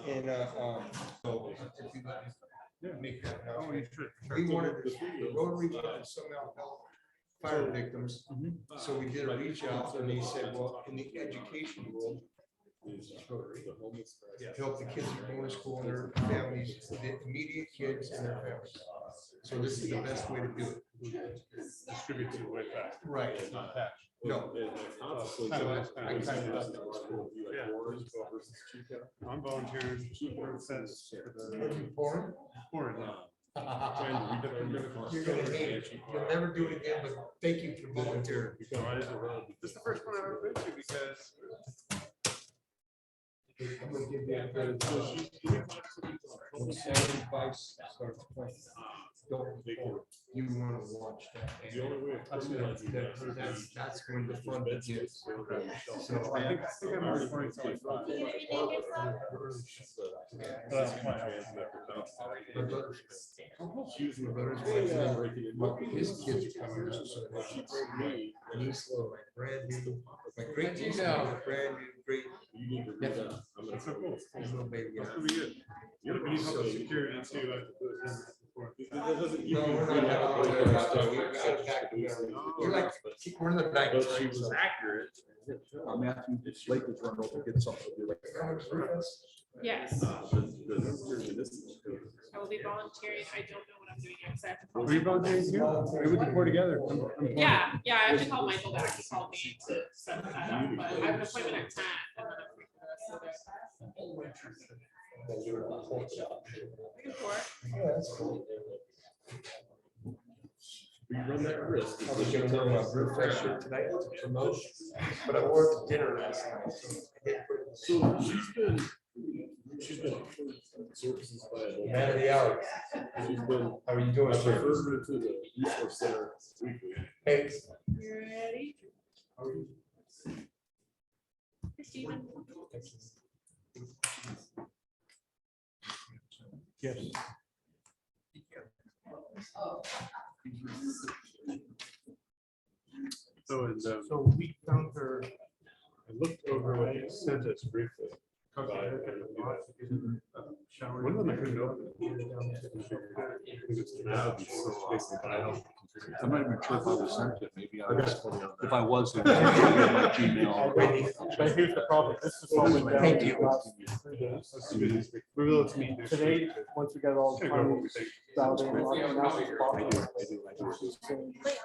And so if you let me make that announcement, we wanted the Rotary wanted to somehow help fire victims. So we did a reach out and they said, well, in the education world, help the kids that are going to school and their families, the immediate kids and their families. So this is the best way to do it. Distribute to way back. Right. It's not patch. No. I'm volunteering for fest. Porn? Porn. You're gonna hate it. You'll never do it again, but thank you for volunteering. This is the first one I've ever been to because I'm gonna give you a good you want to watch that. That's when the fun begins. So I think I'm already his kids are coming. And he's my brand new, my great niece, brand new, great. His little baby. That's gonna be good. You gotta be help with security too. No, we're not having all that stuff. We're like, we're in the back. But she was accurate. Matthew, it's late to run over, get something to do. Yes. I will be volunteering. I don't know what I'm doing yet. 'Cause I have to call Were you volunteering here? Maybe we can pour together. Yeah, I have to call Michael back. He called me to set that up, but I have an appointment at 10. And then I'm free for the rest of the day. Looking for it. You run that risk. I was gonna wear my refresher tonight to promote, but I wore it to dinner last night. So I didn't put it. She's been services by Man of the hour. She's been. How are you doing, I've sir? referred her to the resource center weekly. Hey. You ready? Steven. Yes. So we found her. I looked over what you sent us briefly. One of them I couldn't open. I'm not even sure if I was sent it, maybe I was, if I was, it was my Gmail. But here's the problem. This is falling down. Thank you. Let's meet Today, once we got all the comments out in,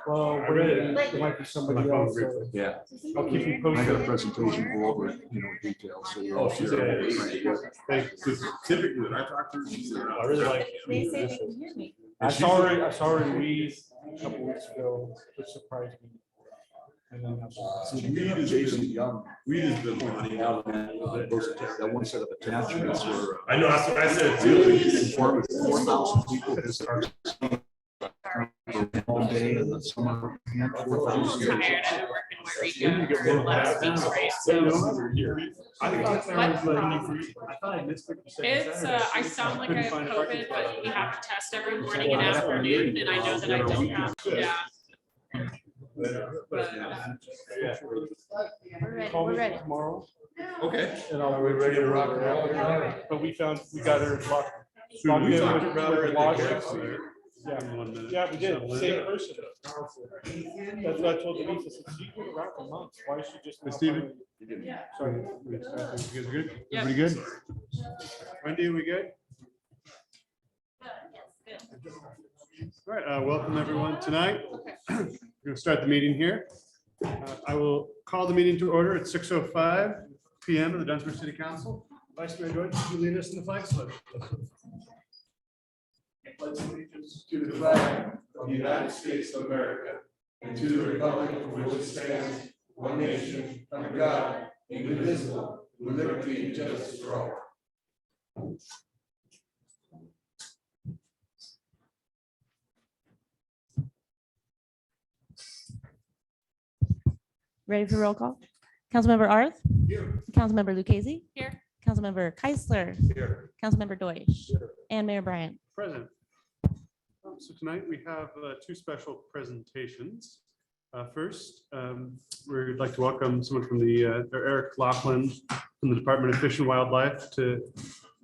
well, I read it. there might be somebody else. Yeah, I'll keep you I posted. got a presentation go over, details, so you're all She's here. typically when I talk to her, she's I really like. They say they can hear me. I saw her in Reed a couple weeks ago, which surprised me. And then Reed is Jason Young. Reed has been wanting out. That one set of attachments were. I know, that's what I said too. Informative, 4,000 people visit our. One day in the summer. I'm tired. I've been working my weekend for the last week straight. It's, I sound like I have COVID, but we have to test every morning and afternoon, and I know that I don't have, yeah. We're ready. Tomorrow. Okay. And Are we ready to rock and roll? But we got her locked. So we talked with about her at the logic. campsite. Yeah, we did, same person. That's what I told Denise, I said, she's been around for months, why is she just? Hey, Steven? Yeah. Sorry. You guys good? Yeah. Everybody good? Wendy, we good? All right, welcome everyone tonight. We're going to start the meeting here. I will call the meeting to order at 6:05 PM of the Dunsmuir City Council. Vice Mayor Deutsch, will you lead us in the flag salute? Pledge allegiance to the flag of the United States of America and to the republic for which it stands, one nation, under God, indivisible, with liberty and justice for all. Ready for roll call? Councilmember Arth? Here. Councilmember Lucchese? Here. Councilmember Keisler? Here. Councilmember Deutsch? And Mayor Bryant. Present. So tonight we have two special presentations. First, we'd like to welcome someone from the Eric Laughlin from the Department of Fish and Wildlife to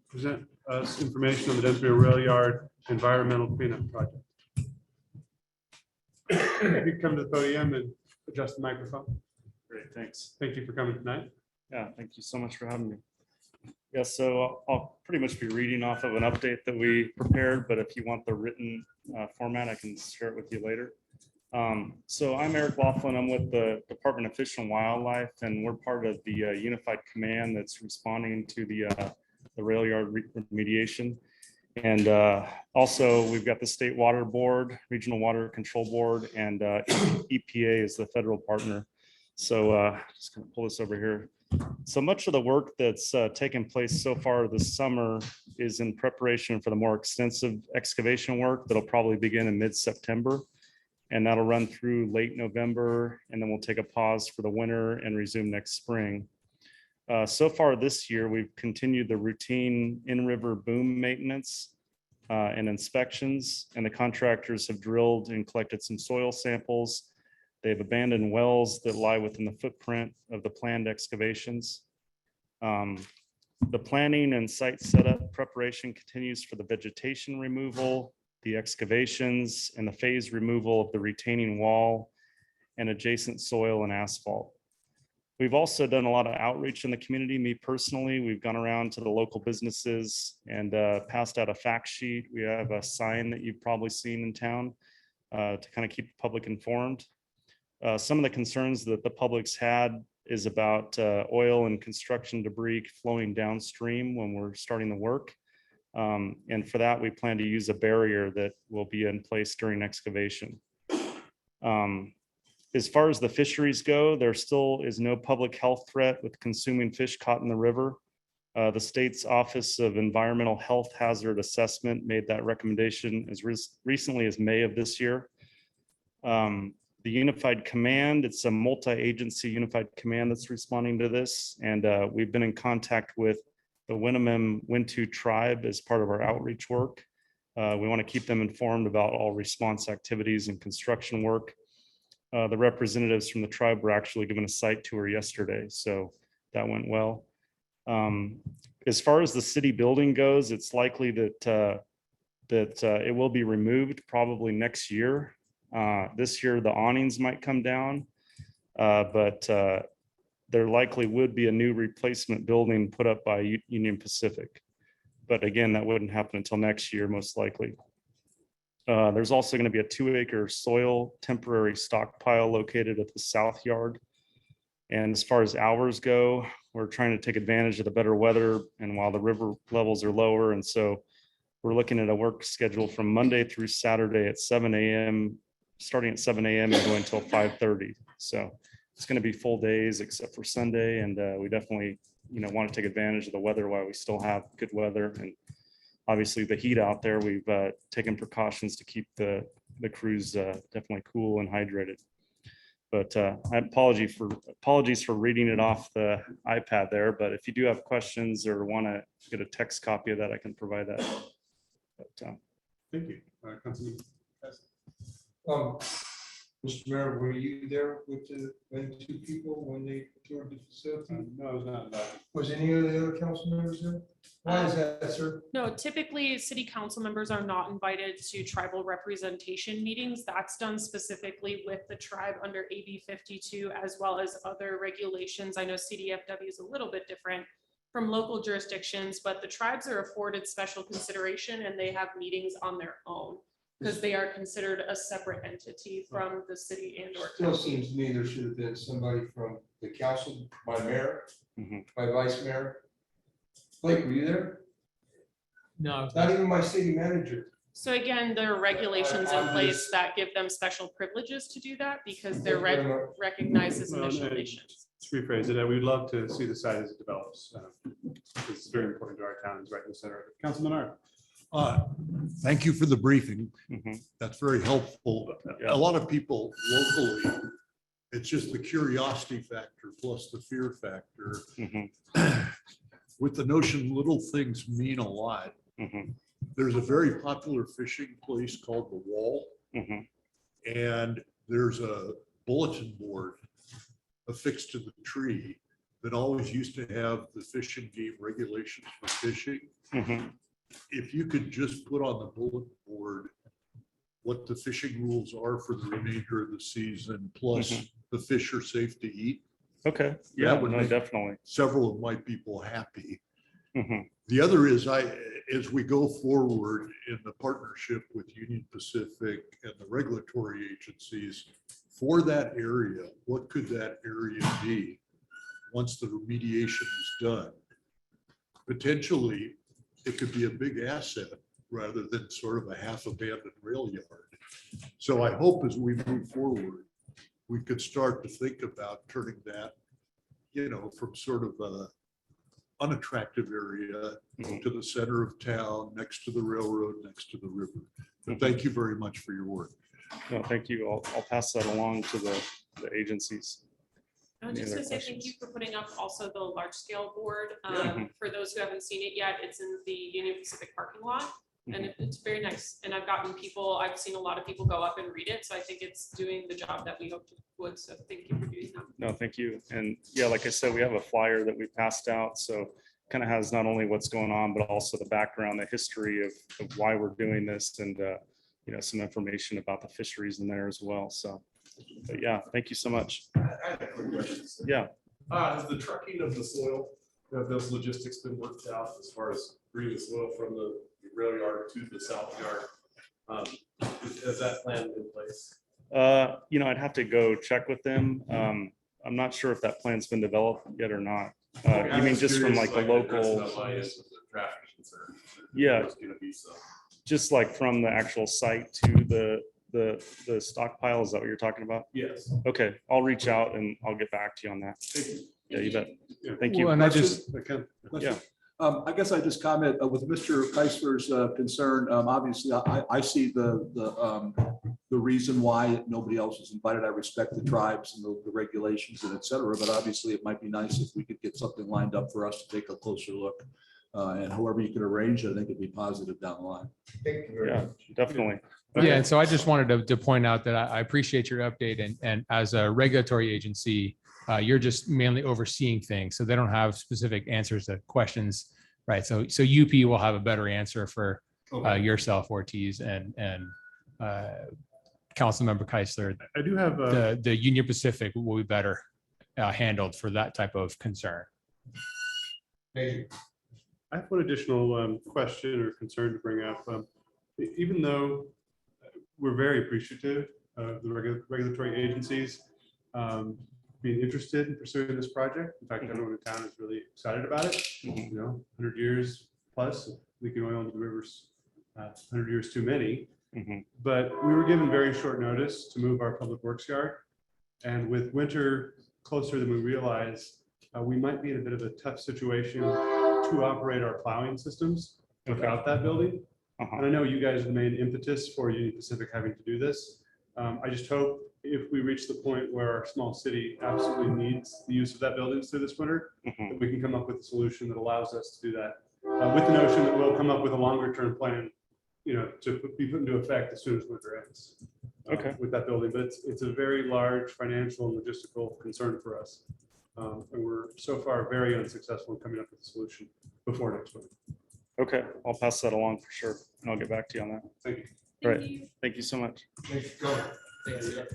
present us information on the Dunsmuir Rail Yard Environmental Cleanup Project. If you come to the podium and adjust the microphone. Great, thanks. Thank you for coming tonight. Yeah, thank you so much for having me. Yeah, so I'll pretty much be reading off of an update that we prepared, but if you want the written format, I can share it with you later. So I'm Eric Laughlin. I'm with the Department of Fish and Wildlife, and we're part of the Unified Command that's responding to the rail yard remediation. And also we've got the State Water Board, Regional Water Control Board, and EPA is the federal partner. So just gonna pull this over here. So much of the work that's taken place so far this summer is in preparation for the more extensive excavation work that'll probably begin in mid-September. And that'll run through late November, and then we'll take a pause for the winter and resume next spring. So far this year, we've continued the routine in-river boom maintenance and inspections, and the contractors have drilled and collected some soil samples. They've abandoned wells that lie within the footprint of the planned excavations. The planning and site setup preparation continues for the vegetation removal, the excavations, and the phase removal of the retaining wall and adjacent soil and asphalt. We've also done a lot of outreach in the community. Me personally, we've gone around to the local businesses and passed out a fact sheet. We have a sign that you've probably seen in town to kind of keep the public informed. Some of the concerns that the public's had is about oil and construction debris flowing downstream when we're starting the work. And for that, we plan to use a barrier that will be in place during excavation. As far as the fisheries go, there still is no public health threat with consuming fish caught in the river. The state's Office of Environmental Health Hazard Assessment made that recommendation as recently as May of this year. The Unified Command, it's a multi-agency unified command that's responding to this. And we've been in contact with the Wintu tribe as part of our outreach work. We want to keep them informed about all response activities and construction work. The representatives from the tribe were actually given a site tour yesterday, so that went well. As far as the city building goes, it's likely that it will be removed probably next year. This year, the awnings might come down, but there likely would be a new replacement building put up by Union Pacific. But again, that wouldn't happen until next year, most likely. There's also going to be a 2-acre soil temporary stockpile located at the south yard. And as far as hours go, we're trying to take advantage of the better weather and while the river levels are lower. And so we're looking at a work schedule from Monday through Saturday at 7 a.m., starting at 7 a.m. and going until 5:30. So it's going to be full days except for Sunday. And we definitely, want to take advantage of the weather while we still have good weather. And obviously the heat out there, we've taken precautions to keep the crews definitely cool and hydrated. But apologies for reading it off the iPad there. But if you do have questions or want to get a text copy of that, I can provide that. But, Thank you. Councilman. Mr. Mayor, were you there with the two people when they toured the facility? No, I was not. Was any of the other council members there? Why is that, sir? No, typically city council members are not invited to tribal representation meetings. That's done specifically with the tribe under AB 52, as well as other regulations. I know CDFW is a little bit different from local jurisdictions, but the tribes are afforded special consideration and they have meetings on their own because they are considered a separate entity from the city and or Still county. seems to me there should have been somebody from the council, my mayor, my vice mayor. Blake, were you there? No. Not even my city manager. So again, there are regulations in place that give them special privileges to do that because they're recognized as Well, initial no, nations. Let's rephrase it. We'd love to see the site as it develops. It's very important to our town. It's right in the center of it. Councilman Art. Thank you for the briefing. Mhm. That's very helpful. A lot of people locally, it's just the curiosity factor plus the fear factor. With the notion little things mean a lot. There's a very popular fishing place called The Wall. And there's a bulletin board affixed to the tree that always used to have the Fish and Game regulations for fishing. Mhm. If you could just put on the bulletin board what the fishing rules are for the remainder of the season, plus the fish are safe to eat. Okay, yeah, would no, make- definitely. Several of my people happy. Mhm. The other is as we go forward in the partnership with Union Pacific and the regulatory agencies for that area, what could that area be once the remediation is done? Potentially, it could be a big asset rather than sort of a half abandoned rail yard. So I hope as we move forward, we could start to think about turning that, from sort of a unattractive area to the center of town, next to the railroad, next to the river. But thank you very much for your work. No, thank you. I'll pass that along to the agencies. I was Any just other gonna say thank you questions? for putting up also the large scale board. Mhm. For those who haven't seen it yet, it's in the Union Pacific parking lot. And it's very nice. And I've seen a lot of people go up and read it. So I think it's doing the job that we hoped it would. So thank you for doing that. No, thank you. And yeah, like I said, we have a flyer that we passed out. So kind of has not only what's going on, but also the background, the history of why we're doing this and, some information about the fisheries in there as well. So, but yeah, thank you so much. I have a quick question. Yeah. Has the trucking of the soil, have those logistics been worked out as far as bringing the soil from the rail yard to the south yard? Is that plan in place? I'd have to go check with them. I'm not sure if that plan's been developed yet or not. You mean just from like the local? Yeah. Just like from the actual site to the stockpile, is that what you're talking about? Yes. Okay, I'll reach out and I'll get back to you on that. Yeah, you bet. Thank you. Well, and I just, Yeah. I guess I just comment with Mr. Keisler's concern. Obviously, I see the reason why nobody else is invited. I respect the tribes and the regulations and et cetera, but obviously it might be nice if we could get something lined up for us to take a closer look. And however you could arrange it, I think it'd be positive down the line. Thank you very Yeah, much. definitely. Yeah, and so I just wanted to point out that I appreciate your update and as a regulatory agency, you're just mainly overseeing things. So they don't have specific answers to questions, right? So UP will have a better answer for yourself, Ortiz, and Councilmember Keisler. I do have, The Union Pacific will be better handled for that type of concern. Thank you. I have one additional question or concern to bring up. Even though we're very appreciative of the regulatory agencies being interested in pursuing this project. In fact, everyone in town is really excited about it. 100 years plus, leaking oil into the rivers, 100 years too many. But we were given very short notice to move our public works yard. And with winter closer than we realize, we might be in a bit of a tough situation to operate our plowing systems without that building. And I know you guys are the main impetus for Union Pacific having to do this. I just hope if we reach the point where our small city absolutely needs the use of that building through this winter, that we can come up with a solution that allows us to do that. With the notion that we'll come up with a longer term plan, to be put into effect as soon as winter ends. With that building, but it's a very large financial and logistical concern for us. And we're so far very unsuccessful in coming up with a solution before next winter. Okay, I'll pass that along for sure, and I'll get back to you on that. Thank you. All right, thank you so much. Thanks for coming. Thank you.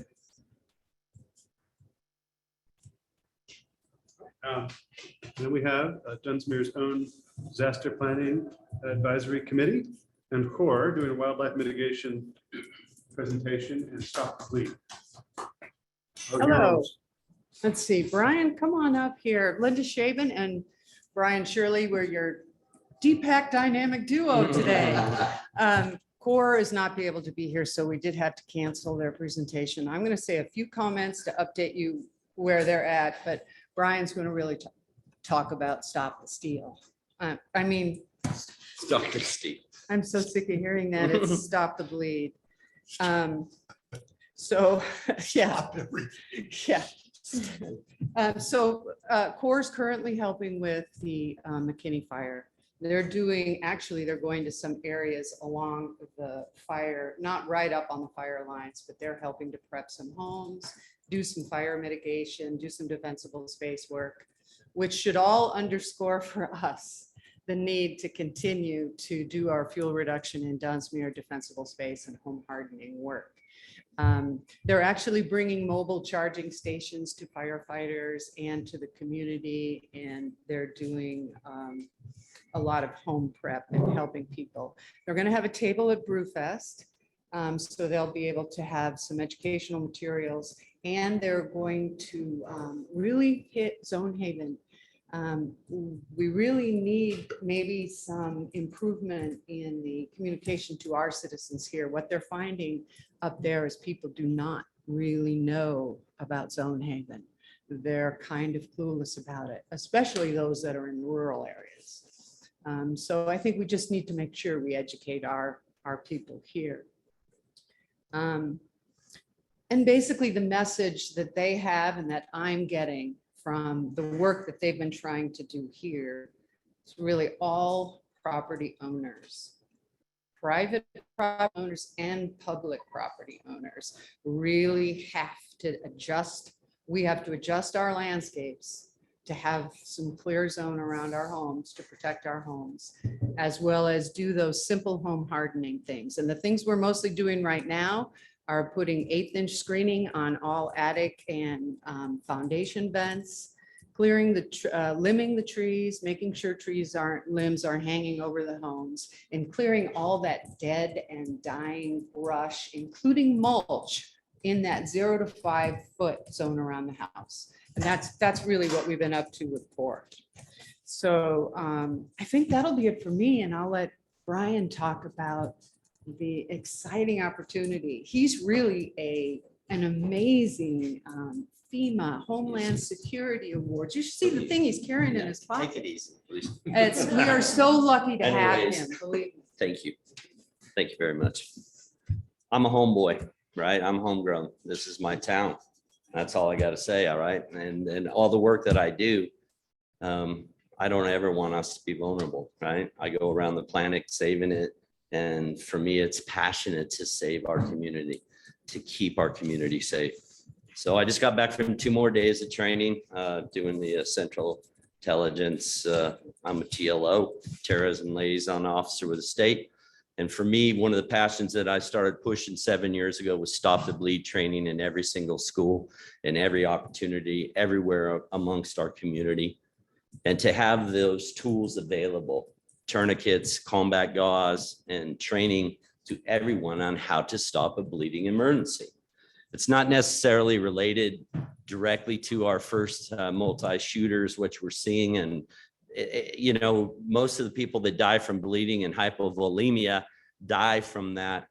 Then we have Dunsmuir's own disaster planning advisory committee and CORE doing a wildlife mitigation presentation and stop the bleed. Hello. Let's see, Brian, come on up here. Linda Shaven and Brian Shirley, we're your DPAC dynamic duo today. CORE is not be able to be here, so we did have to cancel their presentation. I'm going to say a few comments to update you where they're at, but Brian's going to really talk about Stop the Steal. Stop the Steal. I'm so sick of hearing that. It's Stop the Bleed. So, yeah. Yeah. CORE is currently helping with the McKinney fire. They're going to some areas along the fire, not right up on the fire lines, but they're helping to prep some homes do some fire mitigation, do some defensible space work, which should all underscore for us the need to continue to do our fuel reduction in Dunsmuir defensible space and home hardening work. They're actually bringing mobile charging stations to firefighters and to the community, and they're doing a lot of home prep and helping people. They're going to have a table at Brewfest, so they'll be able to have some educational materials, and they're going to really hit Zone Haven. We really need maybe some improvement in the communication to our citizens here. What they're finding up there is people do not really know about Zone Haven. They're kind of clueless about it, especially those that are in rural areas. So I think we just need to make sure we educate our people here. And basically the message that they have and that I'm getting from the work that they've been trying to do here, it's really all property owners, private property owners and public property owners really have to adjust. We have to adjust our landscapes to have some clear zone around our homes to protect our homes, as well as do those simple home hardening things. And the things we're mostly doing right now are putting 1/8" screening on all attic and foundation vents, clearing limbing the trees, making sure limbs aren't hanging over the homes, and clearing all that dead and dying brush, including mulch, in that 0 to 5 foot zone around the house. And that's really what we've been up to with CORE. So I think that'll be it for me, and I'll let Brian talk about the exciting opportunity. He's really an amazing FEMA Homeland Security Awards. You should see the thing he's carrying in his pocket. Take it easy, please. We are so lucky to have Anyways. him, believe me. Thank you. Thank you very much. I'm a homeboy, right? I'm homegrown. This is my town. That's all I got to say. All right. And all the work that I do, I don't ever want us to be vulnerable, right? I go around the planet saving it. And for me, it's passionate to save our community, to keep our community safe. So I just got back from 2 more days of training, doing the Central Intelligence. I'm a TLO, Terrorism Liaison Officer with the state. And for me, one of the passions that I started pushing 7 years ago was stop the bleed training in every single school and every opportunity everywhere amongst our community. And to have those tools available, tourniquets, combat gauze, and training to everyone on how to stop a bleeding emergency. It's not necessarily related directly to our first multi-shooters, which we're seeing. And, you know, most of the people that die from bleeding and hypovolemia die from that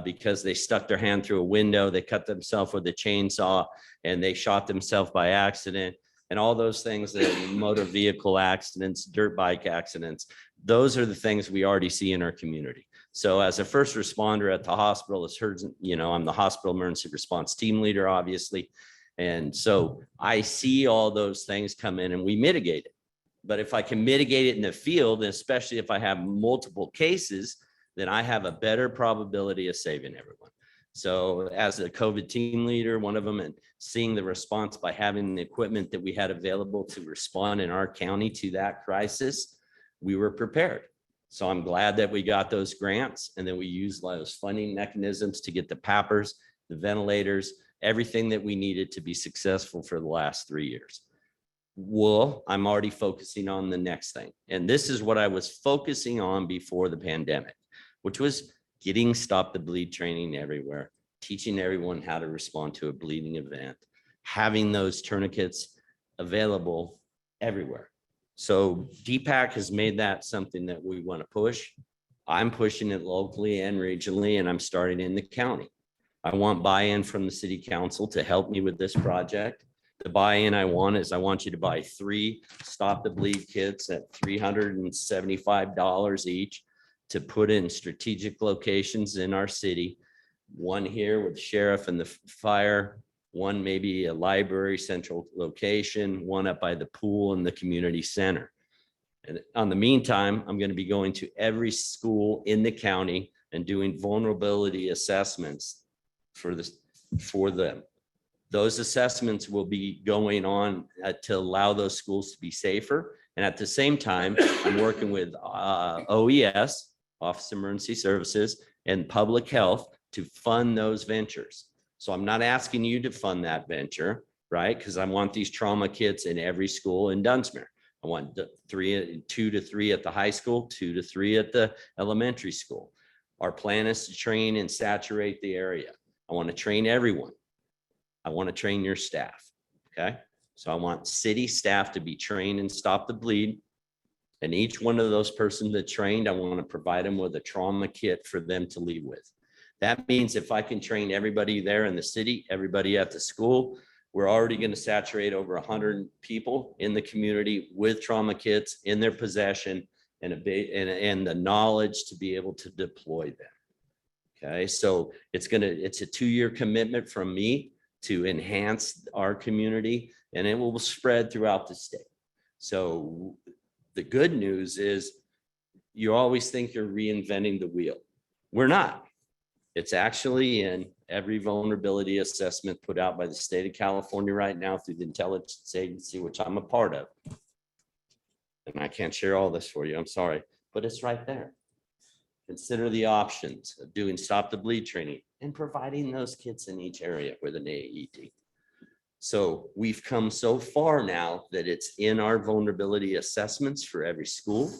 because they stuck their hand through a window, they cut themselves with a chainsaw, and they shot themselves by accident. And all those things, that motor vehicle accidents, dirt bike accidents, those are the things we already see in our community. So as a first responder at the hospital, as heard, you know, I'm the hospital emergency response team leader, obviously. And so I see all those things come in and we mitigate it. But if I can mitigate it in the field, especially if I have multiple cases, then I have a better probability of saving everyone. So as a COVID team leader, one of them, and seeing the response by having the equipment that we had available to respond in our county to that crisis, we were prepared. So I'm glad that we got those grants and then we used those funding mechanisms to get the PAPRs, the ventilators, everything that we needed to be successful for the last 3 years. Well, I'm already focusing on the next thing. And this is what I was focusing on before the pandemic, which was getting stop the bleed training everywhere, teaching everyone how to respond to a bleeding event, having those tourniquets available everywhere. So DPAC has made that something that we want to push. I'm pushing it locally and regionally, and I'm starting in the county. I want buy-in from the city council to help me with this project. The buy-in I want is I want you to buy 3 Stop the Bleed kits at $375 each to put in strategic locations in our city. One here with the sheriff and the fire, one maybe a library central location, one up by the pool and the community center. And on the meantime, I'm going to be going to every school in the county and doing vulnerability assessments for them. Those assessments will be going on to allow those schools to be safer. And at the same time, I'm working with OES, Office of Emergency Services, and Public Health to fund those ventures. So I'm not asking you to fund that venture, right? Because I want these trauma kits in every school in Dunsmuir. I want 2 to 3 at the high school, 2 to 3 at the elementary school. Our plan is to train and saturate the area. I want to train everyone. I want to train your staff, okay? So I want city staff to be trained and stop the bleed. And each one of those persons that trained, I want to provide them with a trauma kit for them to leave with. That means if I can train everybody there in the city, everybody at the school, we're already going to saturate over 100 people in the community with trauma kits in their possession and the knowledge to be able to deploy them. Okay, so it's a 2-year commitment from me to enhance our community, and it will spread throughout the state. So the good news is you always think you're reinventing the wheel. We're not. It's actually in every vulnerability assessment put out by the state of California right now through the intelligence agency, which I'm a part of. And I can't share all this for you, I'm sorry, but it's right there. Consider the options of doing stop the bleed training and providing those kits in each area with an AED. So we've come so far now that it's in our vulnerability assessments for every school.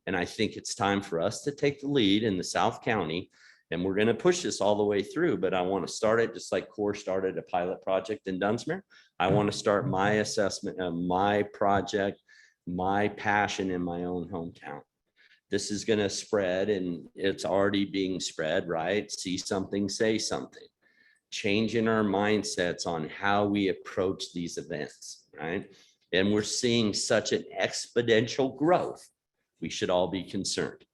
And I think it's time for us to take the lead in the South County. And we're going to push this all the way through, but I want to start it just like CORE started a pilot project in Dunsmuir. I want to start my assessment of my project, my passion in my own hometown. This is going to spread, and it's already being spread, right? See something, say something. Changing our mindsets on how we approach these events, right? And we're seeing such an exponential growth. We should all be concerned.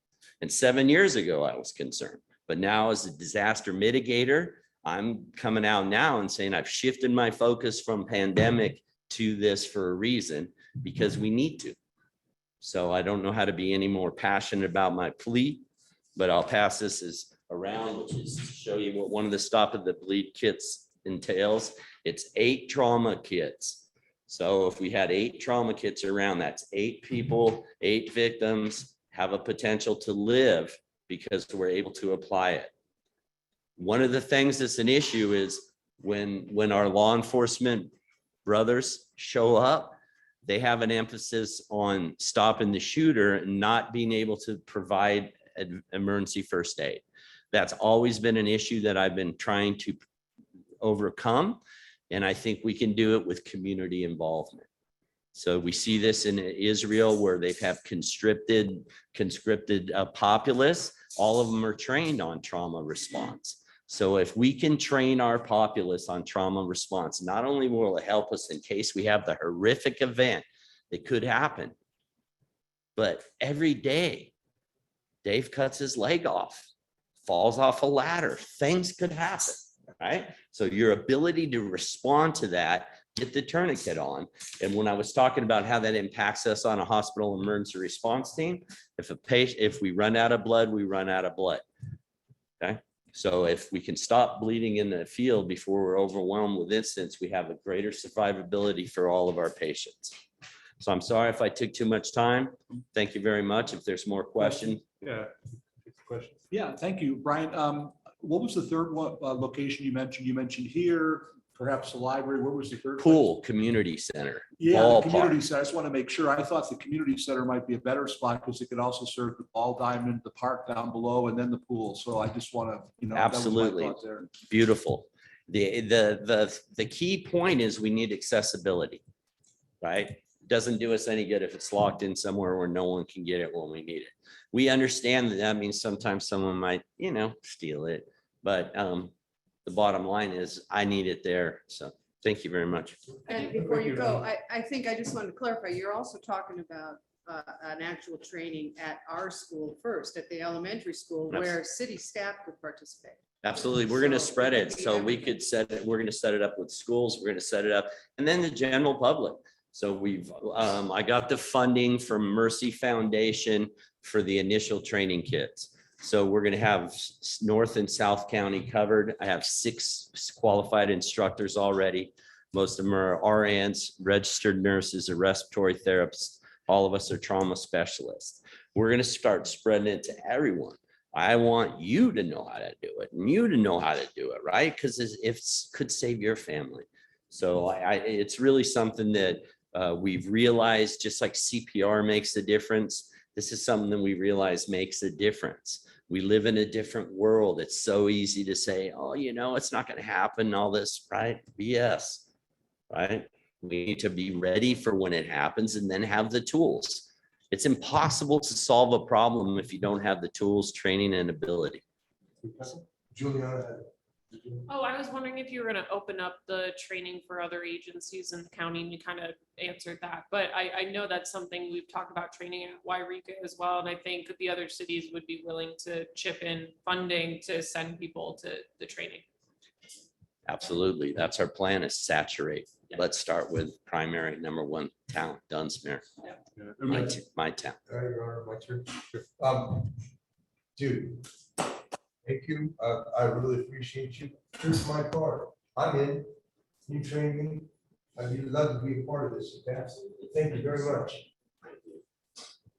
And 7 years ago, I was concerned. But now as a disaster mitigator, I'm coming out now and saying I've shifted my focus from pandemic to this for a reason, because we need to. So I don't know how to be any more passionate about my plea, but I'll pass this around, which is to show you what one of the stop of the bleed kits entails. It's 8 trauma kits. So if we had 8 trauma kits around, that's 8 people, 8 victims have a potential to live because we're able to apply it. One of the things that's an issue is when our law enforcement brothers show up, they have an emphasis on stopping the shooter and not being able to provide emergency first aid. That's always been an issue that I've been trying to overcome. And I think we can do it with community involvement. So we see this in Israel where they have conscripted populace. All of them are trained on trauma response. So if we can train our populace on trauma response, not only will it help us in case we have the horrific event that could happen, but every day, Dave cuts his leg off, falls off a ladder, things could happen, right? So your ability to respond to that, get the tourniquet on. And when I was talking about how that impacts us on a hospital emergency response team, if we run out of blood, we run out of blood, okay? So if we can stop bleeding in the field before we're overwhelmed with incidents, we have a greater survivability for all of our patients. So I'm sorry if I took too much time. Thank you very much. If there's more questions. Yeah. Questions? Yeah, thank you, Brian. What was the third one, location you mentioned? You mentioned here, perhaps the library. Where was the third? Pool Community Center. Yeah, the Ballpark. community center. I just want to make sure. I thought the community center might be a better spot because it could also serve the ball diamond, the park down below, and then the pool. So I just want to, Absolutely. that was my thought there. Beautiful. The key point is we need accessibility, right? Doesn't do us any good if it's locked in somewhere where no one can get it when we need it. We understand that means sometimes someone might, steal it, but the bottom line is I need it there. So thank you very much. And before you go, I think I just wanted to clarify, you're also talking about an actual training at our school first, at the elementary school, where city staff could participate. Absolutely. We're going to spread it. So we could we're going to set it up with schools. We're going to set it up and then the general public. So I got the funding from Mercy Foundation for the initial training kits. So we're going to have North and South County covered. I have 6 qualified instructors already. Most of them are RNs, registered nurses, or respiratory therapists. All of us are trauma specialists. We're going to start spreading it to everyone. I want you to know how to do it and you to know how to do it, right? Because it could save your family. So it's really something that we've realized, just like CPR makes a difference. This is something that we realize makes a difference. We live in a different world. It's so easy to say, oh, it's not going to happen, all this, right? BS, right? We need to be ready for when it happens and then have the tools. It's impossible to solve a problem if you don't have the tools, training, and ability. Juliana. Oh, I was wondering if you were gonna open up the training for other agencies in the county, and you kind of answered that. But I know that's something we've talked about training at Wairika as well. And I think the other cities would be willing to chip in funding to send people to the training. Absolutely. That's our plan, is saturate. Let's start with primary #1 town, Dunsmuir. My town. All right, Your Honor, my turn. Dude, thank you. I really appreciate you. Here's my card. I'm in. You trained me. I'd love to be a part of this. Okay? Thank you very much.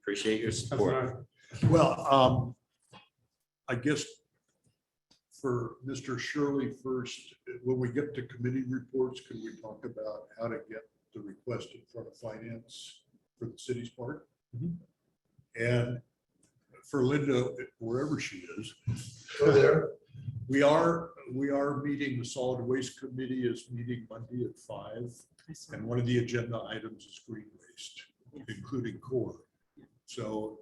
Appreciate your support. Well, I guess for Mr. Shirley first, when we get to committee reports, can we talk about how to get the request in front of finance for the city's part? And for Linda, wherever she is, there. we are meeting, the solid waste committee is meeting Monday at 5. And one of the agenda items is green waste, including core. So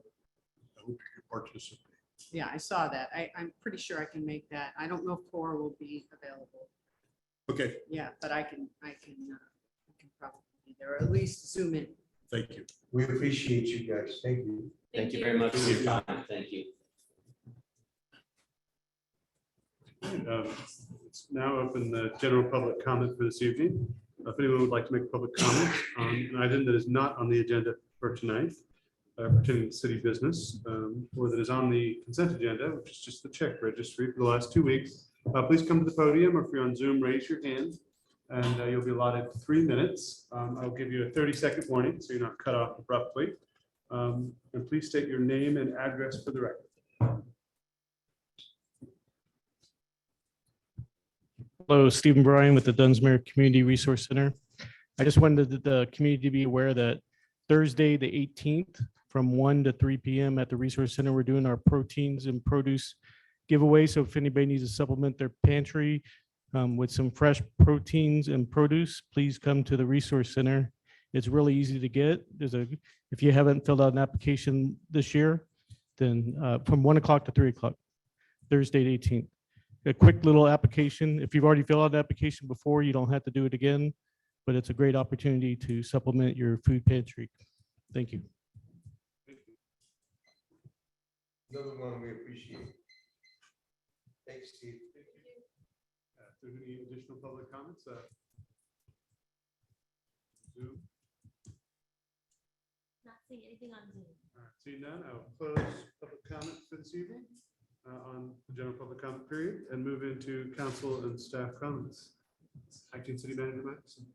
I hope you can participate. Yeah, I saw that. I'm pretty sure I can make that. I don't know if core will be available. Okay, Yeah, but I can probably be there, or at least zoom in. thank you. We appreciate you guys. Thank you. Thank you very much for your time. Thank you. Let's now open the general public comment for this evening. If anyone would like to make public comment on an item that is not on the agenda for tonight, pertaining to city business, or that is on the consent agenda, which is just the check registry for the last 2 weeks, please come to the podium, or if you're on Zoom, raise your hand, and you'll be allotted 3 minutes. I'll give you a 30-second warning, so you're not cut off abruptly. And please state your name and address for the record. Hello, Stephen Bryan with the Dunsmuir Community Resource Center. I just wanted the community to be aware that Thursday, the 18th, from 1 to 3 p.m. at the Resource Center, we're doing our proteins and produce giveaway. So if anybody needs to supplement their pantry with some fresh proteins and produce, please come to the Resource Center. It's really easy to get. If you haven't filled out an application this year, then from 1 o'clock to 3 o'clock, Thursday, the 18th. A quick little application. If you've already filled out an application before, you don't have to do it again, but it's a great opportunity to supplement your food pantry. Thank you. Another one we appreciate. Thanks, Steve. If there's any additional public comments, Zoom. Not seeing anything on Zoom. All right, seeing none, I will close public comment for this evening on the general public comment period and move into council and staff comments. Acting City Manager Matheson.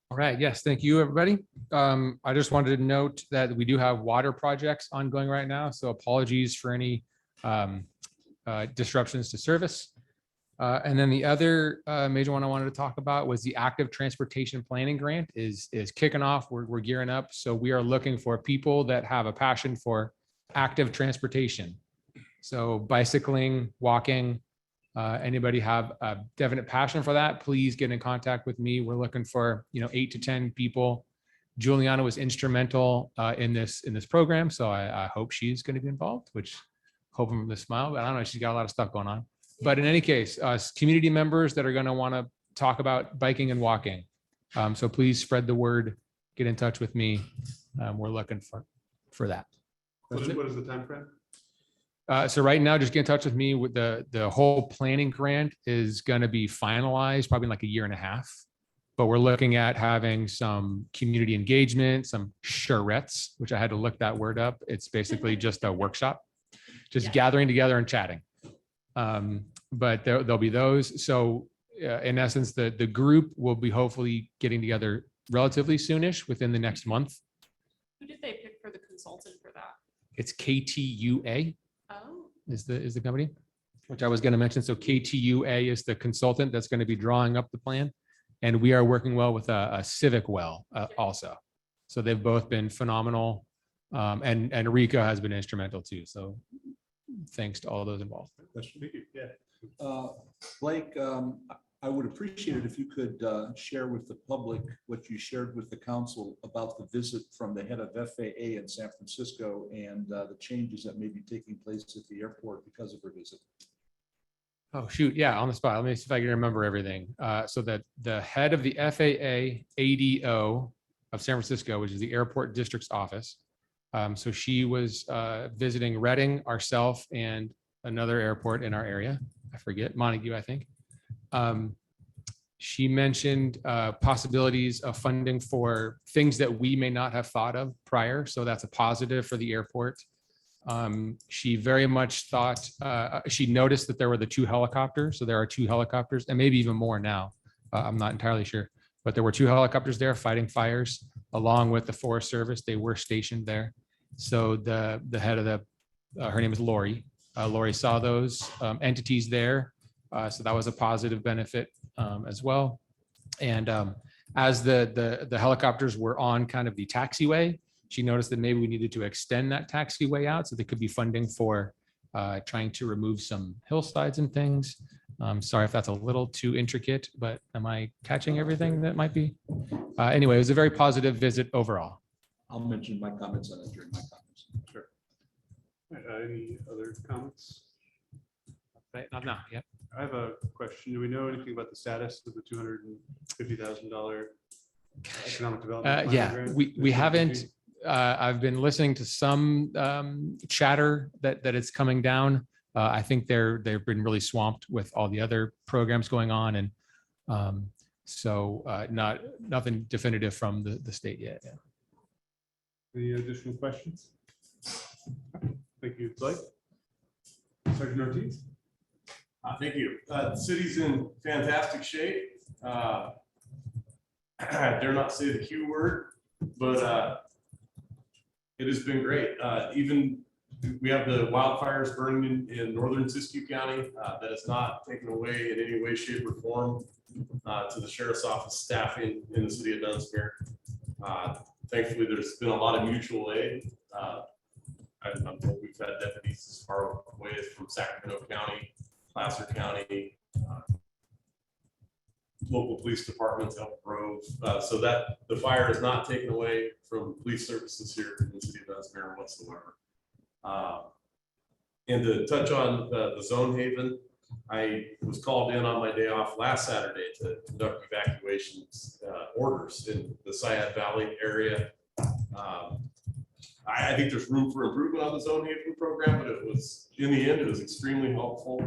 All right. Yes. Thank you, everybody. I just wanted to note that we do have water projects ongoing right now. So apologies for any disruptions to service. And then the other major one I wanted to talk about was the active transportation planning grant is kicking off. We're gearing up. So we are looking for people that have a passion for active transportation. So bicycling, walking, anybody have a definite passion for that, please get in contact with me. We're looking for, 8 to 10 people. Juliana was instrumental in this program. So I hope she's going to be involved, which hoping from the smile, but I don't know, she's got a lot of stuff going on. But in any case, community members that are going to want to talk about biking and walking. So please spread the word, get in touch with me. We're looking for that. What is the time frame? So right now, just get in touch with me. With the whole planning grant is going to be finalized probably in like a year and a half. But we're looking at having some community engagement, some charrettes, which I had to look that word up. It's basically just a workshop, just gathering together and chatting. But there'll be those. So in essence, the group will be hopefully getting together relatively soonish, within the next month. Who did they pick for the consultant for that? It's KTUA Oh, is the company, which I was going to mention. So KTUA is the consultant that's going to be drawing up the plan. And we are working well with a Civic Well also. So they've both been phenomenal. And Rico has been instrumental too. So thanks to all those involved. Question. Thank you. Yeah. Blake, I would appreciate it if you could share with the public what you shared with the council about the visit from the head of FAA in San Francisco and the changes that may be taking place at the airport because of her visit. Oh, shoot. Yeah, on the spot. Let me see if I can remember everything. So that the head of the FAA ADO of San Francisco, which is the airport district's office. So she was visiting Reading, ourself, and another airport in our area. I forget, Montague, I think. She mentioned possibilities of funding for things that we may not have thought of prior. So that's a positive for the airport. She very much thought, she noticed that there were the 2 helicopters. So there are 2 helicopters and maybe even more now. I'm not entirely sure, but there were 2 helicopters there fighting fires along with the Forest Service. They were stationed there. So the head of her name is Lori. Lori saw those entities there. So that was a positive benefit as well. And as the helicopters were on kind of the taxiway, she noticed that maybe we needed to extend that taxiway out so there could be funding for trying to remove some hillsides and things. Sorry if that's a little too intricate, but am I catching everything that might be? Anyway, it was a very positive visit overall. I'll mention my comments on it during my comments. Sure. Any other comments? Not now. Yep. I have a question. Do we know anything about the status of the $250,000 economic development? Yeah, grant? we haven't. I've been listening to some chatter that it's coming down. I think they've been really swamped with all the other programs going on, and so nothing definitive from the state yet. Yeah. Any additional questions? Thank you, Blake. Sergeant Ortiz. Thank you. The city's in fantastic shape. I dare not say the Q word, but it has been great. Even we have the wildfires burning in northern Siskiyou County. That has not taken away in any way, shape, or form to the sheriff's office staffing in the city of Dunsmuir. Thankfully, there's been a lot of mutual aid. I'm told we've had deputies as far away as from Sacramento County, Placer County, local police departments, Elk Grove, so that the fire is not taken away from police services here in the city of Dunsmuir whatsoever. And to touch on the Zone Haven, I was called in on my day off last Saturday to conduct evacuations orders in the Syad Valley area. I think there's room for improvement on the Zone Haven program, but it was, in the end, it was extremely helpful.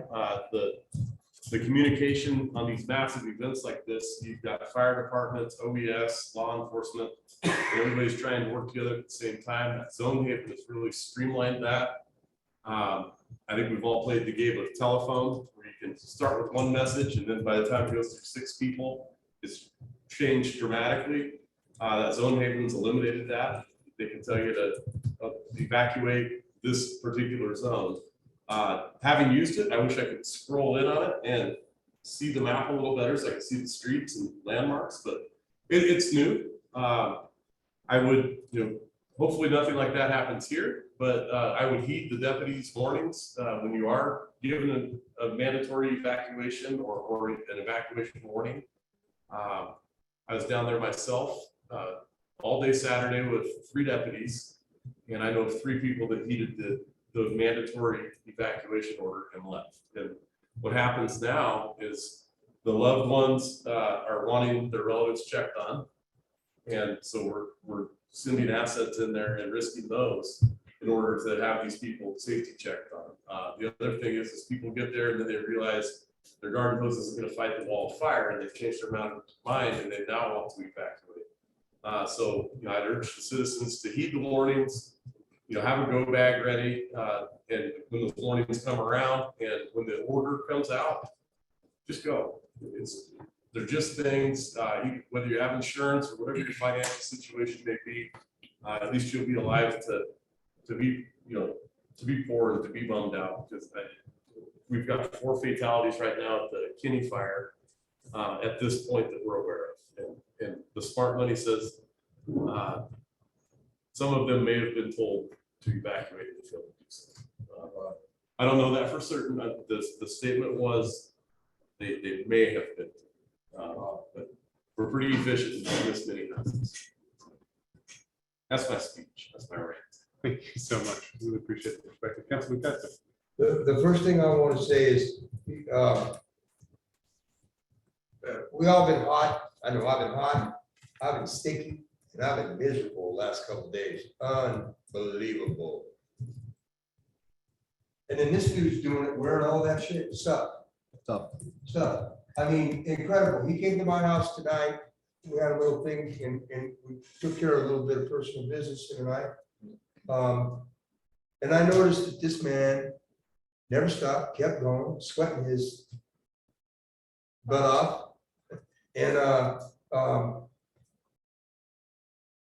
The communication on these massive events like this, you've got fire departments, OES, law enforcement, and everybody's trying to work together at the same time. That Zone Haven has really streamlined that. I think we've all played the game of telephone, where you can start with one message, and then by the time it goes through 6 people, it's changed dramatically. That Zone Haven's eliminated that. They can tell you to evacuate this particular zone. Having used it, I wish I could scroll in on it and see the map a little better so I can see the streets and landmarks, but it's new. I would, hopefully nothing like that happens here, but I would heed the deputies' warnings when you are given a mandatory evacuation or an evacuation warning. I was down there myself all day Saturday with 3 deputies, and I know of 3 people that heeded the mandatory evacuation order and left. And what happens now is the loved ones are wanting their relatives checked on, and so we're sending assets in there and risking those in order to have these people safety checked on. The other thing is people get there and then they realize their garden hose isn't going to fight the wall of fire, and they've changed their mind and they now want to evacuate. So I'd urge the citizens to heed the warnings, have a go bag ready, and when those warnings come around and when the order comes out, just go. They're just things, whether you have insurance or whatever your financial situation may be, at least you'll be alive to be, to be poor and to be bummed out, because we've got 4 fatalities right now at the Kinney fire at this point that we're aware of. And the smart money says some of them may have been told to evacuate the field. I don't know that for certain. The statement was they may have been, but we're pretty efficient in this many houses. That's my speech. That's my rant. Thank you so much. Really appreciate the perspective. Councilman Custer. The first thing I want to say is, we all been hot. I know I've been hot, I've been sticky, and I've been miserable the last couple of days. Unbelievable. And then this dude's doing it, wearing all that shit, stuff. I mean, incredible. He came to my house tonight. We had a little thing and we took care of a little bit of personal business tonight. And I noticed that this man never stopped, kept going, sweating his butt off. And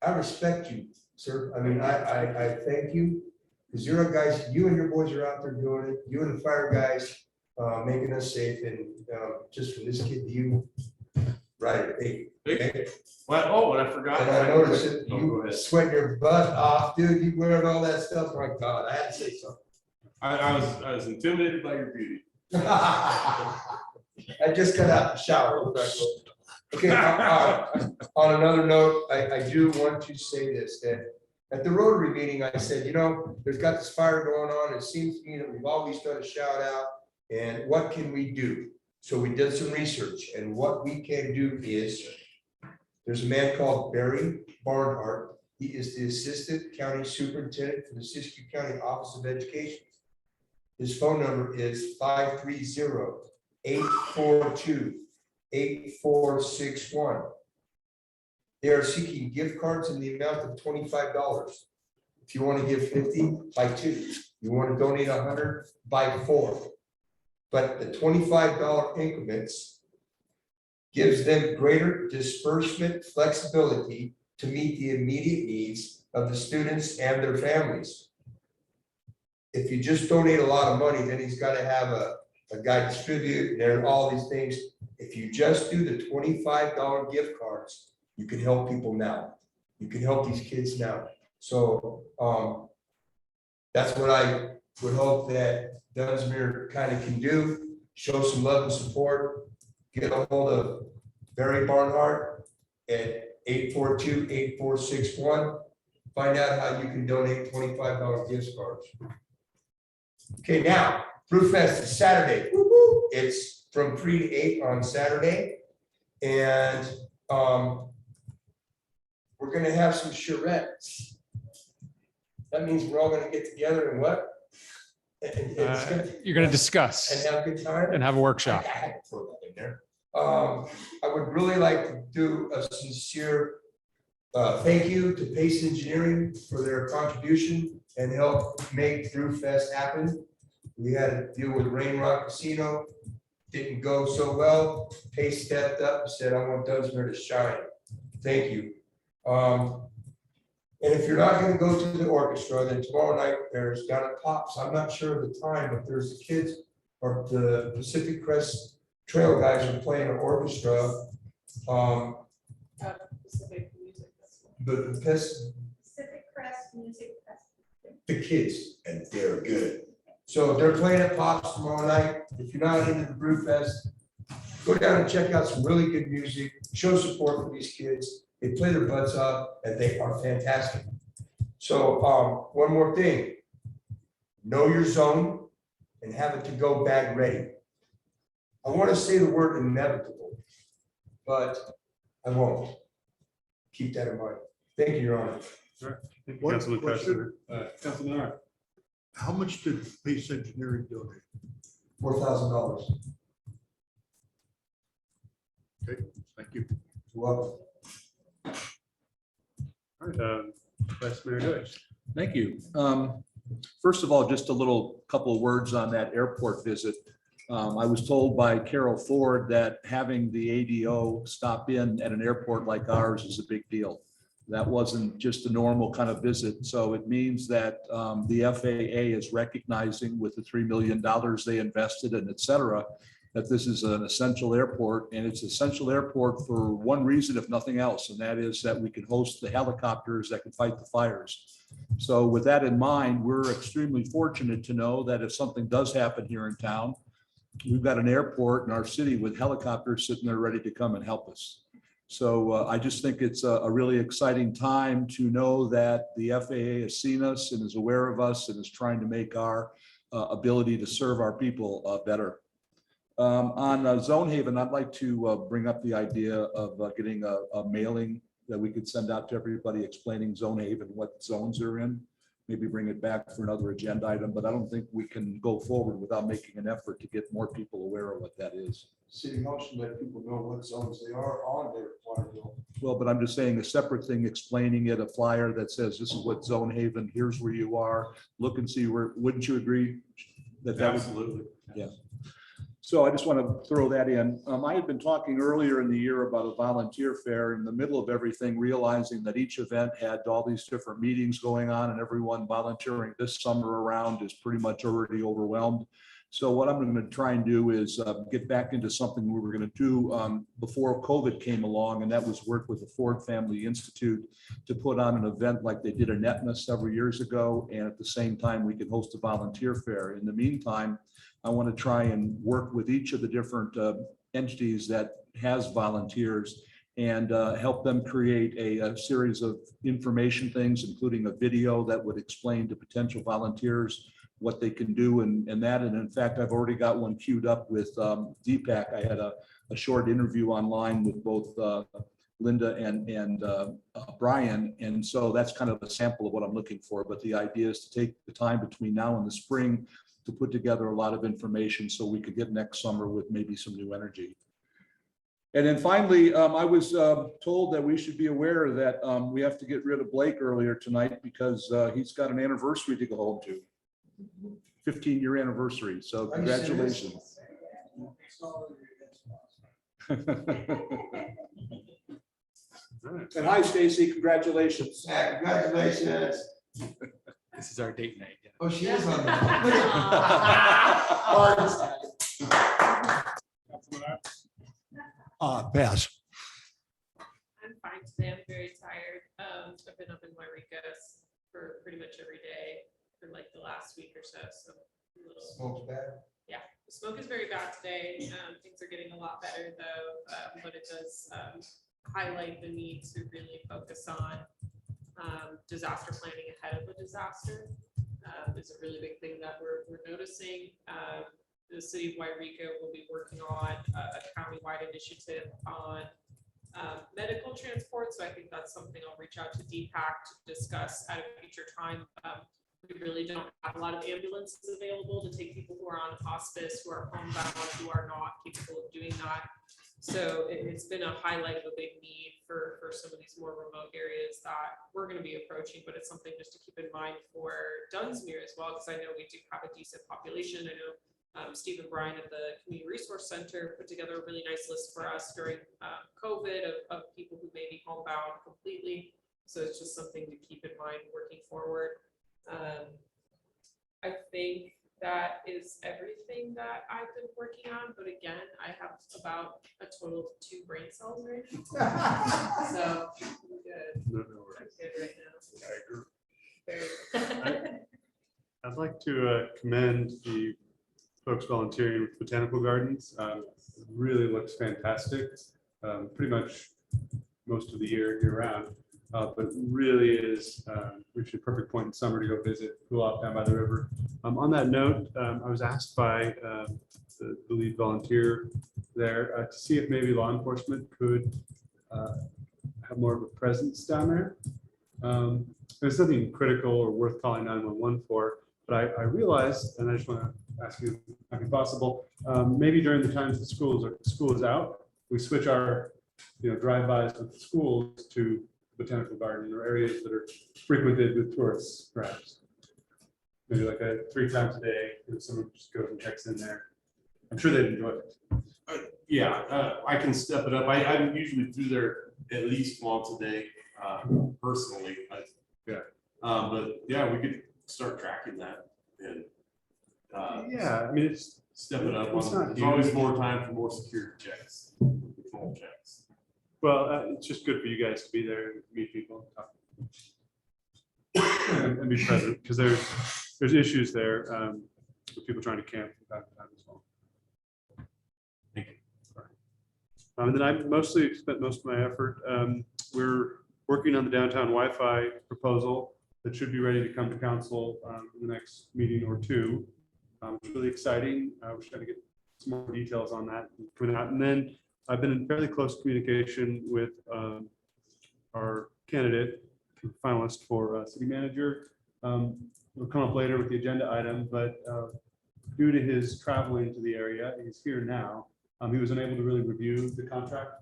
I respect you, sir. I mean, I thank you, because you're a guys, you and your boys are out there doing it. You and the fire guys making us safe, and just from this kid to you, right? Hey. What? Oh, and I forgot. And I noticed that Oh, go you ahead. sweat your butt off, dude. You wearing all that stuff. My God, I had to say something. I was intimidated by your beauty. I just got out of the shower. Okay, on another note, I do want to say this, that at the Rotary meeting, I said, there's got this fire going on. It seems to me that we've always done a shout out, and what can we do? So we did some research, and what we can do is, there's a man called Barry Barnhart. He is the Assistant County Superintendent for the Siskiyou County Office of Education. His phone number is 530-842-8461. They are seeking gift cards in the amount of $25. If you want to give 50, buy 2. You want to donate 100, buy 4. But the $25 increments gives them greater disbursement flexibility to meet the immediate needs of the students and their families. If you just donate a lot of money, then he's got to have a guy distribute, and there are all these things. If you just do the $25 gift cards, you can help people now. You can help these kids now. So that's what I would hope that Dunsmuir kind of can do. Show some love and support. Get a hold of Barry Barnhart at 842-8461. Find out how you can donate $25 gift cards. Okay, now, Brewfest is Saturday. Woo-hoo. It's from 3 to 8 on Saturday. And we're gonna have some charrettes. That means we're all gonna get together and what? You're going to discuss And have a good time. and have a workshop. I had to throw that in there. I would really like to do a sincere thank you to Pace Engineering for their contribution and help make Brewfest happen. We had to deal with Rain Rock Casino, didn't go so well. Pace stepped up and said, I want Dunsmuir to shine. Thank you. And if you're not going to go to the orchestra, then tomorrow night there's down at Pops. I'm not sure of the time, but there's the kids or the Pacific Crest Trail guys are playing an orchestra. Pacific Music Festival. The Pacific Crest Music Festival. the kids, and they're good. So they're playing at Pops tomorrow night. If you're not into the Brewfest, go down and check out some really good music. Show support for these kids. They play their butts off, and they are fantastic. So one more thing. Know your zone and have it to go bag ready. I want to say the word inevitable, but I won't. Keep that in mind. Thank you, Your Honor. Thank you, One Councilman question. Custer. Councilman Art. How much did Pace Engineering donate? $4,000. Okay, thank you. Welcome. All right, Vice Mayor Deutsch. Thank you. First of all, just a couple of words on that airport visit. I was told by Carol Ford that having the ADO stop in at an airport like ours is a big deal. That wasn't just a normal kind of visit. So it means that the FAA is recognizing with the $3 million they invested and et cetera, that this is an essential airport, and it's an essential airport for one reason, if nothing else, and that is that we can host the helicopters that can fight the fires. So with that in mind, we're extremely fortunate to know that if something does happen here in town, we've got an airport in our city with helicopters sitting there ready to come and help us. So I just think it's a really exciting time to know that the FAA has seen us and is aware of us and is trying to make our ability to serve our people better. On Zone Haven, I'd like to bring up the idea of getting a mailing that we could send out to everybody explaining Zone Haven, what zones they're in. Maybe bring it back for another agenda item, but I don't think we can go forward without making an effort to get more people aware of what that is. City Hall should let people know what zones they are on their water bill. Well, but I'm just saying a separate thing, explaining it, a flyer that says this is what Zone Haven, here's where you are, look and see where, wouldn't you agree? That was Absolutely. Yeah. So I just want to throw that in. I had been talking earlier in the year about a volunteer fair in the middle of everything, realizing that each event had all these different meetings going on and everyone volunteering this summer around is pretty much already overwhelmed. So what I'm going to try and do is get back into something we were going to do before COVID came along, and that was work with the Ford Family Institute to put on an event like they did in Etna several years ago. And at the same time, we can host a volunteer fair. In the meantime, I want to try and work with each of the different entities that has volunteers and help them create a series of information things, including a video that would explain to potential volunteers what they can do and that. And in fact, I've already got one queued up with Deepak. I had a short interview online with both Linda and Brian. And so that's kind of a sample of what I'm looking for. But the idea is to take the time between now and the spring to put together a lot of information so we could get next summer with maybe some new energy. And then finally, I was told that we should be aware that we have to get rid of Blake earlier tonight because he's got an anniversary to go home to. 15-year anniversary. So congratulations. And hi, Stacy. Congratulations. Yeah, congratulations. This is our date night. Yeah. Oh, she is on that. Pass. I'm fine today. I'm very tired. I've been up in Wairicas for pretty much every day for like the last week or so. So a little. Smoke's bad. Yeah, the smoke is very bad today. Things are getting a lot better though, but it does highlight the need to really focus on disaster planning ahead of a disaster. Is a really big thing that we're noticing. The city of Wairika will be working on a county-wide initiative on medical transport. So I think that's something I'll reach out to Deepak to discuss at a future time. We really don't have a lot of ambulances available to take people who are on hospice, who are homebound, who are not capable of doing that. So it's been a highlight of a big need for some of these more remote areas that we're going to be approaching, but it's something just to keep in mind for Dunsmuir as well, because I know we do have a decent population. I know Steve and Brian at the Community Resource Center put together a really nice list for us during COVID of people who may be homebound completely. So it's just something to keep in mind working forward. I think that is everything that I've been working on, but again, I have about a total of 2 brain cells right now. So I'm good. No I'm good right now. I'd like to commend the folks volunteering with Botanical Gardens. It really looks fantastic. Pretty much most of the year round. But it really is reaching a perfect point in summer to go visit, cool off down by the river. On that note, I was asked by the lead volunteer there to see if maybe law enforcement could have more of a presence down there. There's nothing critical or worth calling 911 for, but I realized, and I just want to ask you if possible, maybe during the times the school is out, we switch our drive-bys with the schools to Botanical Garden or areas that are frequented with tourists, perhaps. Maybe like 3 times a day, someone just goes and checks in there. I'm sure they'd enjoy it. Yeah, I can step it up. I'm usually through there at least once a day, personally. But yeah, we could start tracking that and. Yeah, I mean, it's. Step it up. It's not There's always more time for more security checks, control checks. Well, it's just good for you guys to be there and meet people. And be present, because there's issues there with people trying to camp from time to time as well. Thank you. And then I mostly spent most of my effort. We're working on the downtown Wi-Fi proposal that should be ready to come to council in the next meeting or two. It's really exciting. We're trying to get some more details on that coming out. And then I've been in fairly close communication with our candidate, finalist for city manager. We'll come up later with the agenda item, but due to his traveling to the area, he's here now. He was unable to really review the contract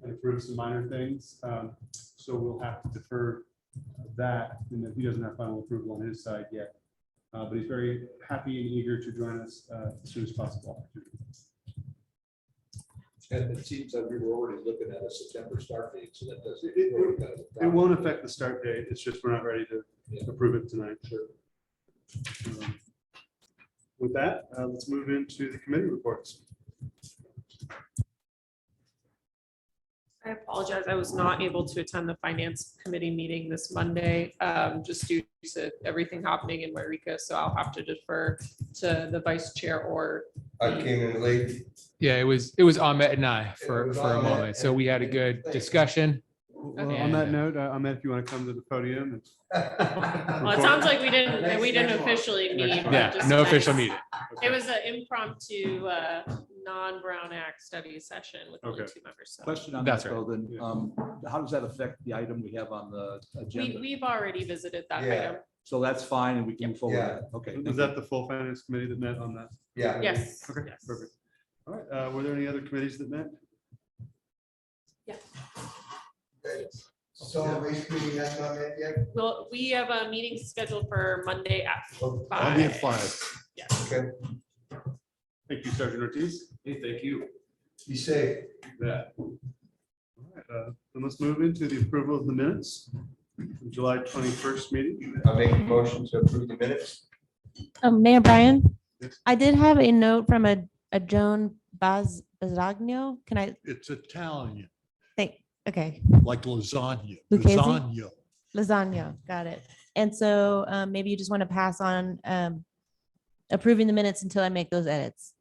and approve some minor things. So we'll have to defer that, and that he doesn't have final approval on his side yet. But he's very happy and eager to join us as soon as possible. And it seems that we were already looking at a September start date, so that doesn't. It won't affect the start date. It's just we're not ready to approve it tonight. Sure. With that, let's move into the committee reports. I apologize. I was not able to attend the finance committee meeting this Monday, just due to everything happening in Wairika. So I'll have to defer to the vice chair or. I came in late. Yeah, it was Ahmet and I for a moment. So we had a good discussion. Well, on that note, Ahmed, if you want to come to the podium. Well, it sounds like we didn't officially meet. but Yeah, just no met. official meeting. It was an impromptu, non-Brown Act study session with only Okay. 2 members. So Question on That's that, though, then, how does that affect the item we have on the agenda? we've already visited that Yeah. item. So that's fine, and we can move forward. Yeah. with that. Okay. Was that the full finance committee that met on that? Yeah. Yes. Okay, yes. perfect. All right, were there any other committees that met? Yeah. So basically, that's not it yet? Well, we have a meeting scheduled for Monday at Monday at 5. 5. Yes. Okay, Thank you, Sergeant Ortiz. Hey, thank you. be safe. That. All right, then let's move into the approval of the minutes. from July 21st meeting. I make a motion to approve the minutes. Mayor Brian, Yes. I did have a note from a Joan Bazagno. Can I It's Italian, think? Okay, like lasagna. Lucchese? Lasagna. lasagna. Got it. And so maybe you just want to pass on approving the minutes until I make those edits.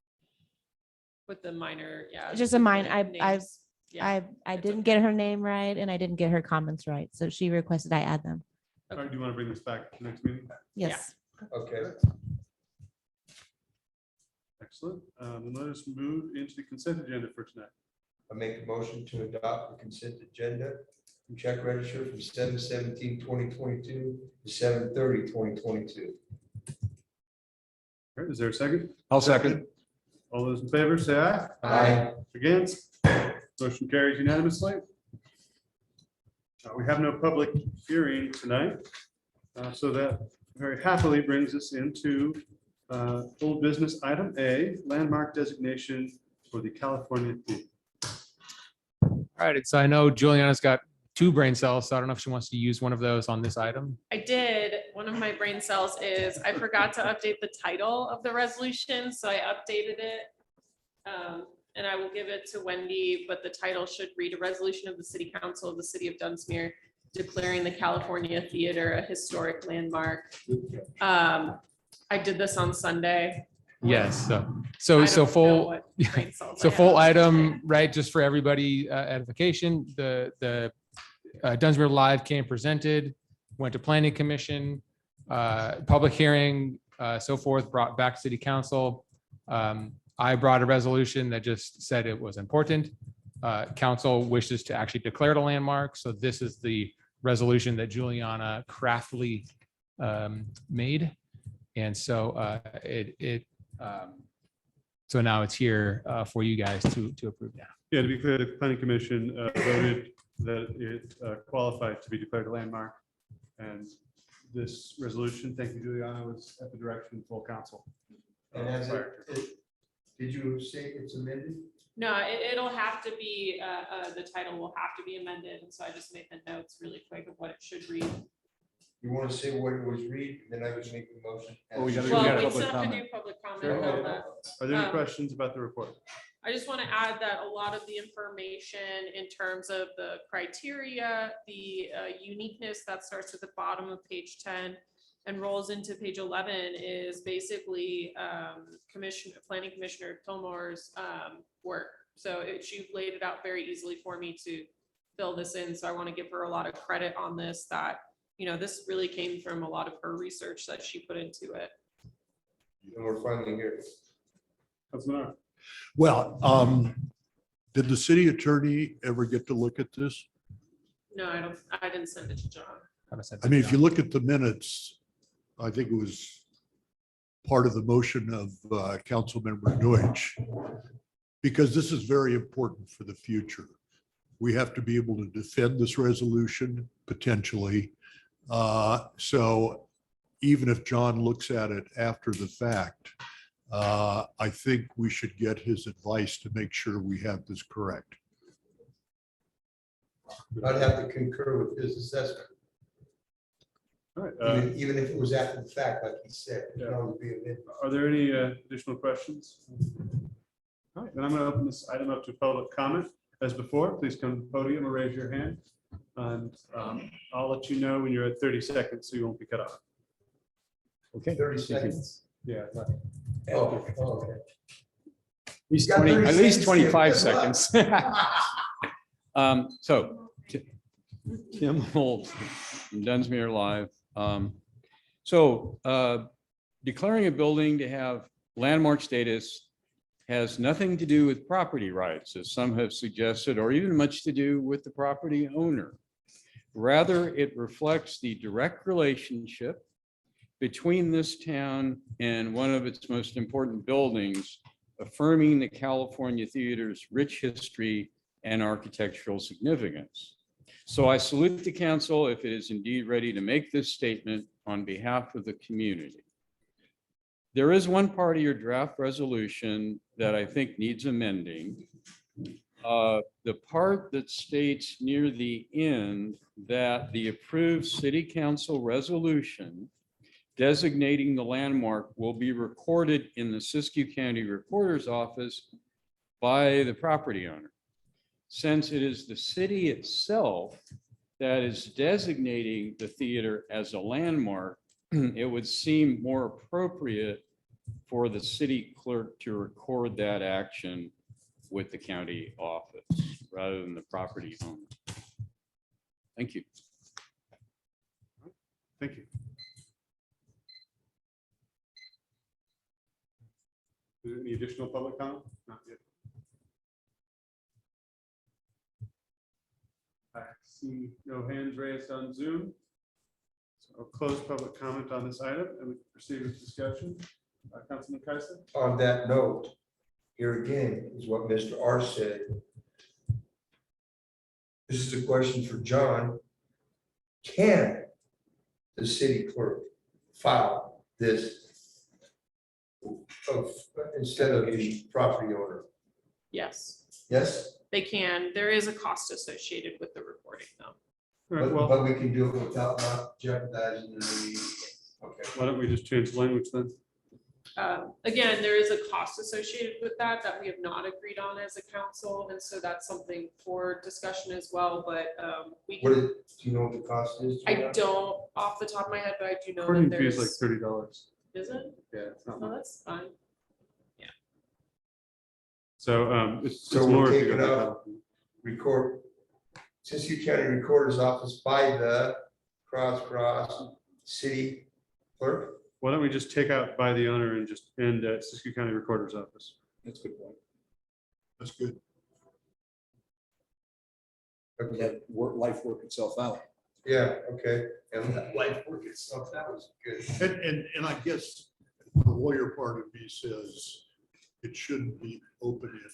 With the minor, yeah. Just a minor. I names. Yeah. I it's didn't okay. get her name right and I didn't get her comments right. So she requested I add them. All right, do you want to bring this back to the next meeting? Yes. Okay, Excellent. Then let us move into the consent agenda for tonight. I make a motion to adopt the consent agenda from check register from 7/17/2022 to 7/30/2022. All right, is there a second? I'll second. All those in favor, say aye. Aye. Against? Motion carries unanimously. We have no public hearing tonight. So that very happily brings us into old business item A, landmark designation for the California theme. All right, so I know Juliana's got 2 brain cells, so I don't know if she wants to use one of those on this item. I did. One of my brain cells is I forgot to update the title of the resolution, so I updated it. And I will give it to Wendy, but the title should read a resolution of the City Council of the City of Dunsmuir declaring the California Theater a historic landmark. I did this on Sunday. Yes, I so don't know full, what brain cells so I full have. item, right, just for everybody edification, the Dunsmuir Live came presented, went to planning commission, public hearing, so forth, brought back to city council. I brought a resolution that just said it was important. Council wishes to actually declare it a landmark. So this is the resolution that Juliana craftily made. And so so now it's here for you guys to approve now. Yeah, to be clear, the planning commission voted that it qualified to be declared a landmark. And this resolution, thank you, Juliana, was at the direction of full council. And as Did you say it's amended? No, it'll have to be, the title will have to be amended, and so I just made the notes really quick of what it should read. You want to say what it was read, then I would make the motion. Oh, we gotta- Well, got we public still have to comment. do public comment Sure. on that. Are there any Um, questions about the report? I just want to add that a lot of the information in terms of the criteria, the uniqueness that starts at the bottom of page 10 and rolls into page 11 is basically Planning Commissioner Pillmore's work. So she laid it out very easily for me to fill this in. So I want to give her a lot of credit on this, that, you know, this really came from a lot of her research that she put into it. And we're finally here. Councilman, Well, did the city attorney ever get to look at this? No, I didn't send it to John. I mean, if you look at the minutes, I think it was part of the motion of Councilmember Deutsch, because this is very important for the future. We have to be able to defend this resolution potentially. So even if John looks at it after the fact, I think we should get his advice to make sure we have this correct. I'd have to concur with his assessment, all right, even if it was after the fact, like he said. It can always be amended. are there any additional questions? All right, then I'm going to open this item up to public comment. As before, please come to the podium or raise your hand. And I'll let you know when you're at 30 seconds, so you won't be cut off. Okay, 30 seconds. Yeah. Oh, okay. At least You got 20, 30 at least seconds 25 here. Good luck. seconds. So Tim Holt from Dunsmuir Live. Declaring a building to have landmark status has nothing to do with property rights, as some have suggested, or even much to do with the property owner. Rather, it reflects the direct relationship between this town and one of its most important buildings, affirming the California theater's rich history and architectural significance. So I salute the council if it is indeed ready to make this statement on behalf of the community. There is one part of your draft resolution that I think needs amending. The part that states near the end that the approved city council resolution designating the landmark will be recorded in the Siskiyou County Recorder's Office by the property owner. Since it is the city itself that is designating the theater as a landmark, it would seem more appropriate for the city clerk to record that action with the county office rather than the property owner. Thank you. Thank you. Is there any additional public comment? Not yet. I see no hands raised on Zoom. So I'll close public comment on this item and we can proceed with discussion. Councilman Keisler? On that note, here again is what Mr. R said. This is a question for John. Can the city clerk file this instead of the property owner? Yes, Yes, they can. There is a cost associated with the recording though. All right, well, but we can do it without not jeopardizing the. Okay. why don't we just change the language then? Again, there is a cost associated with that we have not agreed on as a council, and so that's something for discussion as well, but we What can, do you know what the cost is? I don't off the top of my head, but I do know Recording that fee is there's. like $30. Is it? Yeah, it's not Oh, much. that's fine. So it's So more we're if you go taking to out record, Siskiyou County Recorder's Office by the cross city clerk. Why don't we just take out by the owner and just end at Siskiyou County Recorder's Office? That's a good point. That's good. Okay, Let life work itself out. yeah, okay, and let life work itself, that was good. And I guess the lawyer part of me says it shouldn't be open-ended,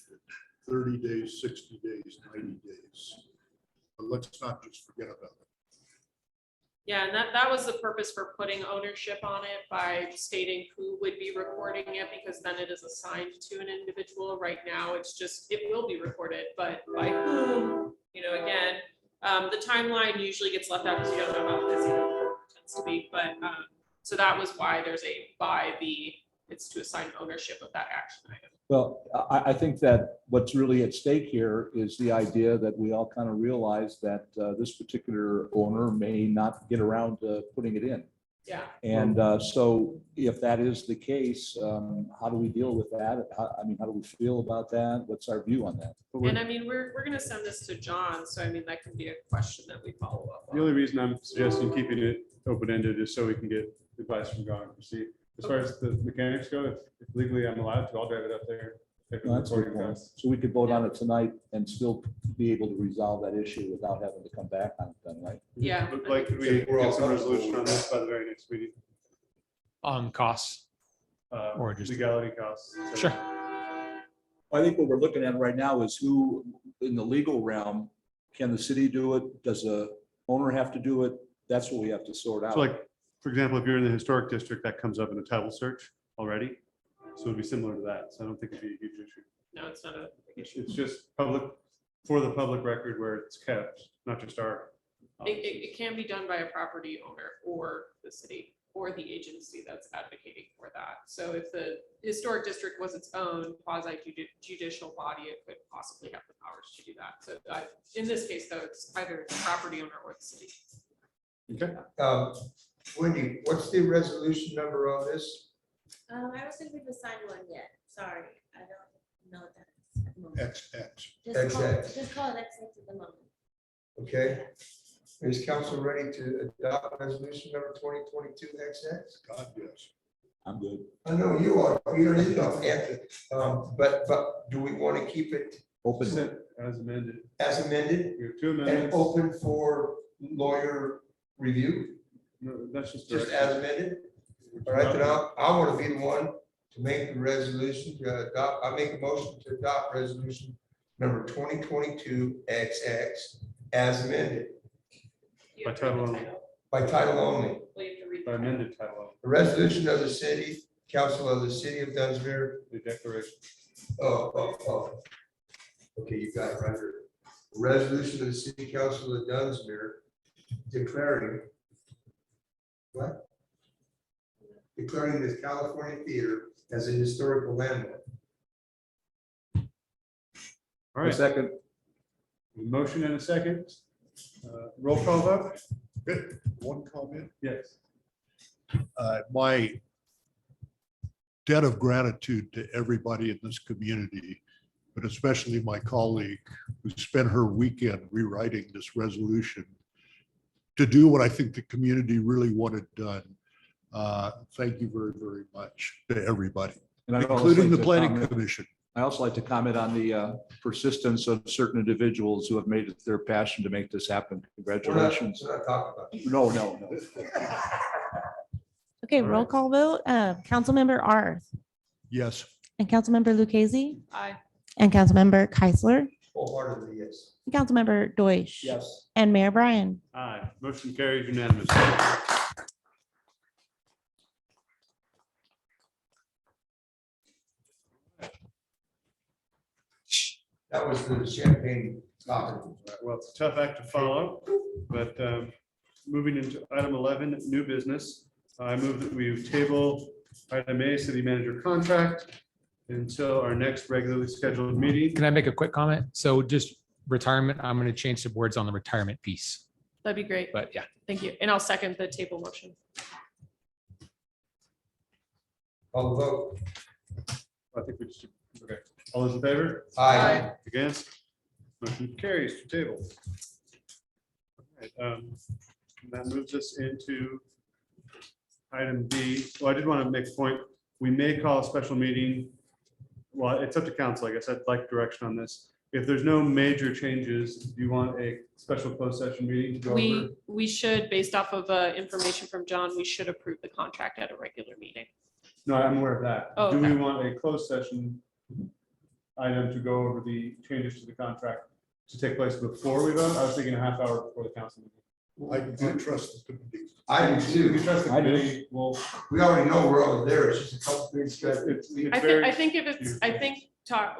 30 days, 60 days, 90 days. But let's not just forget about it. Yeah, and that was the purpose for putting ownership on it by stating who would be recording it, because then it is assigned to an individual. Right now, it's just, it will be recorded, but by whom, again, the timeline usually gets left out because you don't know how busy the board tends to be, but, so that was why there's it's to assign ownership of that action item. Well, I think that what's really at stake here is the idea that we all kind of realize that this particular owner may not get around to putting it in. Yeah. And so if that is the case, how do we deal with that? How do we feel about that? What's our view on that? And I mean, we're gonna send this to John, so I mean, that can be a question that we follow up The only on. reason I'm suggesting keeping it open-ended is so we can get advice from John and proceed. As far as the mechanics go, if legally I'm allowed to, I'll drive it up there. take a No, that's a good recording point. cost. So we could vote on it tonight and still be able to resolve that issue without having to come back on it then, right? Yeah. Look like we We're all get some comfortable resolution with on this by the very next meeting. Costs. Or just- Legality costs. Sure. I think what we're looking at right now is who, in the legal realm, can the city do it? Does the owner have to do it? That's what we have to sort out. So like, for example, if you're in the historic district, that comes up in a title search already. So it'd be similar to that. So I don't think it'd be a huge issue. No, it's not a big issue. It's just public, for the public record where it's kept, not just our. It can be done by a property owner or the city or the agency that's advocating for that. So if the historic district was its own quasi judicial body, it could possibly have the powers to do that. So in this case, though, it's either the property owner or the city. Okay. Wendy, what's the resolution number on this? I was thinking we've assigned one yet. Sorry, I don't know what that is at the moment. XX. Just call it XX at the moment. Okay. Is council ready to adopt resolution number 2022 XX? God, yes. I'm good. I know you are, Peter, you know, Anthony. But do we want to keep it Open. As amended. as amended We have two and amendments. open for lawyer review, No, that's just. just direction. as amended? All right, then I want to be the one to make the resolution to adopt, I make a motion to adopt resolution number 2022 XX as amended You By have to read title the only. by title only. Well, you have to read By the title. amended title, A resolution of the city, council of the city of Dunsmuir. the declaration. Oh. Okay, you got it right here. Resolution of the city council of Dunsmuir declaring. What? Declaring this California theater as a historical landmark. All right, Second. motion and a second. Roll call vote? Good. One comment. Yes. My debt of gratitude to everybody in this community, but especially my colleague who spent her weekend rewriting this resolution to do what I think the community really wanted done. Thank you very, very much to everybody, And I'd also including like the to planning comment- commission. I also like to comment on the persistence of certain individuals who have made it their passion to make this happen. Congratulations. We're not talking about. No. Okay, All roll right. call vote. Councilmember Arth Yes. and Councilmember Lucchese Aye. and Councilmember Keisler, Wholeheartedly, yes. and Councilmember Deutsch. Yes. And Mayor Brian. Aye, motion carries unanimously. That was the champagne topic. Well, it's a tough act to follow, but moving into item 11, new business. I move that we table item A, city manager contract, until our next regularly scheduled meeting. Can I make a quick comment? So just retirement, I'm going to change the words on the retirement piece, That'd be great. but yeah. Thank you. And I'll second the table motion. Call the vote. I think we just, okay. All those in favor? Aye. Against? Motion carries to table. All right, that moves us into item B. Well, I did want to make a point. We may call a special meeting. Well, it's up to council, I guess. I'd like direction on this. If there's no major changes, do you want a special closed session meeting to go over? We should, based off of information from John, we should approve the contract at a regular meeting. No, I'm aware of that. Oh, Do we okay. want a closed session item to go over the changes to the contract to take place before we vote? I was thinking a half hour before the council meeting. I do trust the committee. I do too. You trust the committee? Well, We already know we're all there. It's just a couple things. I think if it's, I think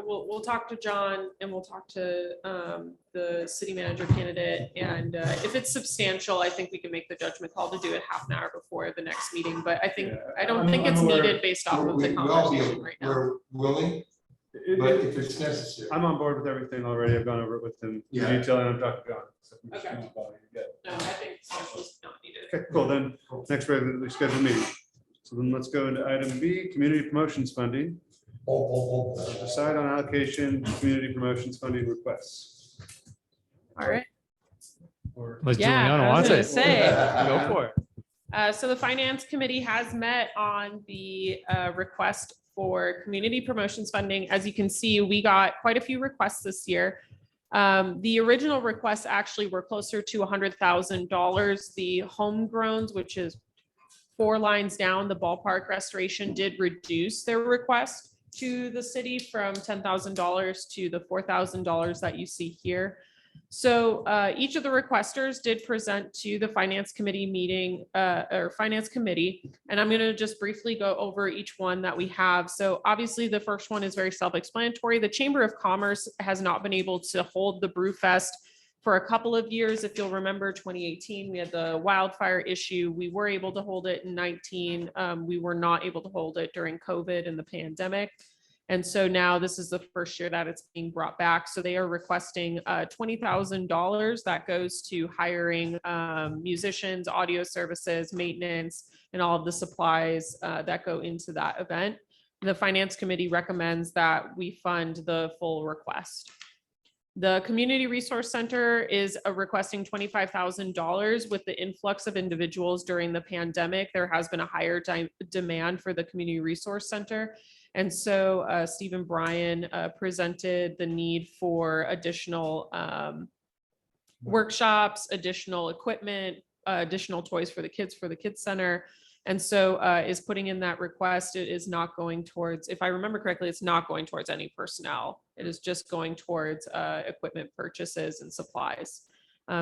we'll talk to John and we'll talk to the city manager candidate. And if it's substantial, I think we can make the judgment call to do it half an hour before the next meeting. But I think, I don't think it's needed based off of the conversation right now. We're willing, but if it's necessary. I'm on board with everything already. I've gone over it with him in Yeah. detail and I'm talking to John. So we Okay. should probably get- No, I think social is not needed. Okay, cool. Then next regularly scheduled meeting. So then let's go into item B, community promotions funding. Decide on allocation, to community promotions funding requests. All right. Unless Yeah, Juliana I was wants gonna it. say. Go for it. So the finance committee has met on the request for community promotions funding. As you can see, we got quite a few requests this year. The original requests actually were closer to $100,000. The homegrowns, which is 4 lines down, the ballpark restoration did reduce their request to the city from $10,000 to the $4,000 that you see here. So each of the requesters did present to the finance committee meeting or finance committee, and I'm going to just briefly go over each one that we have. So obviously the first one is very self-explanatory. The Chamber of Commerce has not been able to hold the Brew Fest for a couple of years. If you'll remember 2018, we had the wildfire issue. We were able to hold it in 19. We were not able to hold it during COVID and the pandemic. And so now this is the first year that it's being brought back. So they are requesting $20,000 that goes to hiring musicians, audio services, maintenance, and all of the supplies that go into that event. The finance committee recommends that we fund the full request. The Community Resource Center is requesting $25,000. With the influx of individuals during the pandemic, there has been a higher demand for the Community Resource Center. And so Stephen Bryan presented the need for additional workshops, additional equipment, additional toys for the Kids Center. And so is putting in that request. It is not going towards, if I remember correctly, it's not going towards any personnel. It is just going towards equipment purchases and supplies.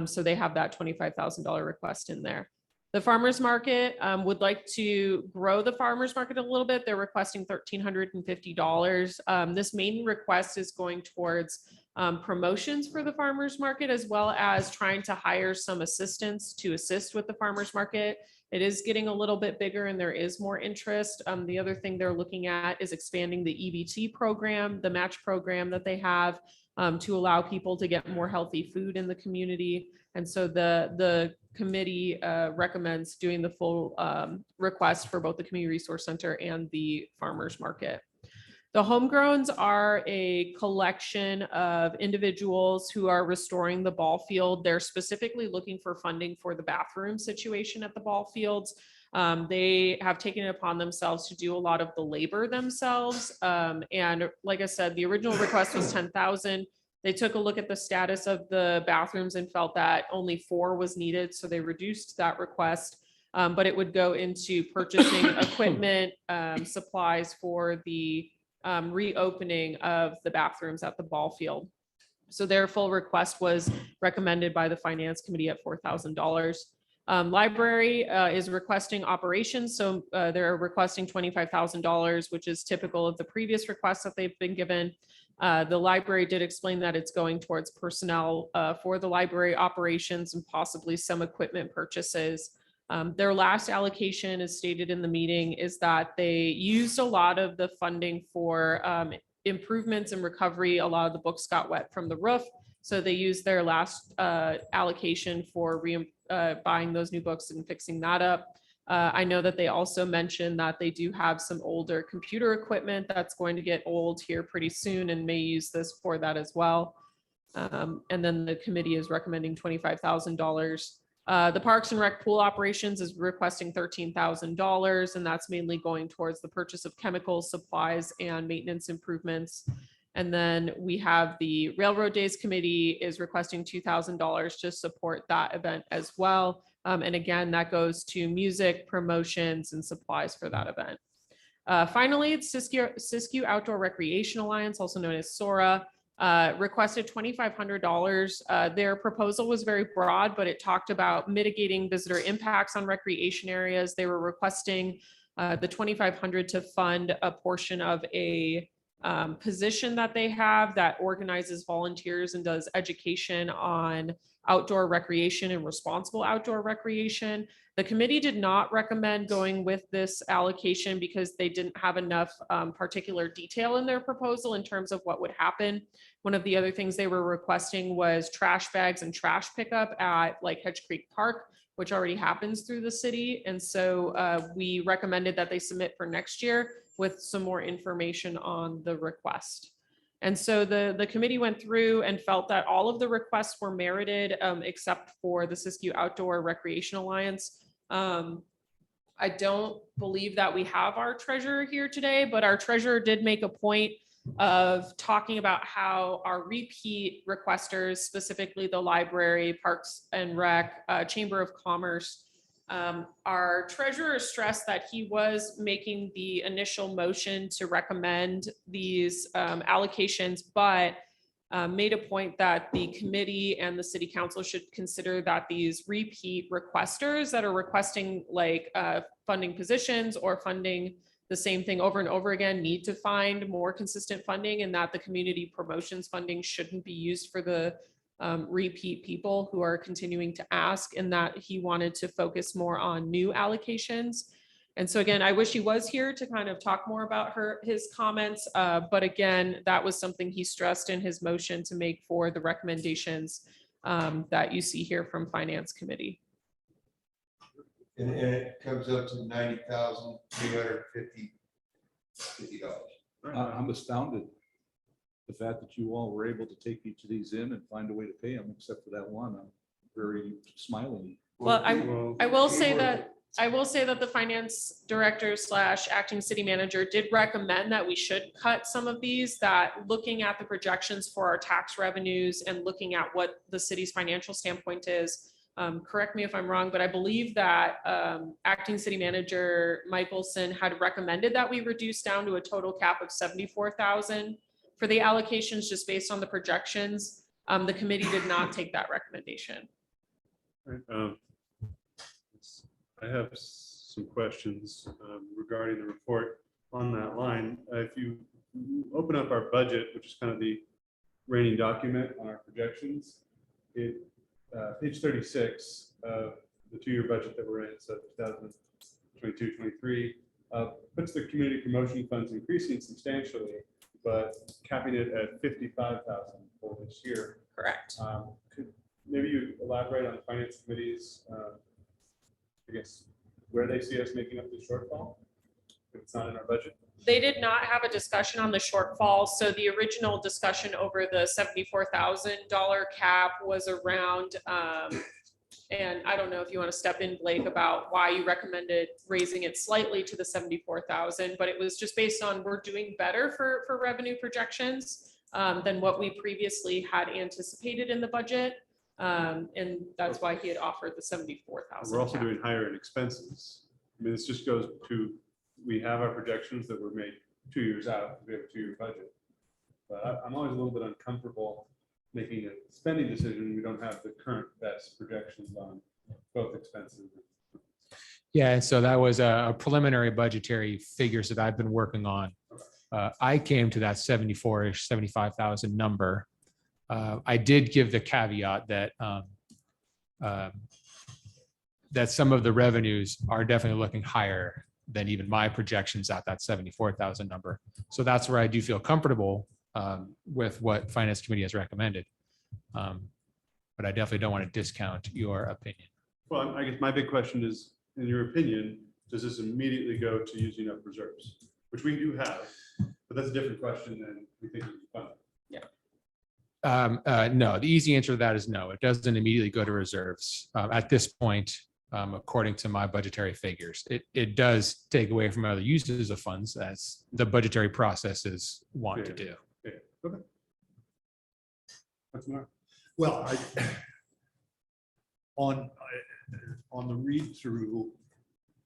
So they have that $25,000 request in there. The farmers market would like to grow the farmers market a little bit. They're requesting $1,350. This main request is going towards promotions for the farmers market, as well as trying to hire some assistants to assist with the farmers market. It is getting a little bit bigger and there is more interest. The other thing they're looking at is expanding the EBT program, the match program that they have to allow people to get more healthy food in the community. And so the committee recommends doing the full request for both the Community Resource Center and the farmers market. The homegrowns are a collection of individuals who are restoring the ball field. They're specifically looking for funding for the bathroom situation at the ball fields. They have taken it upon themselves to do a lot of the labor themselves. And like I said, the original request was $10,000. They took a look at the status of the bathrooms and felt that only 4 was needed. So they reduced that request, but it would go into purchasing equipment, supplies for the reopening of the bathrooms at the ball field. So their full request was recommended by the finance committee at $4,000. Library is requesting operations. So they're requesting $25,000, which is typical of the previous requests that they've been given. The library did explain that it's going towards personnel for the library operations and possibly some equipment purchases. Their last allocation, as stated in the meeting, is that they used a lot of the funding for improvements and recovery. A lot of the books got wet from the roof. So they used their last allocation for buying those new books and fixing that up. I know that they also mentioned that they do have some older computer equipment that's going to get old here pretty soon and may use this for that as well. And then the committee is recommending $25,000. The Parks and Rec pool operations is requesting $13,000, and that's mainly going towards the purchase of chemicals, supplies, and maintenance improvements. And then we have the Railroad Days Committee is requesting $2,000 to support that event as well. And again, that goes to music, promotions, and supplies for that event. Finally, it's Siskiyou Outdoor Recreation Alliance, also known as SORA. requested $2,500. Their proposal was very broad, but it talked about mitigating visitor impacts on recreation areas. They were requesting the $2,500 to fund a portion of a position that they have that organizes volunteers and does education on outdoor recreation and responsible outdoor recreation. The committee did not recommend going with this allocation because they didn't have enough particular detail in their proposal in terms of what would happen. One of the other things they were requesting was trash bags and trash pickup at like Hedge Creek Park, which already happens through the city. And so we recommended that they submit for next year with some more information on the request. And so the committee went through and felt that all of the requests were merited except for the Siskiyou Outdoor Recreation Alliance. I don't believe that we have our treasurer here today, but our treasurer did make a point of talking about how our repeat requesters, specifically the library, Parks and Rec, Chamber of Commerce, our treasurer stressed that he was making the initial motion to recommend these allocations, but made a point that the committee and the city council should consider that these repeat requesters that are requesting like funding positions or funding the same thing over and over again need to find more consistent funding, and that the community promotions funding shouldn't be used for the repeat people who are continuing to ask, and that he wanted to focus more on new allocations. And so again, I wish he was here to kind of talk more about his comments. But again, that was something he stressed in his motion to make for the recommendations that you see here from Finance Committee. And it comes up to $90,350. I'm astounded. The fact that you all were able to take each of these in and find a way to pay them, except for that one, I'm very smiling. Well, I will say that the finance director / acting city manager did recommend that we should cut some of these, that looking at the projections for our tax revenues and looking at what the city's financial standpoint is. Correct me if I'm wrong, but I believe that acting city manager Michelson had recommended that we reduce down to a total cap of 74,000 for the allocations just based on the projections. The committee did not take that recommendation. Right, I have some questions regarding the report on that line. If you open up our budget, which is kind of the reigning document on our projections, page 36 of the 2-year budget that we're in, so 2022-23, puts the community promotion funds increasing substantially, but capping it at 55,000 for this year. Correct. Could maybe you elaborate on the finance committee's, I guess, where they see us making up the shortfall if it's not in our budget? They did not have a discussion on the shortfall. So the original discussion over the $74,000 cap was around, and I don't know if you want to step in, Blake, about why you recommended raising it slightly to the 74,000, but it was just based on we're doing better for revenue projections than what we previously had anticipated in the budget. And that's why he had offered the 74,000. We're also doing higher in expenses. I mean, this just goes to, we have our projections that were made 2 years out. We have a 2-year budget. But I'm always a little bit uncomfortable making a spending decision. We don't have the current best projections on both expenses. Yeah, and so that was a preliminary budgetary figures that I've been working on. I came to that 74-ish, 75,000 number. I did give the caveat that that some of the revenues are definitely looking higher than even my projections at that 74,000 number. So that's where I do feel comfortable with what Finance Committee has recommended. But I definitely don't want to discount your opinion. Well, I guess my big question is, in your opinion, does this immediately go to using up reserves, which we do have, but that's a different question than we think is fun. No, the easy answer to that is no. It doesn't immediately go to reserves at this point. According to my budgetary figures, it does take away from other uses of funds as the budgetary processes want to do. Okay. That's more. Well, on the read through,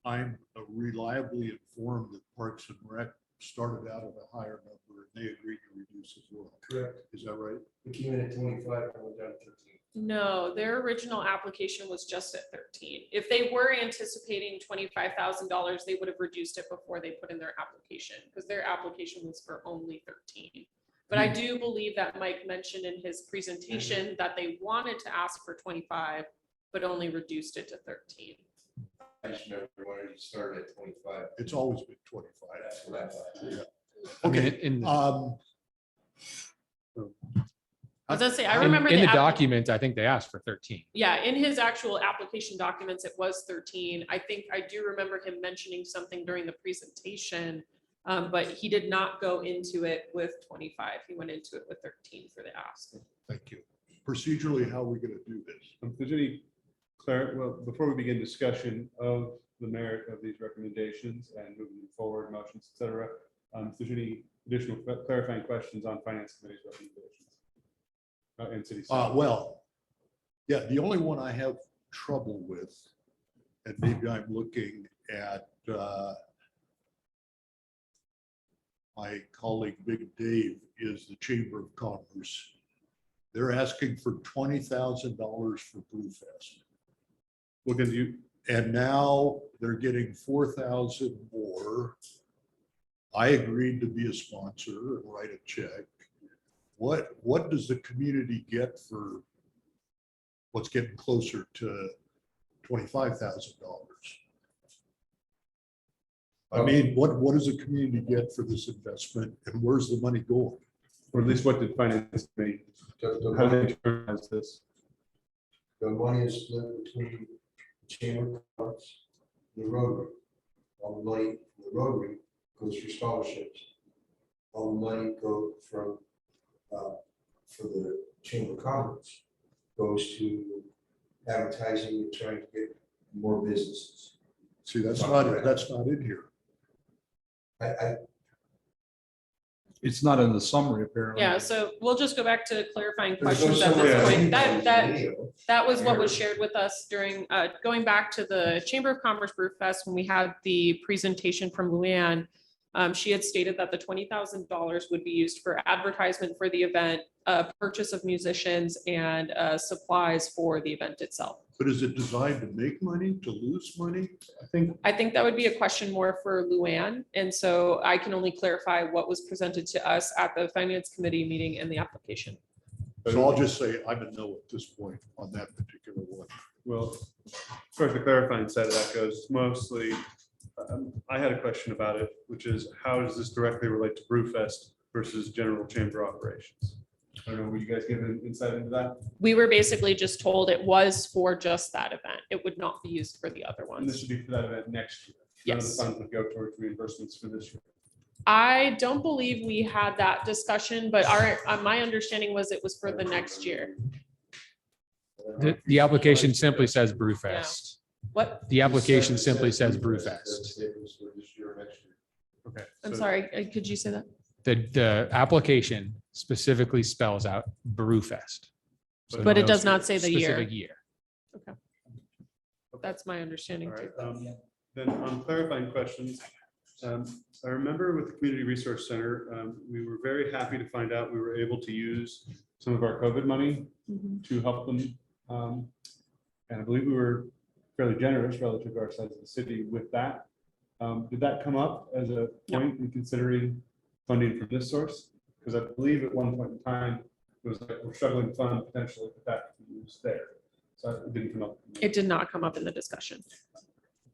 I'm reliably informed that Parks and Rec started out at a higher number and they agreed to reduce reduce as well. Correct. Is that right? We came in at 25 and went down to 13. No, their original application was just at 13. If they were anticipating $25,000, they would have reduced it before they put in their application, because their application was for only 13. But I do believe that Mike mentioned in his presentation that they wanted to ask for 25, but only reduced it to 13. I just never wanted to start at 25. It's always been 25. That's what I thought. Yeah. I mean, Okay, in, I was gonna say, I in remember the app- document, I think they asked for 13. Yeah, in his actual application documents, it was 13. I think I do remember him mentioning something during the presentation, but he did not go into it with 25. He went into it with 13 for the ask. thank you. Procedurally, how are we going to do this? If there's any well, before we begin discussion of the merit of these recommendations and moving them forward, motions, et cetera, if there's any additional clarifying questions on finance committee's recommendations. And city. Well, yeah, the only one I have trouble with, and maybe I'm looking at my colleague Big Dave, is the Chamber of Commerce. They're asking for $20,000 for Brewfest. Look at you. And now they're getting 4,000 more. I agreed to be a sponsor and write a check. What does the community get for what's getting closer to $25,000? I mean, what does the community get for this investment and where's the money going? Or at least what did finance committee, how did they determine this? The money is split between the Chamber of Commerce, the Rotary. All the money from the Rotary goes for scholarships. All the money goes from for the Chamber of Commerce goes to advertising and trying to get more businesses. See, that's not in here. It's not in the summary apparently. Yeah, so we'll just go back to clarifying There's no questions at summary this on point. anything. That was what was shared with us during, going back to the Chamber of Commerce Brewfest, when we had the presentation from Luann. She had stated that the $20,000 would be used for advertisement for the event, purchase of musicians, and supplies for the event itself. But is it designed to make money, to lose money? I think that would be a question more for Luann. And so I can only clarify what was presented to us at the Finance Committee meeting in the application. So I'll just say I'm a no at this point on that particular one. Well, as far as the clarifying side of that goes, mostly, I had a question about it, which is how does this directly relate to Brewfest versus general chamber operations? I don't know, were you guys given insight into that? We were basically just told it was for just that event. It would not be used for the other And this ones. would be for that event next year. None of the Yes. funds would go towards reimbursements for this year. I don't believe we had that discussion, but my understanding was it was for the next year. The application simply says Brewfest. What? The application simply says Brewfest. Okay. I'm so- sorry, could you say that? The application specifically spells out Brewfest. So But it no does not say the year. specific year. That's my understanding All too. right, then on clarifying questions, I remember with the Community Resource Center, we were very happy to find out we were able to use some of our COVID money Mhm. to help them. And I believe we were fairly generous relative to our size of the city with that. Did that come up as a point in considering funding from this source? Because I believe at one point in time, it was like we're struggling to fund potentially, but that could be used there. So it didn't come up. It did not come up in the discussion.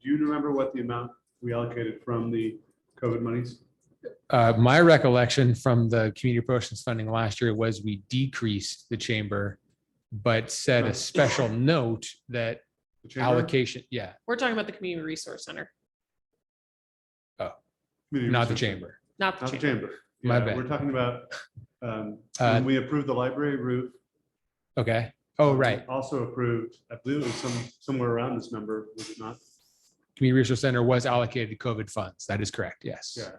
Do you remember what the amount we allocated from the COVID monies? My recollection from the community promotions funding last year was we decreased the chamber, but said a special note that The chamber? allocation, yeah, We're talking about the Community Resource Center, Community not the Resource Center. not chamber. the Not the chamber. chamber. My Yeah, bad. We're talking about, when we approved the library roof. Okay. Oh, we right. Also approved, I believe it was somewhere around this number, was it not? Community Resource Center was allocated COVID funds. That is correct. Yes. Yeah,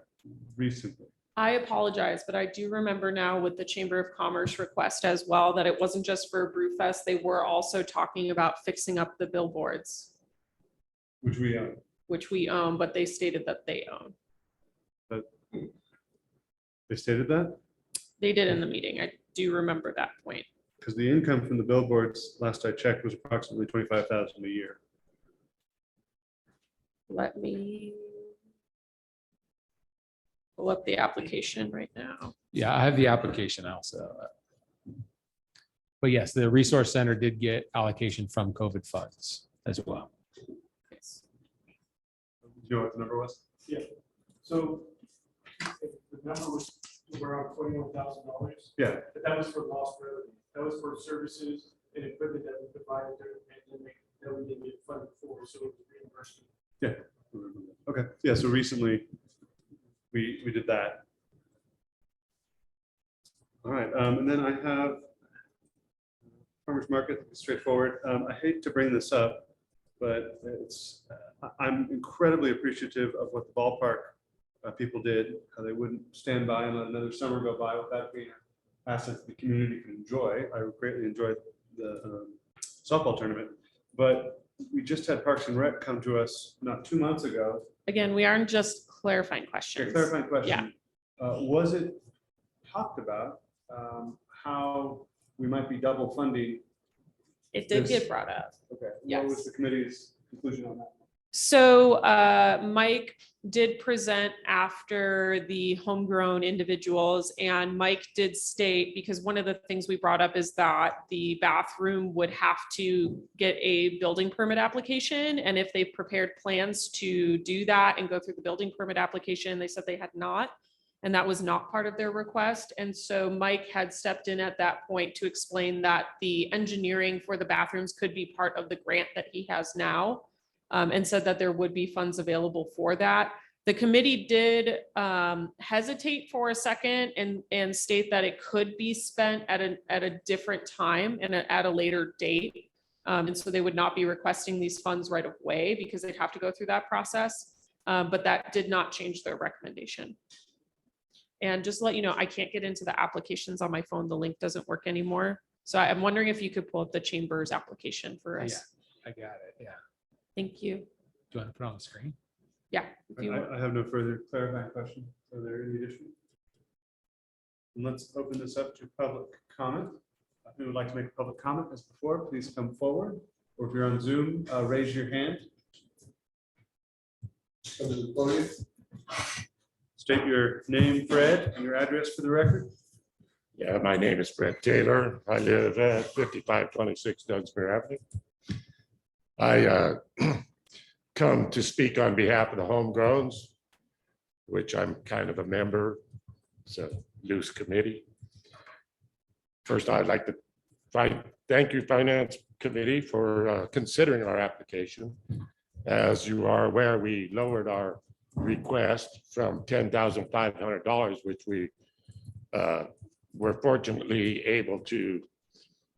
recently. I apologize, but I do remember now with the Chamber of Commerce request as well, that it wasn't just for Brewfest. They were also talking about fixing up the billboards, Which we, which we own, but they stated that they own. they stated that? They did in the meeting. I do remember that point. Because the income from the billboards, last I checked, was approximately 25,000 a year. Let me pull up the application right now. Yeah, I have the application also. But yes, the resource center did get allocation from COVID funds as well. Do you know what the number was? Yeah, so the number was around $21,000. Yeah. But that was for lost revenue. That was for services and equipment that we provided during the pandemic that we didn't get funded for, so it was reimbursement. Yeah. Okay. Yeah. So recently we did that. All right. And then I have farmers market, straightforward. I hate to bring this up, but I'm incredibly appreciative of what the ballpark people did. How they wouldn't stand by and let another summer go by without being an asset the community can enjoy. I greatly enjoyed the softball tournament, but we just had Parks and Rec come to us not 2 months ago. Again, we aren't just clarifying questions. Clarifying question. Was it talked about how we might be double funding? It did This- get brought up. Okay. Yes. What was the committee's conclusion on that? So Mike did present after the homegrown individuals, and Mike did state, because one of the things we brought up is that the bathroom would have to get a building permit application. And if they prepared plans to do that and go through the building permit application, they said they had not. And that was not part of their request. And so Mike had stepped in at that point to explain that the engineering for the bathrooms could be part of the grant that he has now. And said that there would be funds available for that. The committee did hesitate for a second and state that it could be spent at a different time and at a later date. And so they would not be requesting these funds right away because they'd have to go through that process. But that did not change their recommendation. And just to let you know, I can't get into the applications on my phone. The link doesn't work anymore. So I'm wondering if you could pull up the chamber's application for us. I got it. Yeah. Thank you. Do you want to put it on the screen? Yeah. If you want. I have no further clarifying question. Are there any additional? And let's open this up to public comment. Who would like to make a public comment as before, please come forward. Or if you're on Zoom, raise your hand. State your name, Fred, and your address for the record. Yeah, my name is Brett Taylor. I live at 5526 Dunsmuir Avenue. I come to speak on behalf of the homegrowns, which I'm kind of a member. It's a loose committee. First, I'd like to thank you, Finance Committee, for considering our application. As you are aware, we lowered our request from $10,500, which we were fortunately able to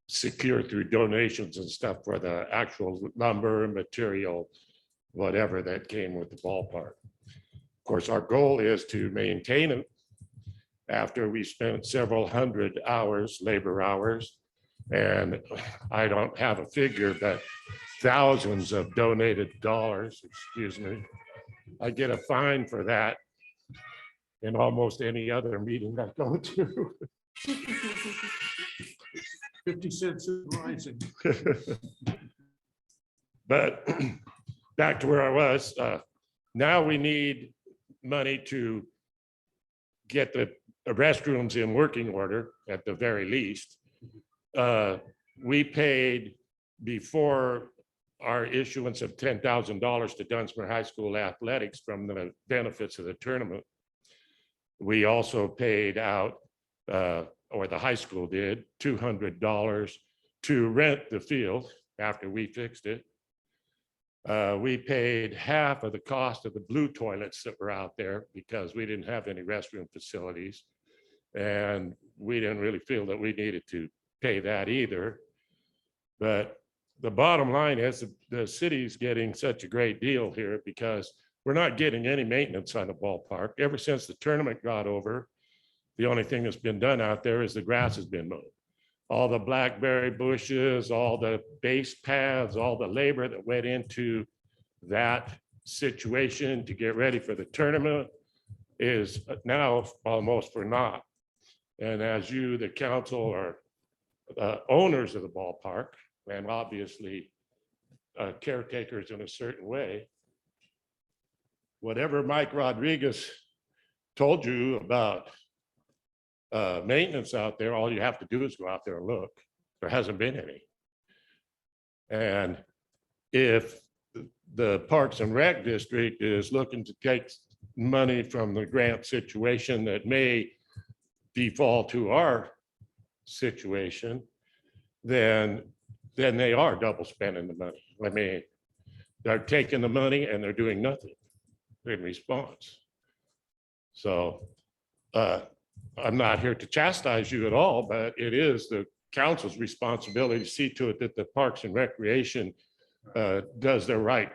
secure through donations and stuff for the actual lumber, material, whatever that came with the ballpark. Of course, our goal is to maintain it after we spent several hundred hours, labor hours, and I don't have a figure, but thousands of donated dollars, excuse me. I get a fine for that in almost any other meeting I go to. 50 cents is rising. But back to where I was, now we need money to get the restrooms in working order at the very least. We paid before our issuance of $10,000 to Dunsmuir High School athletics from the benefits of the tournament. We also paid out, or the high school did, $200 to rent the field after we fixed it. We paid half of the cost of the blue toilets that were out there because we didn't have any restroom facilities. And we didn't really feel that we needed to pay that either. But the bottom line is the city's getting such a great deal here because we're not getting any maintenance on the ballpark. Ever since the tournament got over, the only thing that's been done out there is the grass has been mowed. All the blackberry bushes, all the base paths, all the labor that went into that situation to get ready for the tournament is now almost for naught. And as you, the council, are owners of the ballpark and obviously caretakers in a certain way, whatever Mike Rodriguez told you about maintenance out there, all you have to do is go out there and look. There hasn't been any. And if the Parks and Rec District is looking to take money from the grant situation that may default to our situation, then they are double spending the money. I mean, they're taking the money and they're doing nothing in response. So I'm not here to chastise you at all, but it is the council's responsibility to see to it that the Parks and Recreation does the right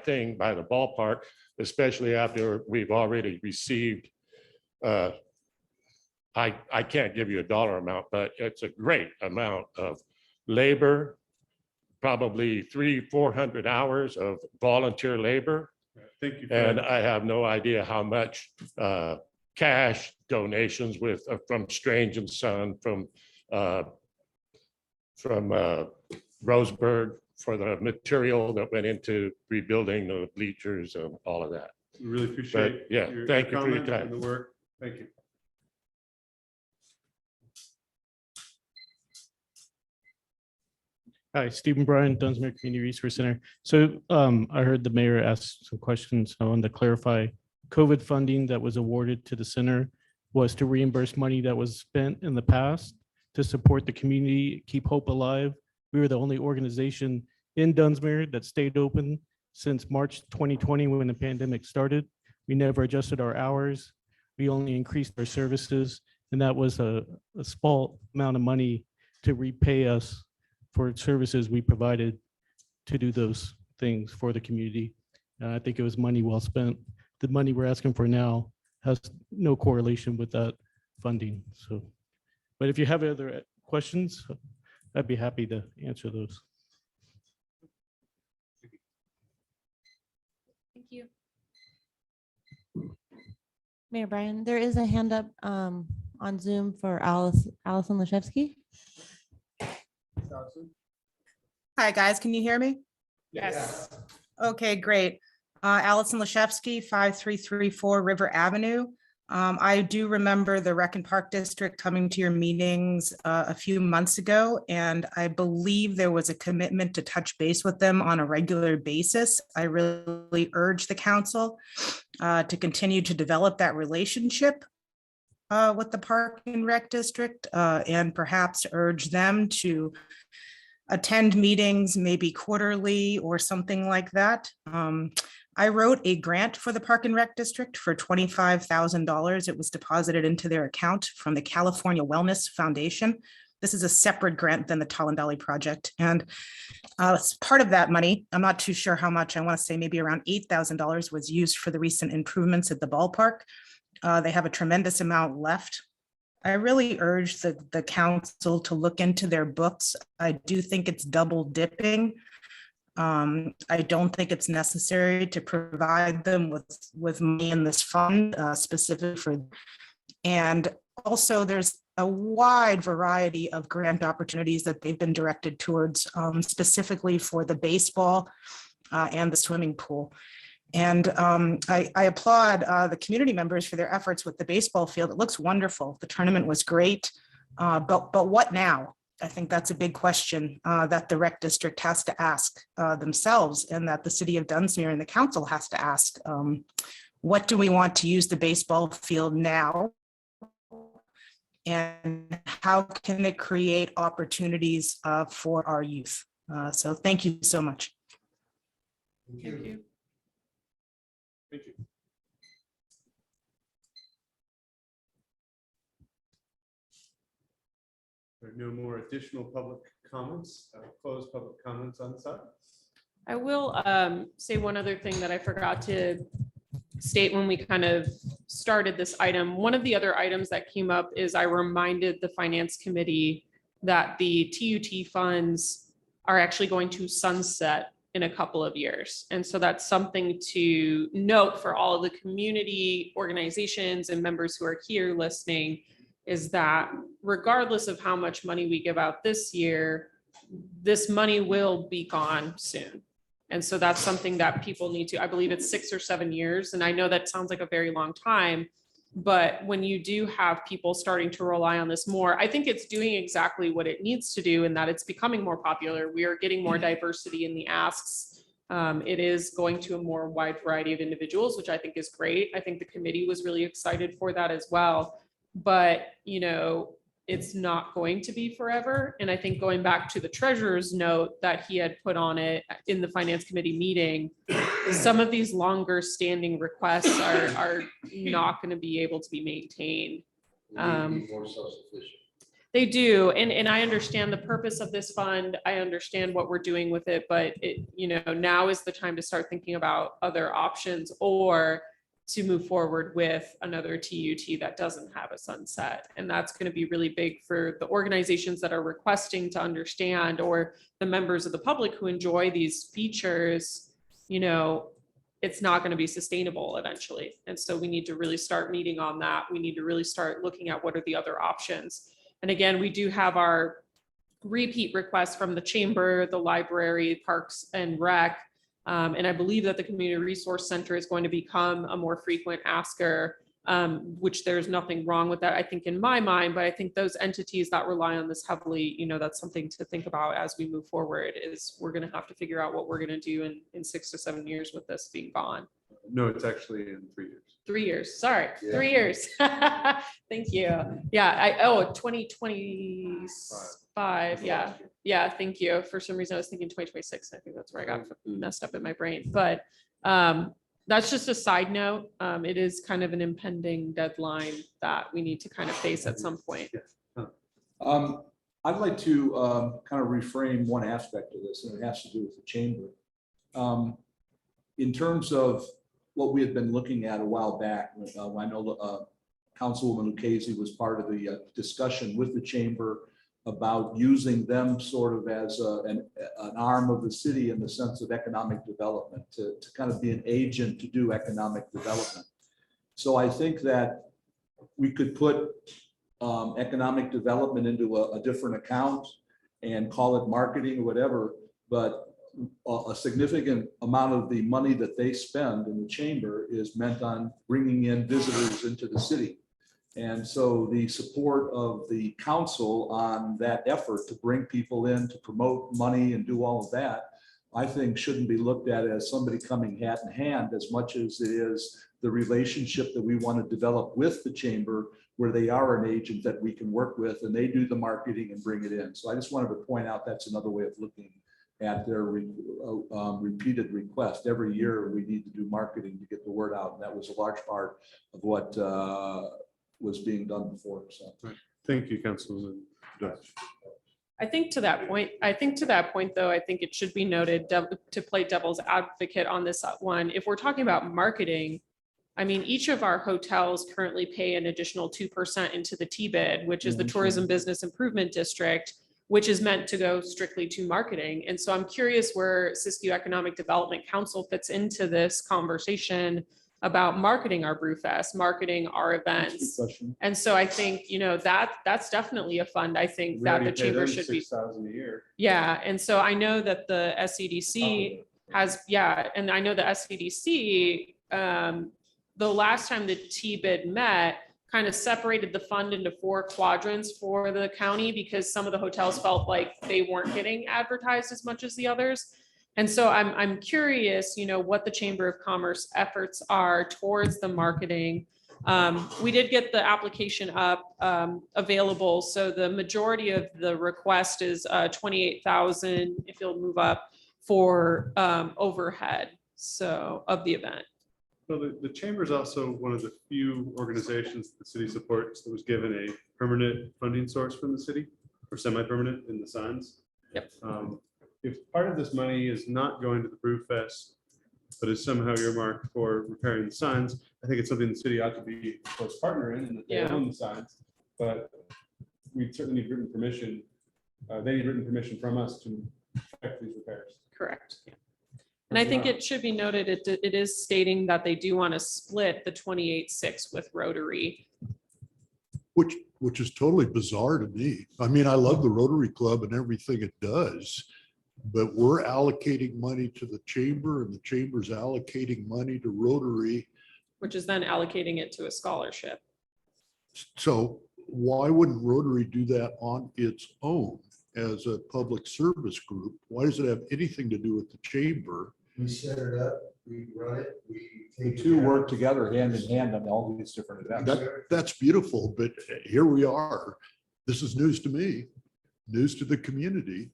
thing by the ballpark, especially after we've already received. I can't give you a dollar amount, but it's a great amount of labor, probably 300-400 hours of volunteer labor. Thank you. And I have no idea how much cash donations from Strange and Son, from Roseburg, for the material that went into rebuilding the bleachers and all of that. We really appreciate. But, yeah, thank you for your comment time. and the work. Thank you. Hi, Stephen Bryan, Dunsmuir Community Resource Center. So I heard the mayor ask some questions. I wanted to clarify. COVID funding that was awarded to the center was to reimburse money that was spent in the past to support the community, keep hope alive. We were the only organization in Dunsmuir that stayed open since March 2020 when the pandemic started. We never adjusted our hours. We only increased our services, and that was a small amount of money to repay us for services we provided to do those things for the community. And I think it was money well spent. The money we're asking for now has no correlation with that funding. So, but if you have other questions, I'd be happy to answer those. Thank you. Mayor Brian, there is a hand up on Zoom for Allison Lashevsky. Hi, guys. Can you hear me? Yes. Okay, great. Allison Lashevsky, 5334 River Avenue. I do remember the Rec and Park District coming to your meetings a few months ago, and I believe there was a commitment to touch base with them on a regular basis. I really urge the council to continue to develop that relationship with the Park and Rec District, and perhaps urge them to attend meetings maybe quarterly or something like that. I wrote a grant for the Park and Rec District for $25,000. It was deposited into their account from the California Wellness Foundation. This is a separate grant than the Talendali project. And as part of that money, I'm not too sure how much, I want to say maybe around $8,000 was used for the recent improvements at the ballpark. They have a tremendous amount left. I really urge the council to look into their books. I do think it's double dipping. I don't think it's necessary to provide them with money in this fund specific for, and also there's a wide variety of grant opportunities that they've been directed towards specifically for the baseball and the swimming pool. And I applaud the community members for their efforts with the baseball field. It looks wonderful. The tournament was great, but what now? I think that's a big question that the rec district has to ask themselves, and that the city of Dunsmuir and the council has to ask. What do we want to use the baseball field now? And how can it create opportunities for our youth? So thank you so much. Thank you. Thank you. There are no more additional public comments. Close public comments on this item. I will say one other thing that I forgot to state when we kind of started this item. One of the other items that came up is I reminded the finance committee that the TUT funds are actually going to sunset in a couple of years. And so that's something to note for all of the community organizations and members who are here listening. is that regardless of how much money we give out this year, this money will be gone soon. And so that's something that people need to, I believe it's 6 or 7 years. And I know that sounds like a very long time, but when you do have people starting to rely on this more, I think it's doing exactly what it needs to do, in that it's becoming more popular. We are getting more diversity in the asks. It is going to a more wide variety of individuals, which I think is great. I think the committee was really excited for that as well. But, you know, it's not going to be forever. And I think going back to the treasurer's note that he had put on it in the finance committee meeting, some of these longer standing requests are not going to be able to be maintained. More self-sufficient. They do. And I understand the purpose of this fund. I understand what we're doing with it, but it, you know, now is the time to start thinking about other options, or to move forward with another TUT that doesn't have a sunset. And that's going to be really big for the organizations that are requesting to understand, or the members of the public who enjoy these features. You know, it's not going to be sustainable eventually. And so we need to really start meeting on that. We need to really start looking at what are the other options. And again, we do have our repeat requests from the chamber, the library, parks and rec. And I believe that the Community Resource Center is going to become a more frequent asker, which there's nothing wrong with that, I think, in my mind. But I think those entities that rely on this heavily, you know, that's something to think about as we move forward, is we're going to have to figure out what we're going to do in 6 to 7 years with this being gone. No, it's actually in 3 years. 3 years, sorry, Yeah. 3 years. Thank you. Yeah, 2025, yeah. Yeah, thank you. For some reason, I was thinking 2026. I think that's where I got messed up in my brain. But that's just a side note. It is kind of an impending deadline that we need to kind of face at some point. I'd like to kind of reframe one aspect of this, and it has to do with the chamber. In terms of what we had been looking at a while back, I know Councilwoman Lucchese was part of the discussion with the chamber about using them sort of as an arm of the city in the sense of economic development, to kind of be an agent to do economic development. So I think that we could put economic development into a different account and call it marketing or whatever, but a significant amount of the money that they spend in the chamber is meant on bringing in visitors into the city. And so the support of the council on that effort to bring people in, to promote money and do all of that, I think shouldn't be looked at as somebody coming hat in hand, as much as it is the relationship that we want to develop with the chamber, where they are an agent that we can work with and they do the marketing and bring it in. So I just wanted to point out that's another way of looking at their repeated request. Every year we need to do marketing to get the word out. And that was a large part of what was being done before. So Thank you, Councilman Dutch. I think to that point, though, I think it should be noted, to play devil's advocate on this one, if we're talking about marketing, I mean, each of our hotels currently pay an additional 2% into the TBID, which is the Tourism Business Improvement District, which is meant to go strictly to marketing. And so I'm curious where Siskiyou Economic Development Council fits into this conversation about marketing our Brewfest, marketing our events. And so I think, you know, that's definitely a fund I think We that already the pay chamber them should be. 6,000 a year. Yeah, and so I know that the SCDC has, and I know the SCDC, the last time the TBID met, kind of separated the fund into 4 quadrants for the county, because some of the hotels felt like they weren't getting advertised as much as the others. And so I'm curious, you know, what the Chamber of Commerce efforts are towards the marketing. We did get the application up available. So the majority of the request is 28,000, if you'll move up, for overhead, so of the event. So the chamber is also one of the few organizations the city supports that was given a permanent funding source from the city, or semi-permanent in the signs. Yep. If part of this money is not going to the Brewfest, but is somehow earmarked for repairing the signs, I think it's something the city ought to be a close partner in, and that they own the signs. But we certainly need written permission. They need written permission from us to effect these repairs. Correct. Yeah. And I think it should be noted, it is stating that they do want to split the 28.6 with Rotary. which is totally bizarre to me. I mean, I love the Rotary Club and everything it does, but we're allocating money to the chamber and the chamber's allocating money to Rotary. Which is then allocating it to a scholarship. So why wouldn't Rotary do that on its own as a public service group? Why does it have anything to do with the chamber? We set it up, we run it, we. The take two care work of it. together hand in hand on all these different events. That's beautiful, but here we are. This is news to me, news to the community.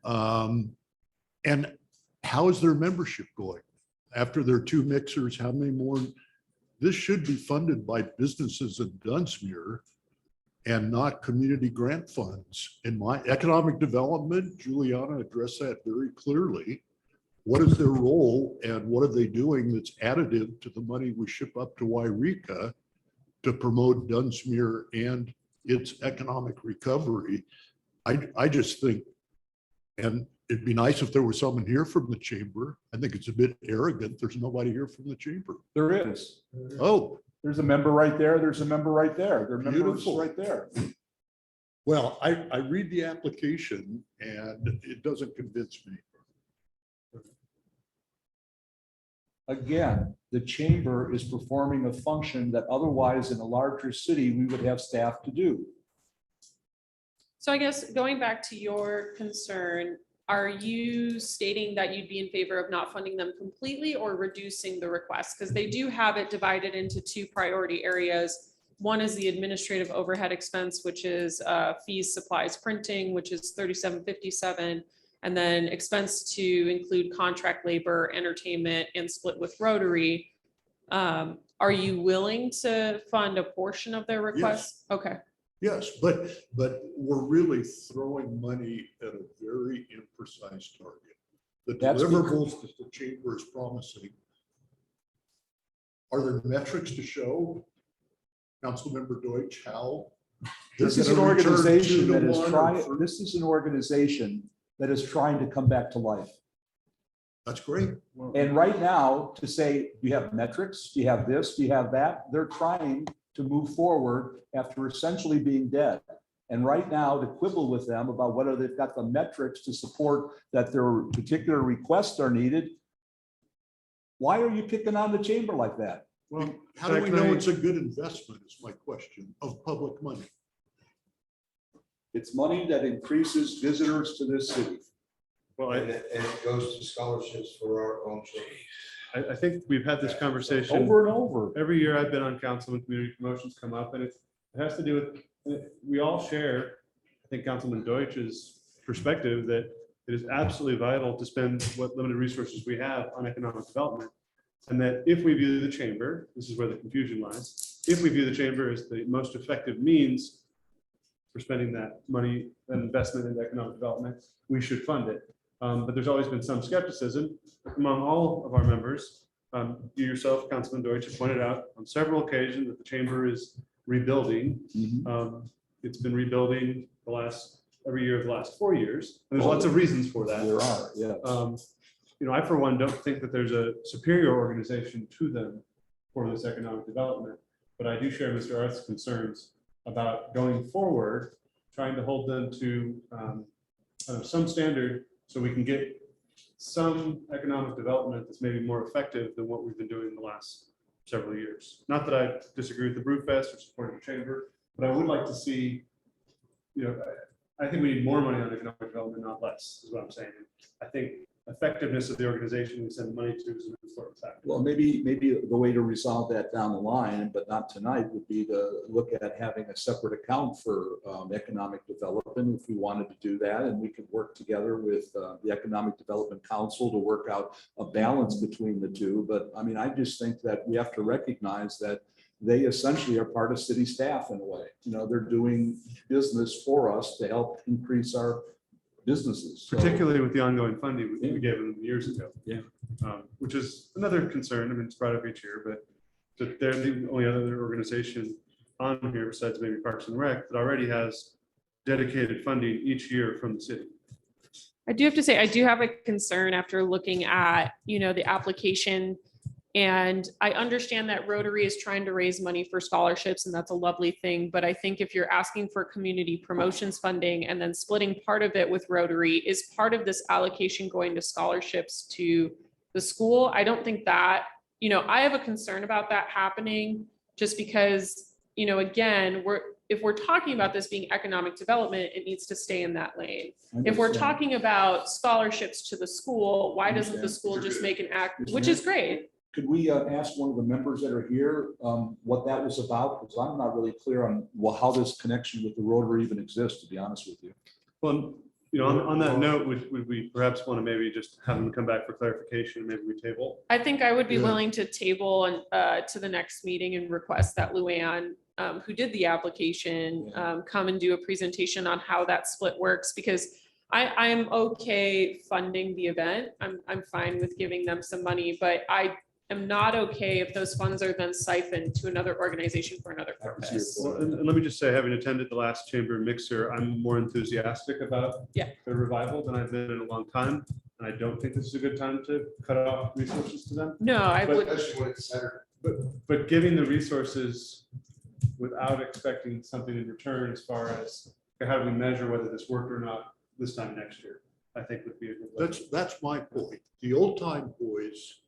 And how is their membership going? After their 2 mixers, how many more? This should be funded by businesses in Dunsmuir and not community grant funds. In my economic development, Juliana addressed that very clearly. What is their role and what are they doing that's additive to the money we ship up to Wairika to promote Dunsmuir and its economic recovery? I just think, and it'd be nice if there was someone here from the chamber. I think it's a bit arrogant. There's nobody here from the chamber. There is. Oh, There's a member right there. There's a member right there. There are members Beautiful. right there. well, I read the application and it doesn't convince me. Again, the chamber is performing a function that otherwise in a larger city, we would have staff to do. So I guess going back to your concern, are you stating that you'd be in favor of not funding them completely or reducing the request? Because they do have it divided into 2 priority areas. One is the administrative overhead expense, which is fees, supplies, printing, which is $37.57. And then expense to include contract labor, entertainment, and split with Rotary. Are you willing to fund a portion of their request? Okay. Yes, but we're really throwing money at a very imprecise target. The That's deliverables that the chamber is promising. Are there metrics to show? Councilmember Deutsch, how? This they're is an gonna return organization 2 to that is 1 or trying, 3? this is an organization that is trying to come back to life. That's great. And right now, to say, do you have metrics? Do you have this? Do you have that? They're trying to move forward after essentially being dead. And right now, to quibble with them about whether they've got the metrics to support that their particular requests are needed. Why are you picking on the chamber like that? Well, how do we know it's a good investment is my question of public money. It's money that increases visitors to this city. Well, And it goes to scholarships for our own children. I think we've had this conversation Over and over. every year I've been on council when community promotions come up, and it has to do with, we all share, I think Councilman Deutsch's perspective that it is absolutely vital to spend what limited resources we have on economic development. And that if we view the chamber, this is where the confusion lies, if we view the chamber as the most effective means for spending that money and investment in economic development, we should fund it. But there's always been some skepticism among all of our members. You yourself, Councilman Deutsch, have pointed out on several occasions that the chamber is rebuilding. It's been rebuilding every year of the last 4 years. And there's lots of reasons for that. There are, yeah. I, for one, don't think that there's a superior organization to them for this economic development. But I do share Mr. Arth's concerns about going forward, trying to hold them to some standard so we can get some economic development that's maybe more effective than what we've been doing in the last several years. Not that I disagree with the Brewfest or supporting the chamber, but I would like to see, I think we need more money on economic development, not less, is what I'm saying. I think effectiveness of the organization we send money to is an important factor. Well, maybe the way to resolve that down the line, but not tonight, would be to look at having a separate account for economic development if we wanted to do that. And we could work together with the Economic Development Council to work out a balance between the two. But I mean, I just think that we have to recognize that they essentially are part of city staff in a way. They're doing business for us to help increase our businesses. So, particularly with the ongoing funding we gave them years ago. Yeah. Which is another concern. I mean, it's brought up each year, but that they're the only other organization on here besides maybe Parks and Rec that already has dedicated funding each year from the city. I do have to say, I do have a concern after looking at, the application And I understand that Rotary is trying to raise money for scholarships, and that's a lovely thing. But I think if you're asking for community promotions funding and then splitting part of it with Rotary, is part of this allocation going to scholarships to the school? I don't think that, I have a concern about that happening just because, again, if we're talking about this being economic development, it needs to stay in that lane. If we're talking about scholarships to the school, why doesn't the school just make an act, which is great? Could we ask one of the members that are here what that was about? Because I'm not really clear on, well, how this connection with the Rotary even exists, to be honest with you. Well, on that note, would we perhaps want to maybe just have them come back for clarification, maybe we table? I think I would be Yeah. willing to table and to the next meeting and request that Luann, who did the application, come and do a presentation on how that split works, because I'm okay funding the event. I'm fine with giving them some money, but I am not okay if those funds are then siphoned to another organization for another purpose. Well, and let me just say, having attended the last chamber mixer, I'm more enthusiastic about Yeah. the revival than I've been in a long time. And I don't think this is a good time to cut off resources to them. No, I But- would, Especially when it's centered. But giving the resources without expecting something in return as far as how do we measure whether this worked or not this time next year, I think would be a good. way. That's my point. The old time boys,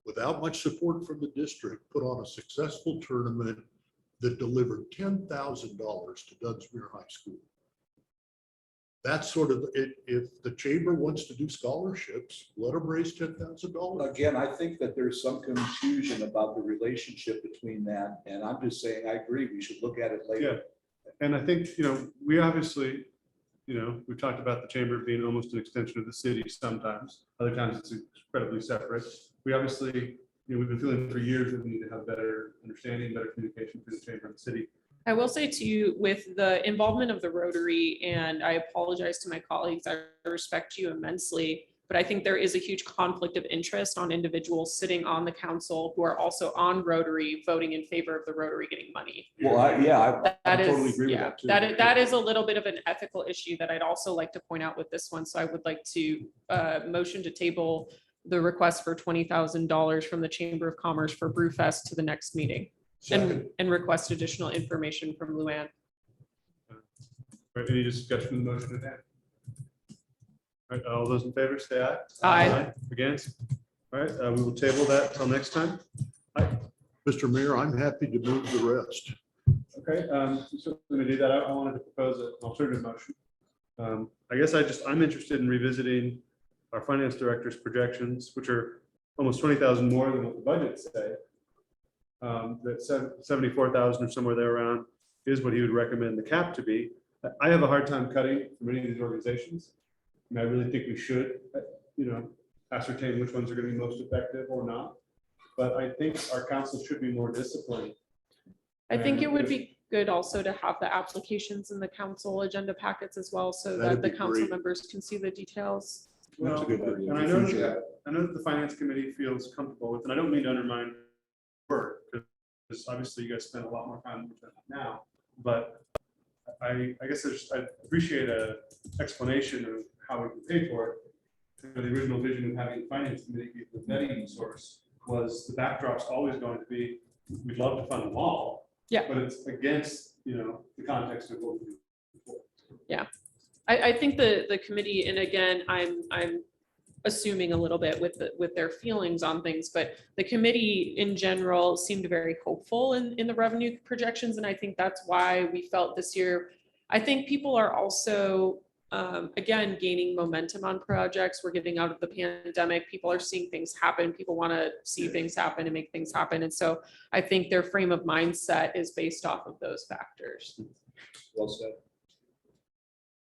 without much support from the district, put on a successful tournament that delivered $10,000 to Dunsmuir High School. That's sort of it. If the chamber wants to do scholarships, let them raise $10,000. Again, I think that there's some confusion about the relationship between that, and I'm just saying, I agree, we should look at it later. And I think, we obviously, we've talked about the chamber being almost an extension of the city sometimes. Other times it's incredibly separate. We obviously, we've been feeling for years that we need to have better understanding, better communication through the chamber and the city. I will say to you, with the involvement of the Rotary, and I apologize to my colleagues, I respect you immensely, but I think there is a huge conflict of interest on individuals sitting on the council who are also on Rotary, voting in favor of the Rotary getting money. Well, I That totally is, agree with yeah, that too. that is a little bit of an ethical issue that I'd also like to point out with this one. So I would like to motion to table the request for $20,000 from the Chamber of Commerce for Brewfest to the next meeting. And request additional information from Luann. Right, any discussion of the motion at hand? All right, all those in favor, say aye. Aye. Against? All right, we will table that till next time. Mr. Mayor, I'm happy to move the rest. Okay, so I'm going to do that. I wanted to propose an alternative motion. I guess I'm interested in revisiting our finance director's projections, which are almost 20,000 more than what the budgets say. That 74,000 or somewhere there around is what he would recommend the cap to be. I have a hard time cutting from any of these organizations. And I really think we should, ascertain which ones are going to be most effective or not. But I think our council should be more disciplined. I think it would be good also to have the applications in the council agenda packets as well, so That'd that the be council great. members can see the details. That's a good Well, idea. and I know that the finance committee feels comfortable with, and I don't mean to undermine work, because obviously you guys spend a lot more time with that now, but I guess I appreciate a explanation of how we can pay for it. The original vision of having the finance committee be the vetting source was the backdrop's always going to be, we'd love to fund them all. Yeah. But it's against, the context of what we do before. I think the committee, and again, I'm assuming a little bit with their feelings on things, but the committee in general seemed very hopeful in the revenue projections. And I think that's why we felt this year, I think people are also, again, gaining momentum on projects. We're getting out of the pandemic. People are seeing things happen. People want to see things happen and make things happen. And so I think their frame of mindset is based off of those factors. Well said.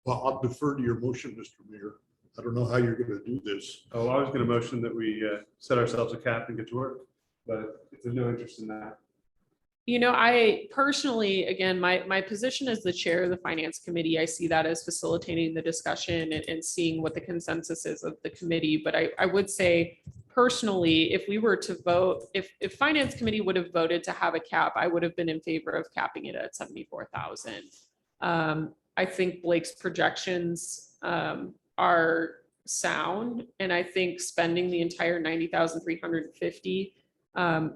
Well, I'll defer to your motion, Mr. Mayor. I don't know how you're going to do this. Oh, I was going to motion that we set ourselves a cap and get to work, but if there's no interest in that. I personally, again, my position as the chair of the finance committee, I see that as facilitating the discussion and seeing what the consensus is of the committee. But I would say personally, if we were to vote, if finance committee would have voted to have a cap, I would have been in favor of capping it at 74,000. I think Blake's projections are sound. And I think spending the entire 90,350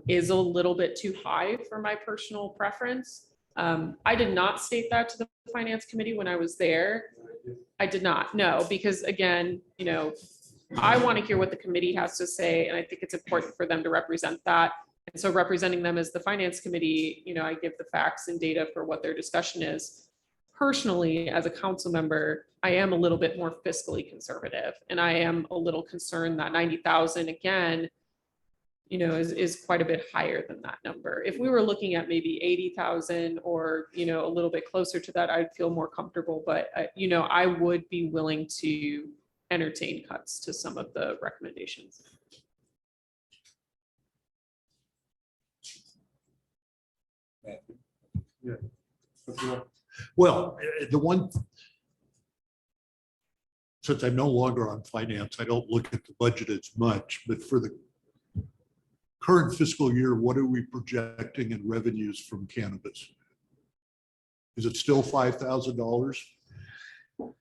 is a little bit too high for my personal preference. I did not state that to the finance committee when I was there. I did not, no, because again, you know, I want to hear what the committee has to say, and I think it's important for them to represent that. And so representing them as the finance committee, you know, I give the facts and data for what their discussion is. Personally, as a council member, I am a little bit more fiscally conservative, and I am a little concerned that 90,000 again, you know, is quite a bit higher than that number. If we were looking at maybe 80,000 or, you know, a little bit closer to that, I'd feel more comfortable. But, you know, I would be willing to entertain cuts to some of the recommendations. Yeah. Well, the one, since I'm no longer on finance, I don't look at the budget as much, but for the current fiscal year, what are we projecting in revenues from cannabis? Is it still $5,000?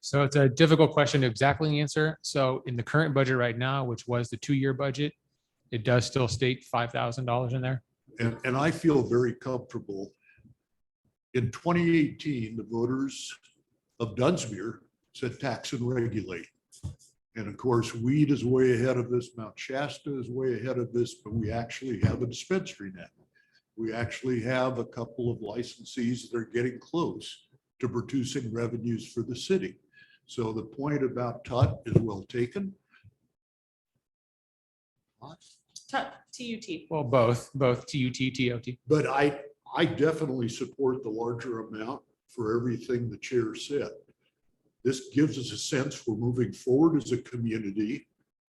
So it's a difficult question to exactly answer. So in the current budget right now, which was the 2-year budget, it does still state $5,000 in there. And I feel very comfortable. In 2018, the voters of Dunsmuir said tax and regulate. And of course, weed is way ahead of this. Mount Shasta is way ahead of this, but we actually have a dispensary now. We actually have a couple of licensees that are getting close to producing revenues for the city. So the point about TUT is well taken. TUT. Well, both TUT, TOT. But I definitely support the larger amount for everything the chair said. This gives us a sense we're moving forward as a community.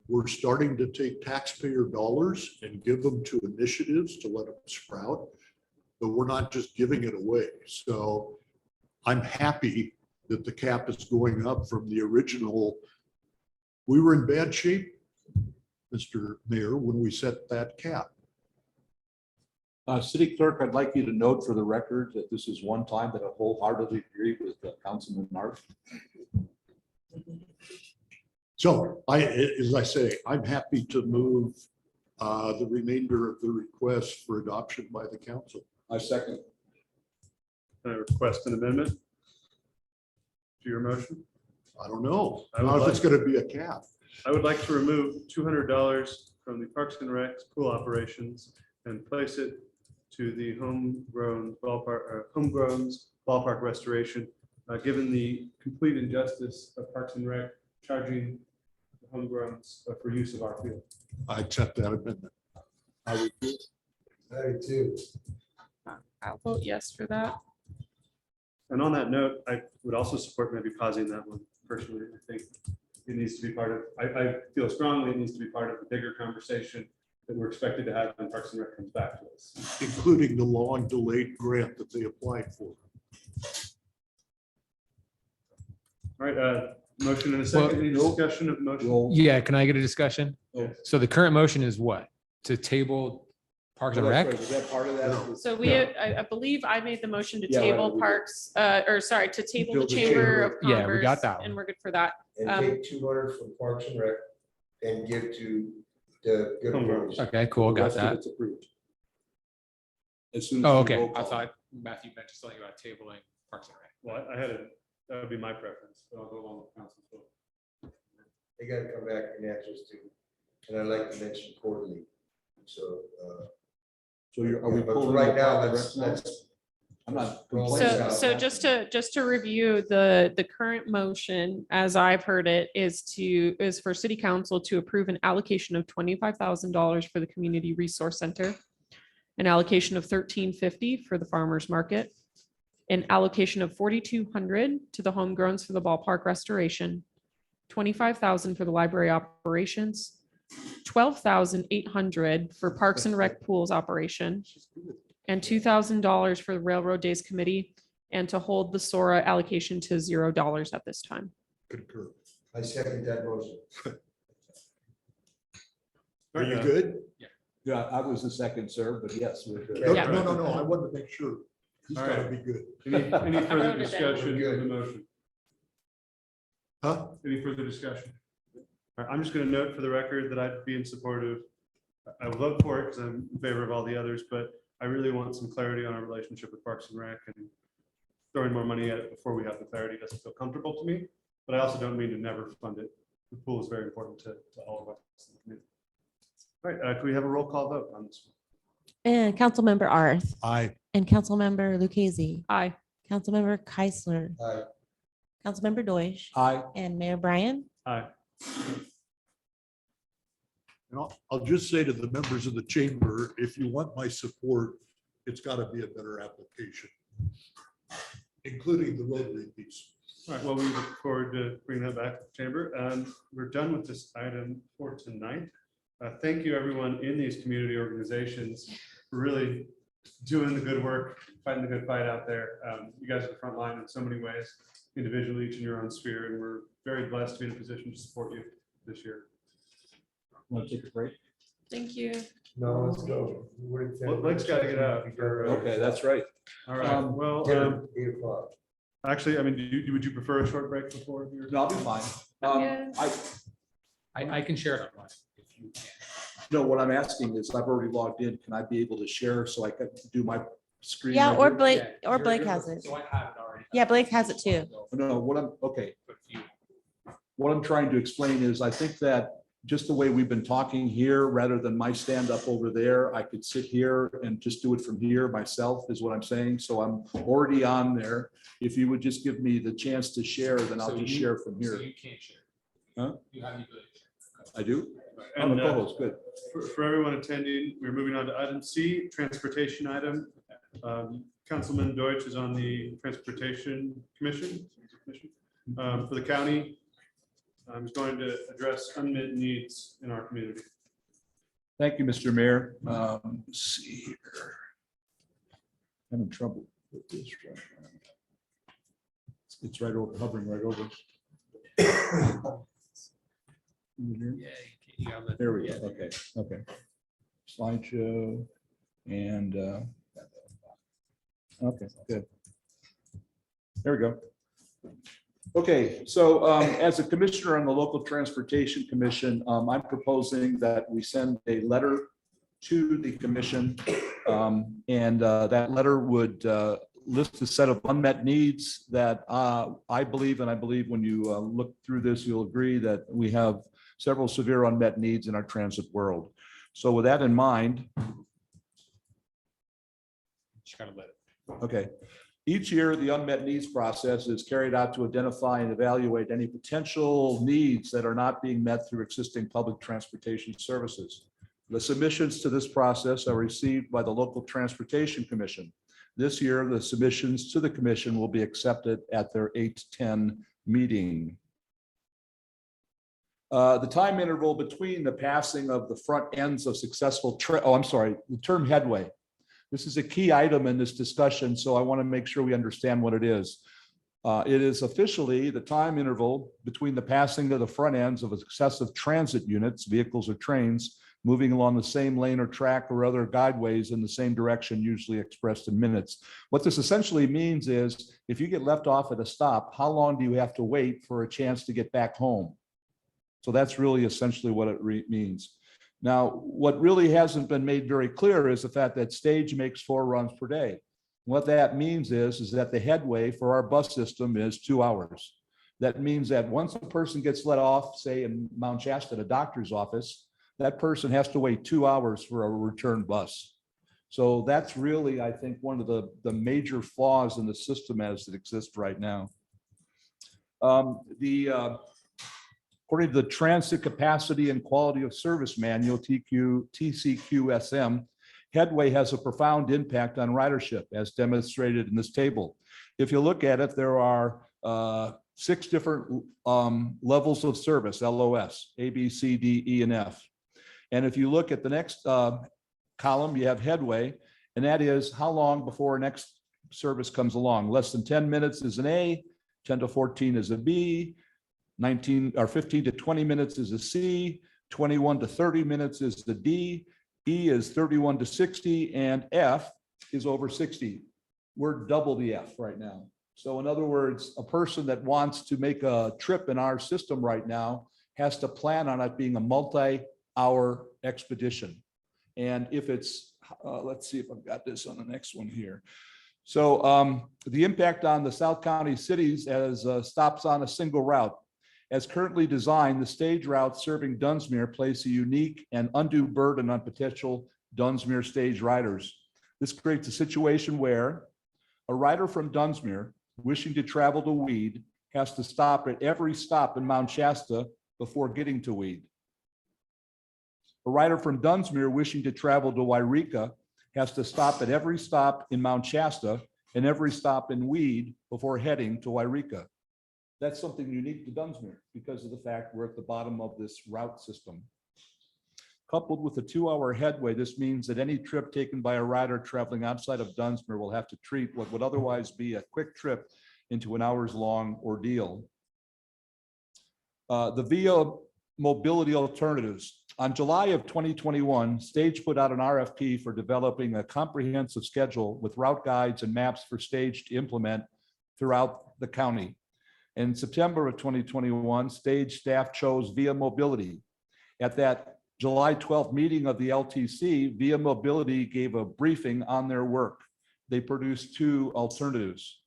We're starting to take taxpayer dollars and give them to initiatives to let them sprout, but we're not just giving it away. So I'm happy that the cap is going up from the original. We were in bad shape, Mr. Mayor, when we set that cap. City Clerk, I'd like you to note for the record that this is one time that I wholeheartedly agree with Councilman Marsh. So as I say, I'm happy to move the remainder of the request for adoption by the council. I second. Can I request an amendment to your motion? I don't know. I would Not if it's like- going to be a cap. I would like to remove $200 from the Parks and Recs pool operations and place it to the homegrown ballpark restoration, given the complete injustice of Parks and Rec charging the homegrowns for use of our field. I accept that amendment. I too. I'll vote yes for that. And on that note, I would also support maybe pausing that one personally. I think it needs to be part of, I feel strongly it needs to be part of the bigger conversation that we're expected to have when Parks and Rec comes back to us. Including the long delayed grant that they applied for. All right, motion and a second. Any discussion of motion? Yeah, can I get a discussion? Oh. So the current motion is what? To table Parks and Rec? Is that part of that? So we, I believe I made the motion to Yeah, right, table we did. Parks, or sorry, to table the Build the Chamber of Yeah, we Commerce. got that one. And we're good for that. And take 200 from Parks and Rec and give to the good Homegrown. boys. Okay, cool, got Rest of that. it's approved. As soon as Oh, we okay. roll I call. thought Matthew mentioned something about tabling Parks and Rec. Well, I had that would be my preference, but I'll go along with council's vote. They gotta come back and answer us too. And I'd like to mention quarterly. So, So are we but for pulling? right the now, rec let's, now? let's. I'm not. roll So, this out. so just to review, the current motion, as I've heard it, is for city council to approve an allocation of $25,000 for the Community Resource Center, an allocation of $1,350 for the farmer's market, an allocation of $4,200 to the homegrowns for the ballpark restoration, $25,000 for the library operations, $12,800 for Parks and Rec pools operation, and $2,000 for the Railroad Days Committee, and to hold the SORA allocation to $0 at this time. Concur. I second that motion. Are you good? Yeah, I was the second, sir, but yes, we're good. No, Yeah. no, I wanted to make sure. He's All got to right. be good. Any further wrote it down. discussion We're of the good. motion? Huh? Any further discussion? All right, I'm just going to note for the record that I'd be in support of, I would vote for it because I'm in favor of all the others, but I really want some clarity on our relationship with Parks and Rec, and throwing more money at it before we have the clarity doesn't feel comfortable to me, but I also don't mean to never fund it. The pool is very important to all of us in the community. All right, can we have a roll call vote on this one? And Councilmember Arth. Aye. And Councilmember Lucchese. Aye. Councilmember Keisler. Aye. Councilmember Deutsch. Aye. And Mayor Brian. Aye. And I'll just say to the members of the chamber, if you want my support, it's got to be a better application, including the Rotary piece. All right, well, we look forward to bringing that back to the chamber. We're done with this item for tonight. Thank you, everyone in these community organizations for really doing the good work, fighting the good fight out there. You guys are the front line in so many ways, individually, each in your own sphere, and we're very blessed to be in a position to support you this year. Want to take a break? Thank you. No, let's go. Well, Blake's got to get out. Okay, that's right. All right, well, 8 o'clock. actually, I mean, would you prefer a short break before? No, I'll be fine. Yeah. I can share it online. No, what I'm asking is I've already logged in. Can I be able to share so I can do my screen? Yeah, right or here? Blake has it. So I have it already. Yeah, Blake has it too. No, what I'm trying to explain is I think that just the way we've been talking here, rather than my stand up over there, I could sit here and just do it from here myself is what I'm saying. So I'm already on there. If you would just give me the chance to share, then I'll just share from So here. you can't share. Huh? You have the ability to share. I do? I'm And a co-host, good. for everyone attending, we're moving on to item C, transportation item. Councilman Deutsch is on the Transportation Commission. For the county, he's going to address unmet needs in our community. Thank you, Mr. Mayor. Let's see here. Having trouble with this. Right now. It's right over, hovering right over. There we go. Okay, okay. Slideshow and, okay, good. There we go. Okay, so as a commissioner on the Local Transportation Commission, I'm proposing that we send a letter to the commission. And that letter would list a set of unmet needs that I believe, and I believe when you look through this, you'll agree that we have several severe unmet needs in our transit world. So with that in mind, Just gotta let it. okay. Each year, the unmet needs process is carried out to identify and evaluate any potential needs that are not being met through existing public transportation services. The submissions to this process are received by the Local Transportation Commission. This year, the submissions to the commission will be accepted at their 8/10 meeting. The time interval between the passing of the front ends of successful, the term headway. This is a key item in this discussion, so I want to make sure we understand what it is. It is officially the time interval between the passing of the front ends of successive transit units, vehicles or trains, moving along the same lane or track or other guideways in the same direction, usually expressed in minutes. What this essentially means is if you get left off at a stop, how long do you have to wait for a chance to get back home? So that's really essentially what it means. Now, what really hasn't been made very clear is the fact that Stage makes 4 runs per day. What that means is that the headway for our bus system is 2 hours. That means that once a person gets let off, say in Mount Shasta, at a doctor's office, that person has to wait 2 hours for a return bus. So that's really, I think, one of the major flaws in the system as it exists right now. According to the Transit Capacity and Quality of Service Manual, TCQSM, headway has a profound impact on ridership, as demonstrated in this table. If you look at it, there are 6 different levels of service, LOS, A, B, C, D, E, and F. And if you look at the next column, you have headway, and that is how long before our next service comes along. Less than 10 minutes is an A, 10 to 14 is a B, 15 to 20 minutes is a C, 21 to 30 minutes is the D, E is 31 to 60, and F is over 60. We're double the F right now. So in other words, a person that wants to make a trip in our system right now has to plan on it being a multi-hour expedition. And if it's, let's see if I've got this on the next one here. So the impact on the South County cities as stops on a single route. As currently designed, the stage route serving Dunsmuir place a unique and undue burden on potential Dunsmuir stage riders. This creates a situation where a rider from Dunsmuir wishing to travel to Weed has to stop at every stop in Mount Shasta before getting to Weed. A rider from Dunsmuir wishing to travel to Wairika has to stop at every stop in Mount Shasta and every stop in Weed before heading to Wairika. That's something unique to Dunsmuir because of the fact we're at the bottom of this route system. Coupled with a 2-hour headway, this means that any trip taken by a rider traveling outside of Dunsmuir will have to treat what would otherwise be a quick trip into an hours-long ordeal. The VIA mobility alternatives. On July of 2021, Stage put out an RFP for developing a comprehensive schedule with route guides and maps for Stage to implement throughout the county. In September of 2021, Stage staff chose VIA Mobility. At that July 12th meeting of the LTC, VIA Mobility gave a briefing on their work. They produced 2 alternatives.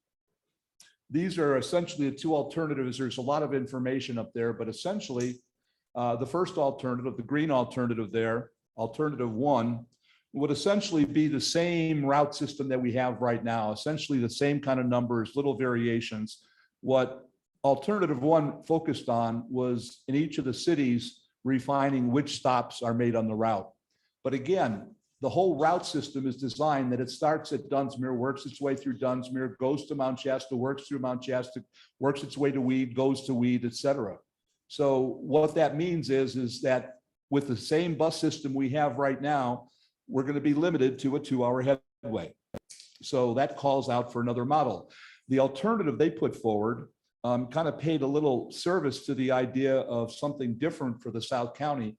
These are essentially the 2 alternatives. There's a lot of information up there, but essentially the first alternative, the green alternative there, alternative 1, would essentially be the same route system that we have right now, essentially the same kind of numbers, little variations. What alternative 1 focused on was in each of the cities refining which stops are made on the route. But again, the whole route system is designed that it starts at Dunsmuir, works its way through Dunsmuir, goes to Mount Shasta, works through Mount Shasta, works its way to Weed, goes to Weed, etc. So what that means is that with the same bus system we have right now, we're going to be limited to a 2-hour headway. So that calls out for another model. The alternative they put forward kind of paid a little service to the idea of something different for the South County.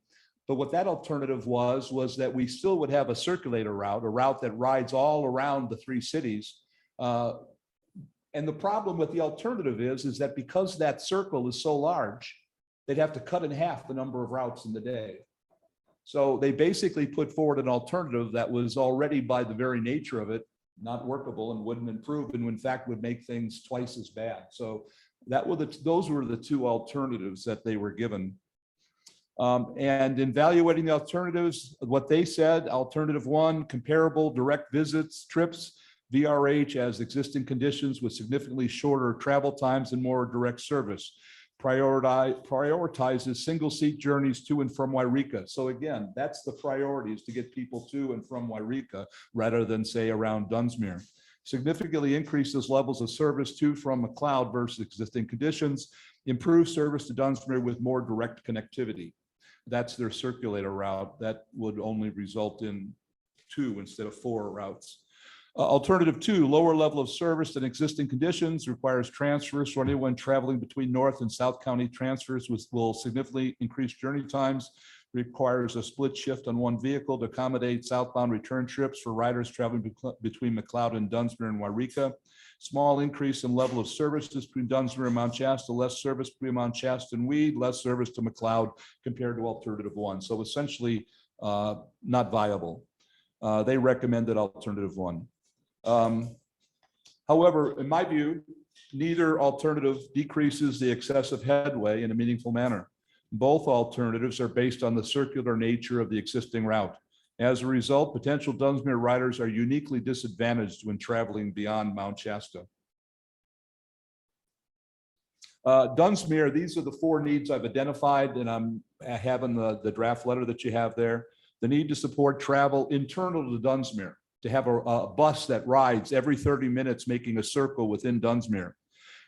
But what that alternative was that we still would have a circulator route, a route that rides all around the 3 cities. And the problem with the alternative is that because that circle is so large, they'd have to cut in half the number of routes in the day. So they basically put forward an alternative that was already by the very nature of it, not workable and wouldn't improve and in fact would make things twice as bad. So those were the 2 alternatives that they were given. And in evaluating the alternatives, what they said, alternative 1, comparable direct visits, trips, VRH as existing conditions with significantly shorter travel times and more direct service. Prioritizes single seat journeys to and from Wairika. So again, that's the priority, is to get people to and from Wairika rather than say around Dunsmuir. Significantly increases levels of service to from McLeod versus existing conditions. Improves service to Dunsmuir with more direct connectivity. That's their circulator route. That would only result in 2 instead of 4 routes. Alternative 2, lower level of service than existing conditions, requires transfers for anyone traveling between North and South County. Transfers will significantly increase journey times, requires a split shift on one vehicle to accommodate southbound return trips for riders traveling between McLeod and Dunsmuir and Wairika. Small increase in level of services between Dunsmuir and Mount Shasta, less service between Mount Shasta and Weed, less service to McLeod compared to alternative 1. So essentially not viable. They recommended alternative 1. However, in my view, neither alternative decreases the excessive headway in a meaningful manner. Both alternatives are based on the circular nature of the existing route. As a result, potential Dunsmuir riders are uniquely disadvantaged when traveling beyond Mount Shasta. Dunsmuir, these are the 4 needs I've identified, and I have in the draft letter that you have there. The need to support travel internal to Dunsmuir, to have a bus that rides every 30 minutes making a circle within Dunsmuir.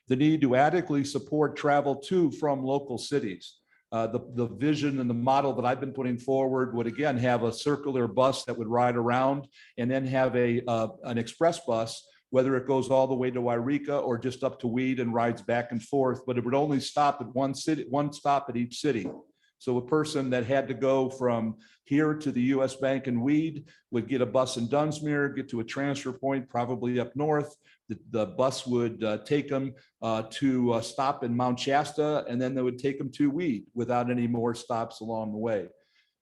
The need to adequately support travel to from local cities. The vision and the model that I've been putting forward would again have a circular bus that would ride around and then have an express bus, whether it goes all the way to Wairika or just up to Weed and rides back and forth, but it would only stop at one stop at each city. So a person that had to go from here to the US Bank in Weed would get a bus in Dunsmuir, get to a transfer point, probably up north. The bus would take them to a stop in Mount Shasta, and then they would take them to Weed without any more stops along the way.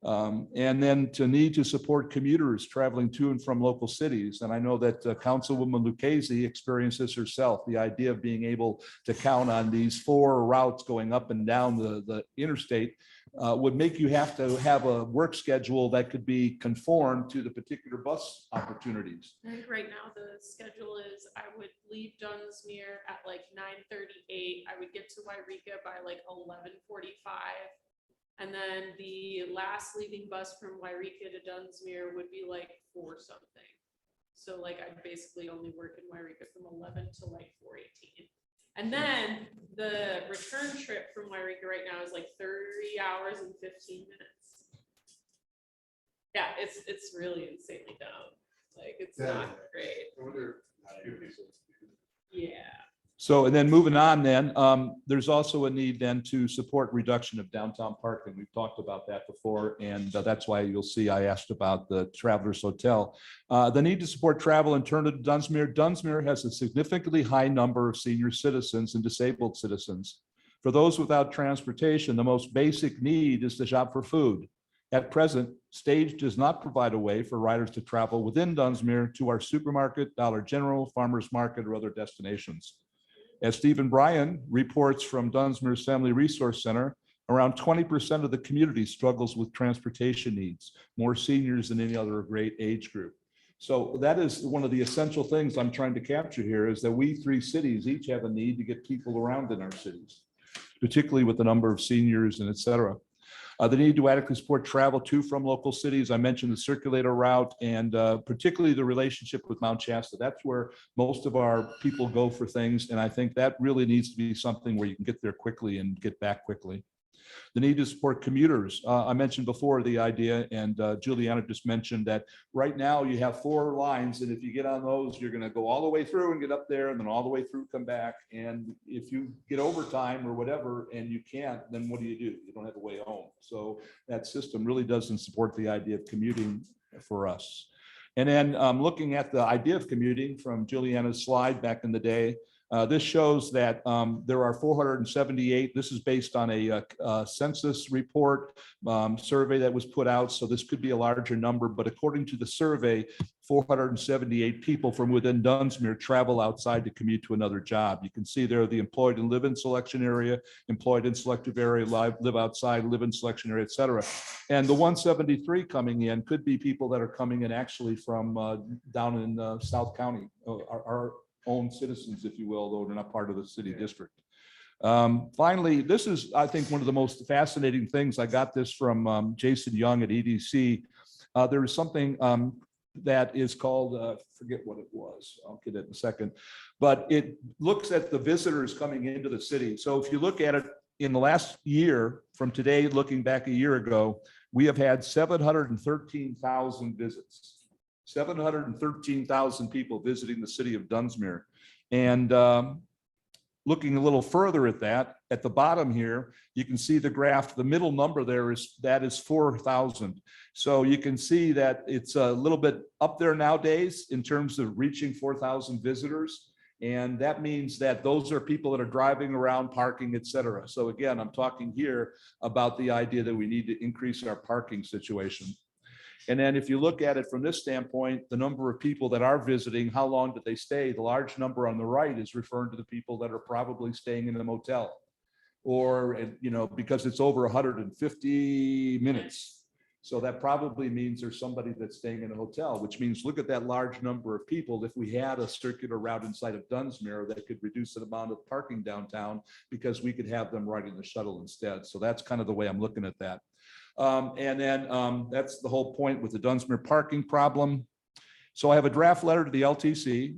And then to need to support commuters traveling to and from local cities. And I know that Councilwoman Lucchese experienced this herself, the idea of being able to count on these 4 routes going up and down the interstate would make you have to have a work schedule that could be conformed to the particular bus opportunities. I think right now the schedule is I would leave Dunsmuir at like 9:38. I would get to Wairika by like 11:45. And then the last leaving bus from Wairika to Dunsmuir would be like 4 something. So like I'd basically only work in Wairika from 11 to like 4:18. And then the return trip from Wairika right now is like 30 hours and 15 minutes. Yeah, it's really insanely dumb. Like it's not great. Yeah. So, and then moving on then, there's also a need then to support reduction of downtown parking. We've talked about that before, and that's why you'll see I asked about the Travelers Hotel. The need to support travel and turn to Dunsmuir. Dunsmuir has a significantly high number of senior citizens and disabled citizens. For those without transportation, the most basic need is to shop for food. At present, Stage does not provide a way for riders to travel within Dunsmuir to our supermarket, Dollar General, Farmers Market, or other destinations. As Stephen Bryan reports from Dunsmuir's Family Resource Center, around 20% of the community struggles with transportation needs, more seniors than any other great age group. So that is one of the essential things I'm trying to capture here, is that we 3 cities each have a need to get people around in our cities, particularly with the number of seniors and et cetera. The need to adequately support travel to from local cities. I mentioned the circulator route and particularly the relationship with Mount Shasta. That's where most of our people go for things. And I think that really needs to be something where you can get there quickly and get back quickly. The need to support commuters. I mentioned before the idea, and Juliana just mentioned that right now you have 4 lines, and if you get on those, you're going to go all the way through and get up there and then all the way through, come back. And if you get overtime or whatever and you can't, then what do? You don't have a way home. So that system really doesn't support the idea of commuting for us. And then looking at the idea of commuting from Juliana's slide back in the day, this shows that there are 478. This is based on a census report survey that was put out. So this could be a larger number, but according to the survey, 478 people from within Dunsmuir travel outside to commute to another job. You can see there the employed and live in selection area, employed in selective area, live outside, live in selection area, et cetera. And the 173 coming in could be people that are coming in actually from down in South County, our own citizens, if you will, though they're not part of the city district. Finally, this is, I think, one of the most fascinating things. I got this from Jason Young at EDC. There is something that is called, forget what it was, I'll get it in a second, but it looks at the visitors coming into the city. So if you look at it in the last year, from today, looking back a year ago, we have had 713,000 visits. 713,000 people visiting the city of Dunsmuir. And looking a little further at that, at the bottom here, you can see the graph, the middle number there is 4,000. So you can see that it's a little bit up there nowadays in terms of reaching 4,000 visitors. And that means that those are people that are driving around, parking, et cetera. So again, I'm talking here about the idea that we need to increase our parking situation. And then if you look at it from this standpoint, the number of people that are visiting, how long did they stay? The large number on the right is referring to the people that are probably staying in a motel, or, because it's over 150 minutes. So that probably means there's somebody that's staying in a hotel, which means look at that large number of people. If we had a circular route inside of Dunsmuir that could reduce the amount of parking downtown, because we could have them riding the shuttle instead. So that's kind of the way I'm looking at that. And then that's the whole point with the Dunsmuir parking problem. So I have a draft letter to the LTC,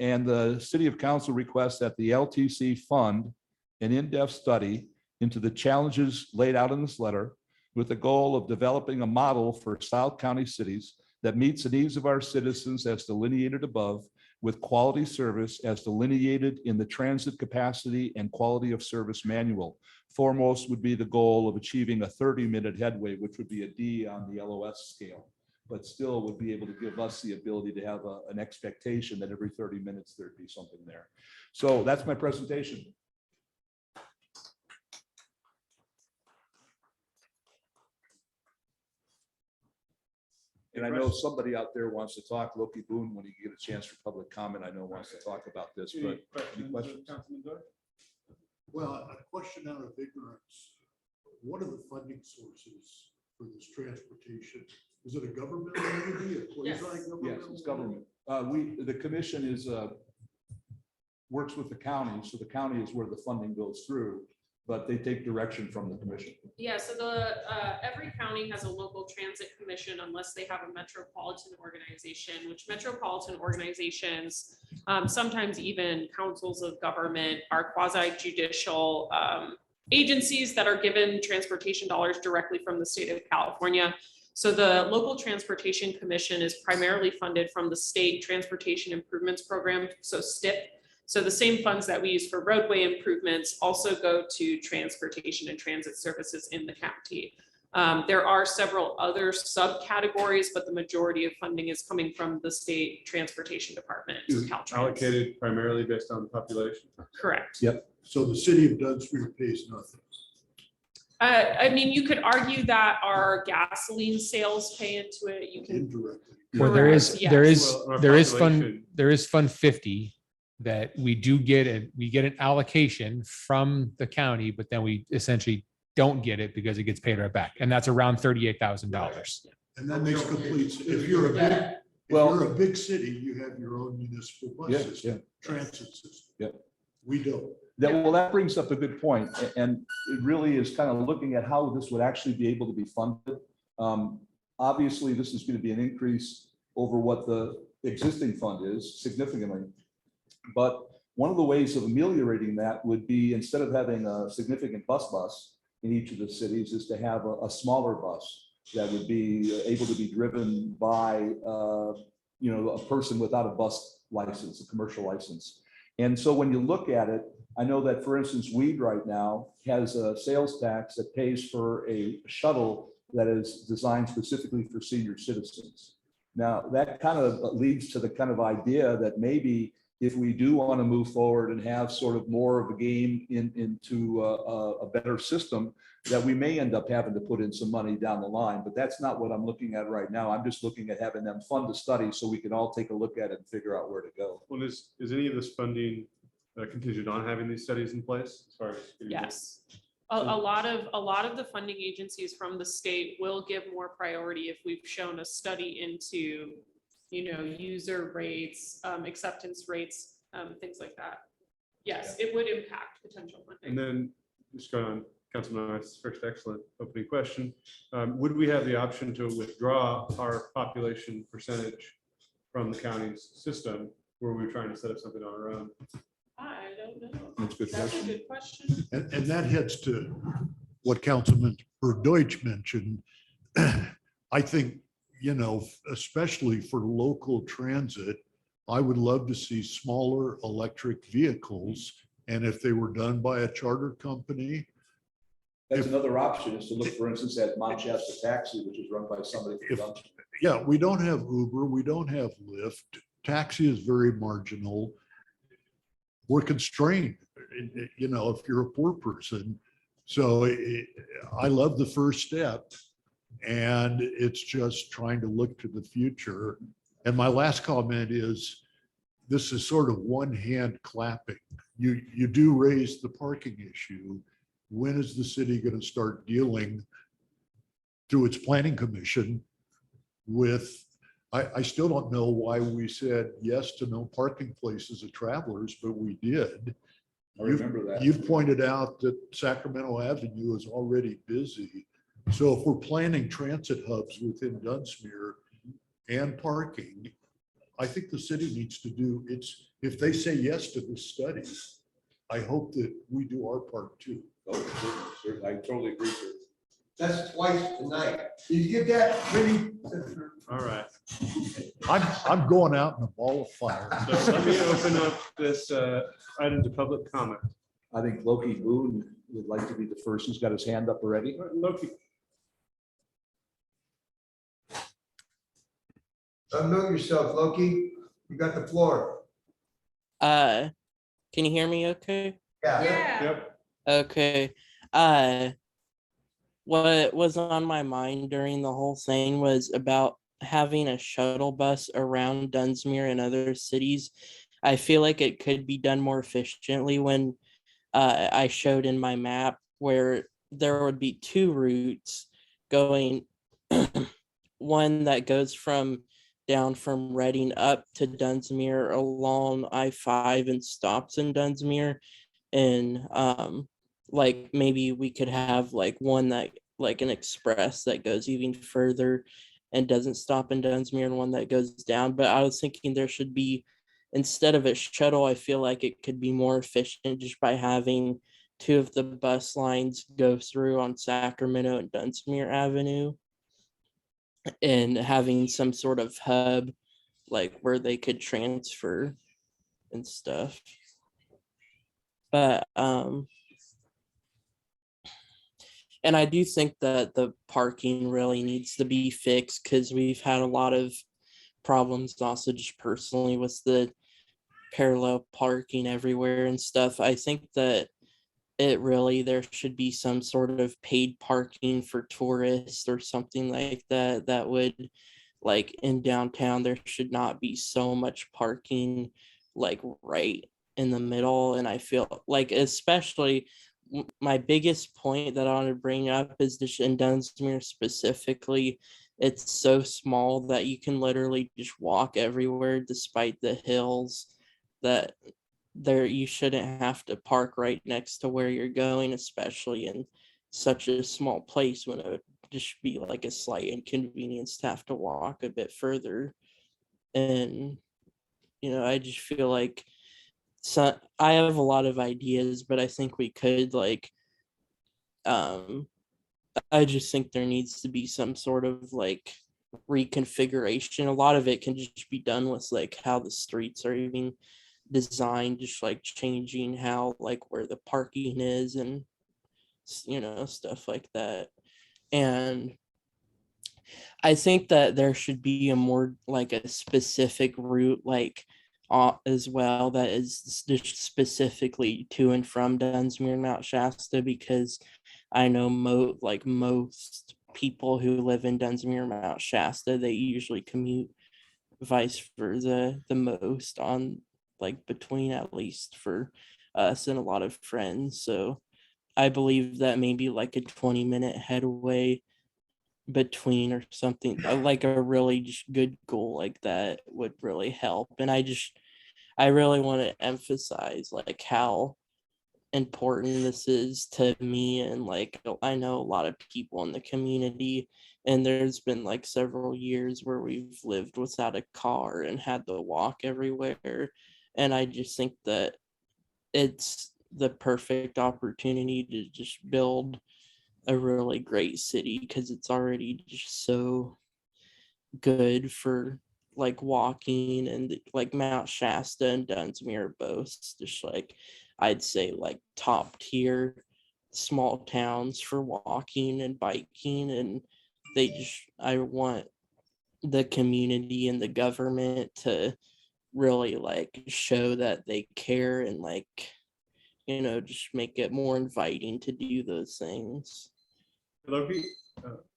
and the City of Council requests that the LTC fund an in-depth study into the challenges laid out in this letter, with the goal of developing a model for South County cities that meets the needs of our citizens as delineated above, with quality service as delineated in the transit capacity and quality of service manual. Foremost would be the goal of achieving a 30-minute headway, which would be a D on the LOS scale, but still would be able to give us the ability to have an expectation that every 30 minutes there'd be something there. So that's my presentation. And I know somebody out there wants to talk, Loki Boone, when you get a chance for public comment, I know wants to talk about this, but any questions? Well, a question out of ignorance. What are the funding sources for this transportation? Is it a government entity, a quasi-government? Yes, it's government. The commission is, works with the county, so the county is where the funding goes through, but they take direction from the commission. Yeah, so every county has a local transit commission unless they have a metropolitan organization, which metropolitan organizations, sometimes even councils of government, are quasi judicial agencies that are given transportation dollars directly from the state of California. So the local transportation commission is primarily funded from the state transportation improvements program, so STIP. So the same funds that we use for roadway improvements also go to transportation and transit services in the county. There are several other subcategories, but the majority of funding is coming from the state transportation department. Caltrans. Allocated primarily based on population? Correct. Yep. So the city of Dunsmuir pays nothing. I mean, you could argue that our gasoline sales pay into it. You can. Indirectly. Well, Correct, yes. there is Fund 50 that we do get, and we get an allocation from the county, but then we essentially don't get it because it gets paid right back. And that's around $38,000. And that makes complete, if you're a big city, you have your own municipal bus system, transit system. Yep. We don't. That brings up a good point, and it really is kind of looking at how this would actually be able to be funded. Obviously, this is going to be an increase over what the existing fund is significantly. But one of the ways of ameliorating that would be, instead of having a significant bus in each of the cities, is to have a smaller bus that would be able to be driven by a person without a bus license, a commercial license. And so when you look at it, I know that, for instance, Weed right now has a sales tax that pays for a shuttle that is designed specifically for senior citizens. Now, that kind of leads to the kind of idea that maybe if we do want to move forward and have sort of more of a game into a better system, that we may end up having to put in some money down the line. But that's not what I'm looking at right now. I'm just looking at having them fund the study so we can all take a look at it and figure out where to go. Well, is any of this funding contingent on having these studies in place as far as? Yes. A lot of the funding agencies from the state will give more priority if we've shown a study into, user rates, acceptance rates, things like that. Yes, it would impact potential funding. And then just going on Councilman North's first excellent opening question. Would we have the option to withdraw our population percentage from the county's system, where we're trying to set up something on our own? I don't know. That's a good That's question. a good question. And that heads to what Councilman Deutsch mentioned. I think, especially for local transit, I would love to see smaller electric vehicles. And if they were done by a charter company. That's another option, is to look, for instance, at Manchester Taxi, which is run by somebody from Dunsmuir. Yeah, we don't have Uber, we don't have Lyft. Taxi is very marginal. We're constrained, if you're a poor person. So I love the first step, and it's just trying to look to the future. And my last comment is, this is sort of one hand clapping. You do raise the parking issue. When is the city going to start dealing through its planning commission with, I still don't know why we said yes to no parking places of travelers, but we did. I remember that. You've pointed out that Sacramento Avenue is already busy. So if we're planning transit hubs within Dunsmuir and parking, I think the city needs to do its, if they say yes to this study, I hope that we do our part too. Oh, certainly. I totally agree with you. That's twice tonight. Did you get that, Vinnie? All right. I'm going out in a ball of fire. So let me open up this item to public comment. I think Loki Boone would like to be the first. He's got his hand up already. Loki. Unmute yourself, Loki. You got the floor. Can you hear me okay? Yeah. Yep. Okay. What was on my mind during the whole thing was about having a shuttle bus around Dunsmuir and other cities. I feel like it could be done more efficiently when I showed in my map where there would be two routes going, one that goes from down from Reading up to Dunsmuir along I-5 and stops in Dunsmuir. And like maybe we could have like one that like an express that goes even further and doesn't stop in Dunsmuir, and one that goes down. But I was thinking there should be, instead of a shuttle, I feel like it could be more efficient just by having two of the bus lines go through on Sacramento and Dunsmuir Avenue, and having some sort of hub like where they could transfer and stuff. But and I do think that the parking really needs to be fixed, because we've had a lot of problems also just personally with the parallel parking everywhere and stuff. I think that there should be some sort of paid parking for tourists or something like that. That would, like in downtown, there should not be so much parking like right in the middle. And I feel like, especially my biggest point that I want to bring up is this in Dunsmuir specifically, it's so small that you can literally just walk everywhere despite the hills, that there you shouldn't have to park right next to where you're going, especially in such a small place, when it would just be like a slight inconvenience to have to walk a bit further. And I just feel like, so I have a lot of ideas, but I think we could like I just think there needs to be some sort of like reconfiguration. A lot of it can just be done with like how the streets are even designed, just like changing how like where the parking is and stuff like that. And I think that there should be a more like a specific route like as well that is just specifically to and from Dunsmuir and Mount Shasta, because I know most people who live in Dunsmuir and Mount Shasta, they usually commute vice versa the most on like between, at least for us and a lot of friends. So I believe that maybe like a 20-minute headway between or something like a really just good goal like that would really help. And I really want to emphasize like how important this is to me, and like I know a lot of people in the community, and there's been like several years where we've lived without a car and had to walk everywhere. And I just think that it's the perfect opportunity to just build a really great city, because it's already just so good for like walking. And like Mount Shasta and Dunsmuir are both just like, I'd say like top tier small towns for walking and biking. And I want the community and the government to really like show that they care, and like just make it more inviting to do those things. Loki,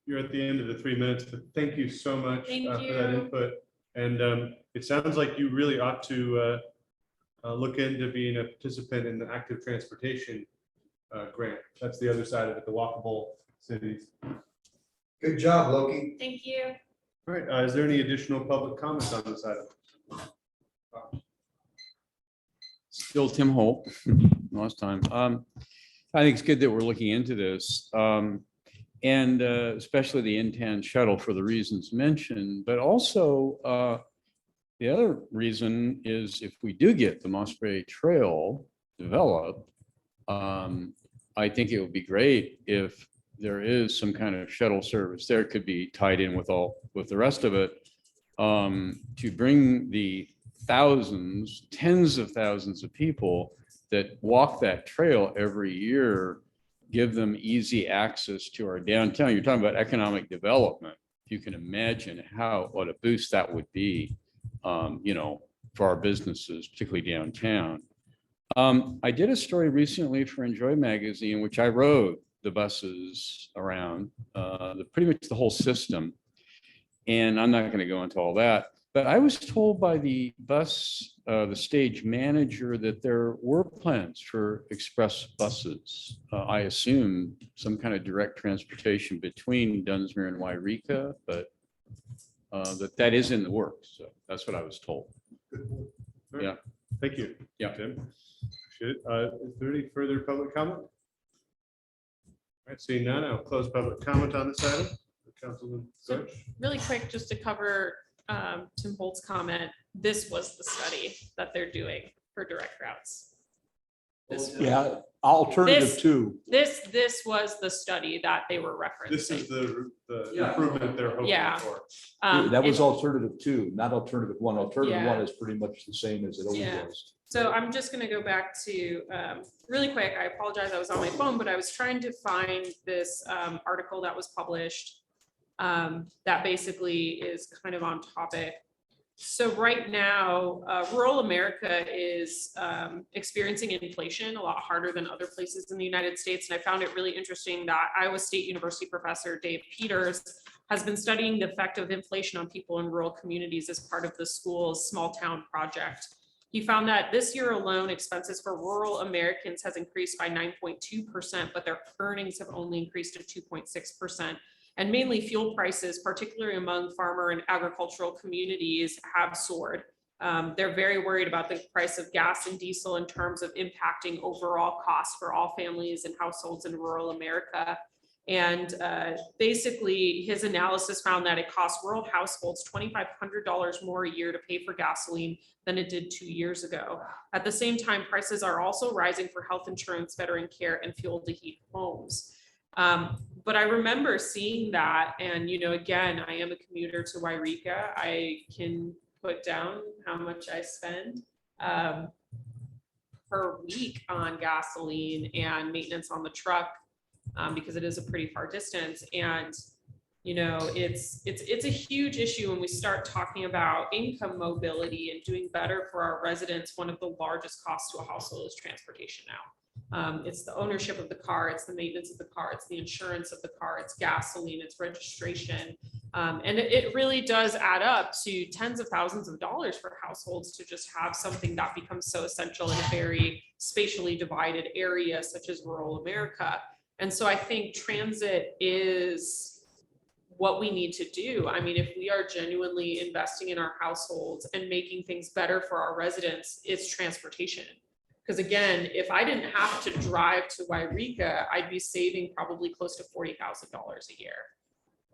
you're at the end of the 3 minutes, but thank you so much for that input. And it sounds like you really ought to look into being a participant in the active transportation grant. That's the other side of it, the walkable cities. Good job, Loki. Thank you. All right, is there any additional public comments on this item? Still Tim Holt, last time. I think it's good that we're looking into this. And especially the in-town shuttle for the reasons mentioned, but also the other reason is if we do get the Mossbury Trail developed, I think it would be great if there is some kind of shuttle service there, could be tied in with the rest of it, to bring the thousands, tens of thousands of people that walk that trail every year, give them easy access to our downtown. You're talking about economic development. You can imagine what a boost that would be, for our businesses, particularly downtown. I did a story recently for Enjoy Magazine, which I rode the buses around, pretty much the whole system. And I'm not going to go into all that, but I was told by the stage manager that there were plans for express buses. I assume some kind of direct transportation between Dunsmuir and Wairika, but that is in the works. So that's what I was told. Yeah. Thank you. Yeah. Tim. Is there any further public comment? All right, seeing none, I'll close public comment on this item. Councilman Deutsch. Really quick, just to cover Tim Holt's comment, this was the study that they're doing for direct routes. Yeah, alternative two. This was the study that they were referencing. This is the improvement they're hoping Yeah. for. That was and- alternative two, not alternative one. Alternative Yeah. one is pretty much the same as it always Yeah. was. So I'm just gonna go back to, really quick, I apologize, I was on my phone, but I was trying to find this article that was published that basically is kind of on topic. So right now, rural America is experiencing inflation a lot harder than other places in the United States. And I found it really interesting that Iowa State University professor Dave Peters has been studying the effect of inflation on people in rural communities as part of the school's small town project. He found that this year alone, expenses for rural Americans has increased by 9.2%, but their earnings have only increased to 2.6%. And mainly fuel prices, particularly among farmer and agricultural communities, have soared. They're very worried about the price of gas and diesel in terms of impacting overall costs for all families and households in rural America. And basically, his analysis found that it costs rural households $2,500 more a year to pay for gasoline than it did 2 years ago. At the same time, prices are also rising for health insurance, veteran care, and fuel to heat homes. But I remember seeing that, and again, I am a commuter to Wairika. I can put down how much I spend per week on gasoline and maintenance on the truck, because it is a pretty far distance. And it's a huge issue when we start talking about income mobility and doing better for our residents. One of the largest costs to a household is transportation now. It's the ownership of the car, it's the maintenance of the car, it's the insurance of the car, it's gasoline, it's registration. And it really does add up to tens of thousands of dollars for households to just have something that becomes so essential in a very spatially divided area such as rural America. And so I think transit is what we need to do. I mean, if we are genuinely investing in our households and making things better for our residents, it's transportation. Because again, if I didn't have to drive to Wairika, I'd be saving probably close to $40,000 a year.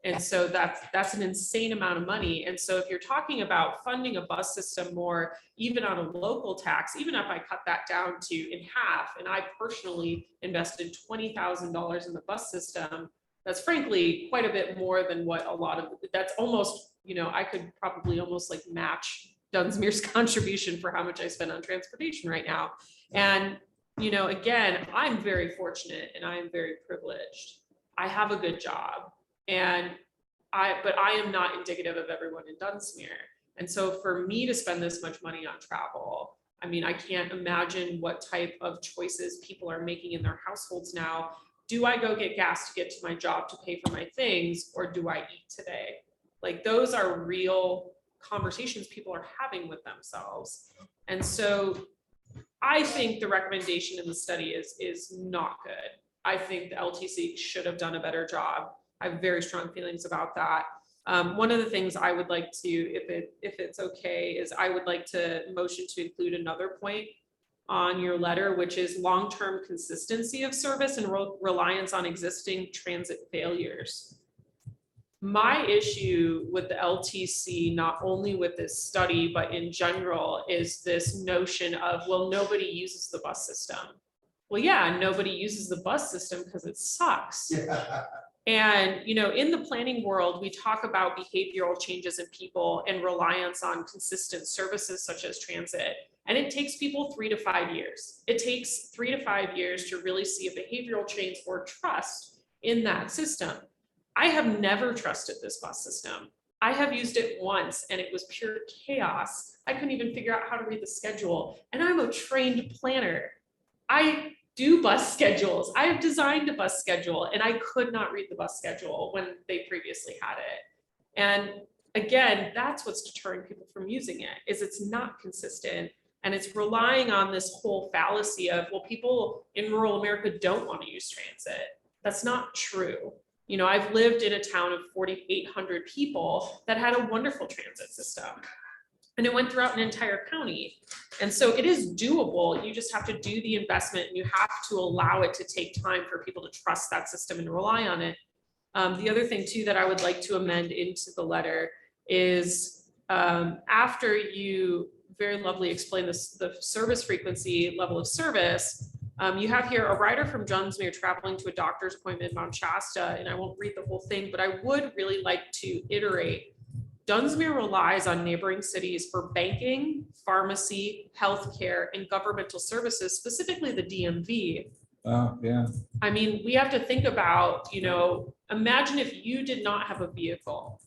And so that's an insane amount of money. And so if you're talking about funding a bus system more, even on a local tax, even if I cut that down to in half, and I personally invested $20,000 in the bus system, that's frankly quite a bit more than what a lot of, that's almost, I could probably almost like match Dunsmuir's contribution for how much I spend on transportation right now. And, again, I'm very fortunate and I am very privileged. I have a good job, but I am not indicative of everyone in Dunsmuir. And so for me to spend this much money on travel, I mean, I can't imagine what type of choices people are making in their households now. Do I go get gas to get to my job to pay for my things, or do I eat today? Like, those are real conversations people are having with themselves. And so I think the recommendation in the study is not good. I think the LTC should have done a better job. I have very strong feelings about that. One of the things I would like to, if it's okay, is I would like to motion to include another point on your letter, which is long-term consistency of service and reliance on existing transit failures. My issue with the LTC, not only with this study, but in general, is this notion of, well, nobody uses the bus system. Well, yeah, nobody uses the bus system because it sucks. Yeah. And, you know, in the planning world, we talk about behavioral changes in people and reliance on consistent services such as transit. And it takes people 3 to 5 years. It takes 3 to 5 years to really see a behavioral change or trust in that system. I have never trusted this bus system. I have used it once and it was pure chaos. I couldn't even figure out how to read the schedule. And I'm a trained planner. I do bus schedules. I have designed a bus schedule and I could not read the bus schedule when they previously had it. And again, that's what's deterring people from using it, is it's not consistent and it's relying on this whole fallacy of, well, people in rural America don't want to use transit. That's not true. You know, I've lived in a town of 4,800 people that had a wonderful transit system. And it went throughout an entire county. And so it is doable. You just have to do the investment and you have to allow it to take time for people to trust that system and rely on it. The other thing too that I would like to amend into the letter is after you very lovely explain this, the service frequency level of service, you have here a rider from Dunsmuir traveling to a doctor's appointment in Mount Shasta, and I won't read the whole thing, but I would really like to iterate. Dunsmuir relies on neighboring cities for banking, pharmacy, healthcare, and governmental services, specifically the DMV. Yeah. I mean, we have to think about, you know, imagine if you did not have a vehicle.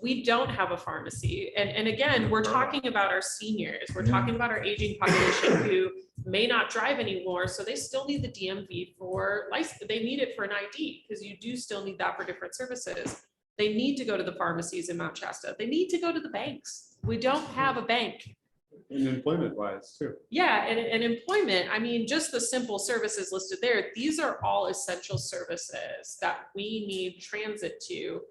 We don't have a pharmacy. And again, we're talking about our seniors. We're talking about our aging population who may not drive anymore. So they still need the DMV for license. They need it for an ID because you do still need that for different services. They need to go to the pharmacies in Mount Shasta. They need to go to the banks. We don't have a bank. And employment wise too. Yeah, and employment, I mean, just the simple services listed there, these are all essential services that we need transit to.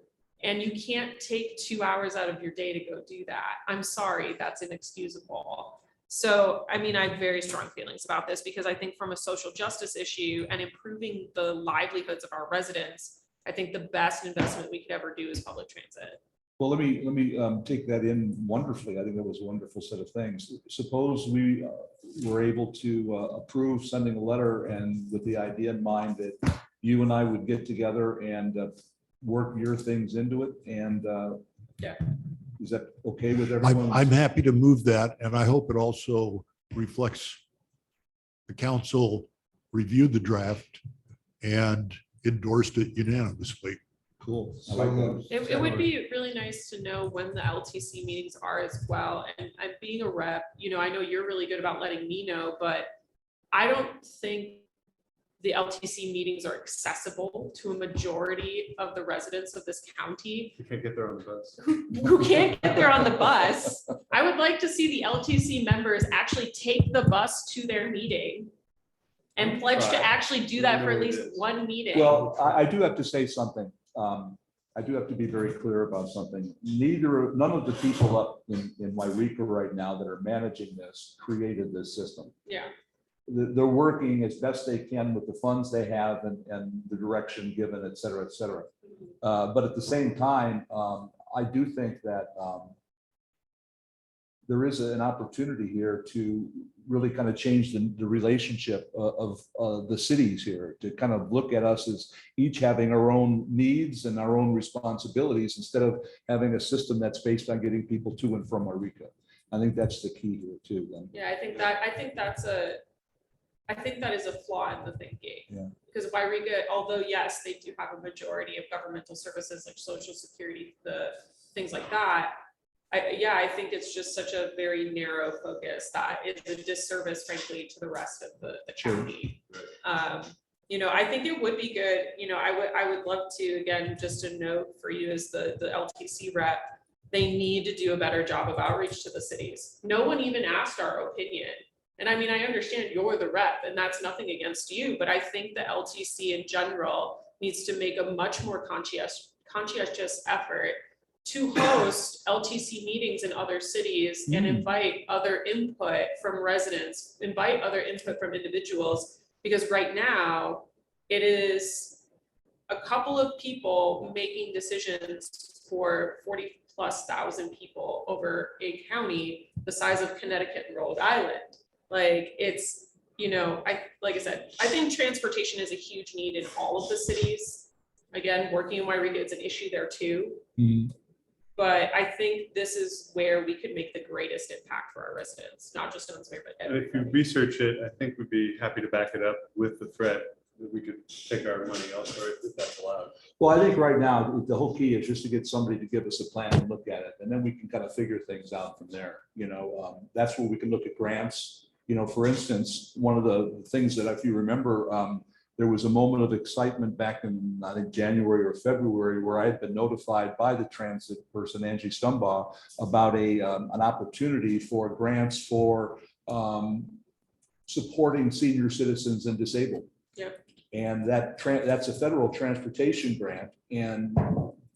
And you can't take 2 hours out of your day to go do that. I'm sorry, that's inexcusable. So, I mean, I have very strong feelings about this because I think from a social justice issue and improving the livelihoods of our residents, I think the best investment we could ever do is public transit. Well, let me take that in wonderfully. I think that was a wonderful set of things. Suppose we were able to approve sending a letter, and with the idea in mind that you and I would get together and work your things into it. And yeah, is that okay with everyone? I'm happy to move that, and I hope it also reflects the council reviewed the draft and endorsed it unanimously. Cool. I So like that. it would be really nice to know when the LTC meetings are as well. And I'm being a rep, you know, I know you're really good about letting me know, but I don't think the LTC meetings are accessible to a majority of the residents of this county. You can't get there on the bus. Who can't get there on the bus. I would like to see the LTC members actually take the bus to their meeting and pledge to actually do that for at least one meeting. Well, I do have to say something. I do have to be very clear about something. None of the people up in Wairika right now that are managing this created this system. Yeah. They're working as best they can with the funds they have and the direction given, et cetera, et cetera. But at the same time, I do think that there is an opportunity here to really kind of change the relationship of the cities here, to kind of look at us as each having our own needs and our own responsibilities instead of having a system that's based on getting people to and from Wairika. I think that's the key here too. Then. Yeah, I think that is a flaw in the thinking. Yeah. Because Wairika, although yes, they do have a majority of governmental services like Social Security, the things like that. I think it's just such a very narrow focus that is a disservice, frankly, to the rest of the county. You know, I think it would be good. You know, I would love to, again, just a note for you as the LTC rep. They need to do a better job of outreach to the cities. No one even asked our opinion. And I mean, I understand you're the rep and that's nothing against you, but I think the LTC in general needs to make a much more conscientious effort to host LTC meetings in other cities and invite other input from residents, invite other input from individuals, because right now it is a couple of people making decisions for 40,000+ people over a county the size of Connecticut and Rhode Island. Like it's like I said, I think transportation is a huge need in all of the cities. Again, working in Wairega, it's an issue there too. But I think this is where we could make the greatest impact for our residents, not just Dunsmuir, but And if you everybody. research it, I think we'd be happy to back it up with the threat that we could take our money elsewhere if that's allowed. Well, I think right now, the whole key is just to get somebody to give us a plan and look at it, and then we can kind of figure things out from there. That's where we can look at grants. For instance, one of the things that, if you remember, there was a moment of excitement back in, I think, January or February, where I had been notified by the transit person, Angie Stumbaugh, about an opportunity for grants for supporting senior citizens and disabled. Yep. And that's a federal transportation grant. And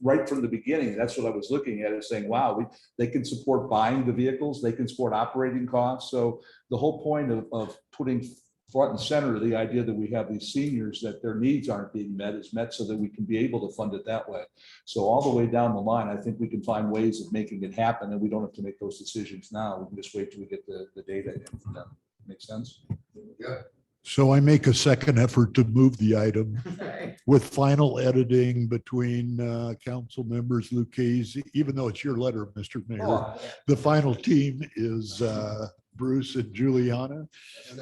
right from the beginning, that's what I was looking at, is saying, wow, they can support buying the vehicles, they can support operating costs. So the whole point of putting front and center the idea that we have these seniors, that their needs aren't being met, is met so that we can be able to fund it that way. So all the way down the line, I think we can find ways of making it happen, and we don't have to make those decisions now. We can just wait till we get the data in from them. Make sense? Yeah. So I make a second effort to move the item Sorry. with final editing between council members, Lucchese, even though it's your letter, Mr. Mayor. Oh, The final team is Bruce and Juliana. And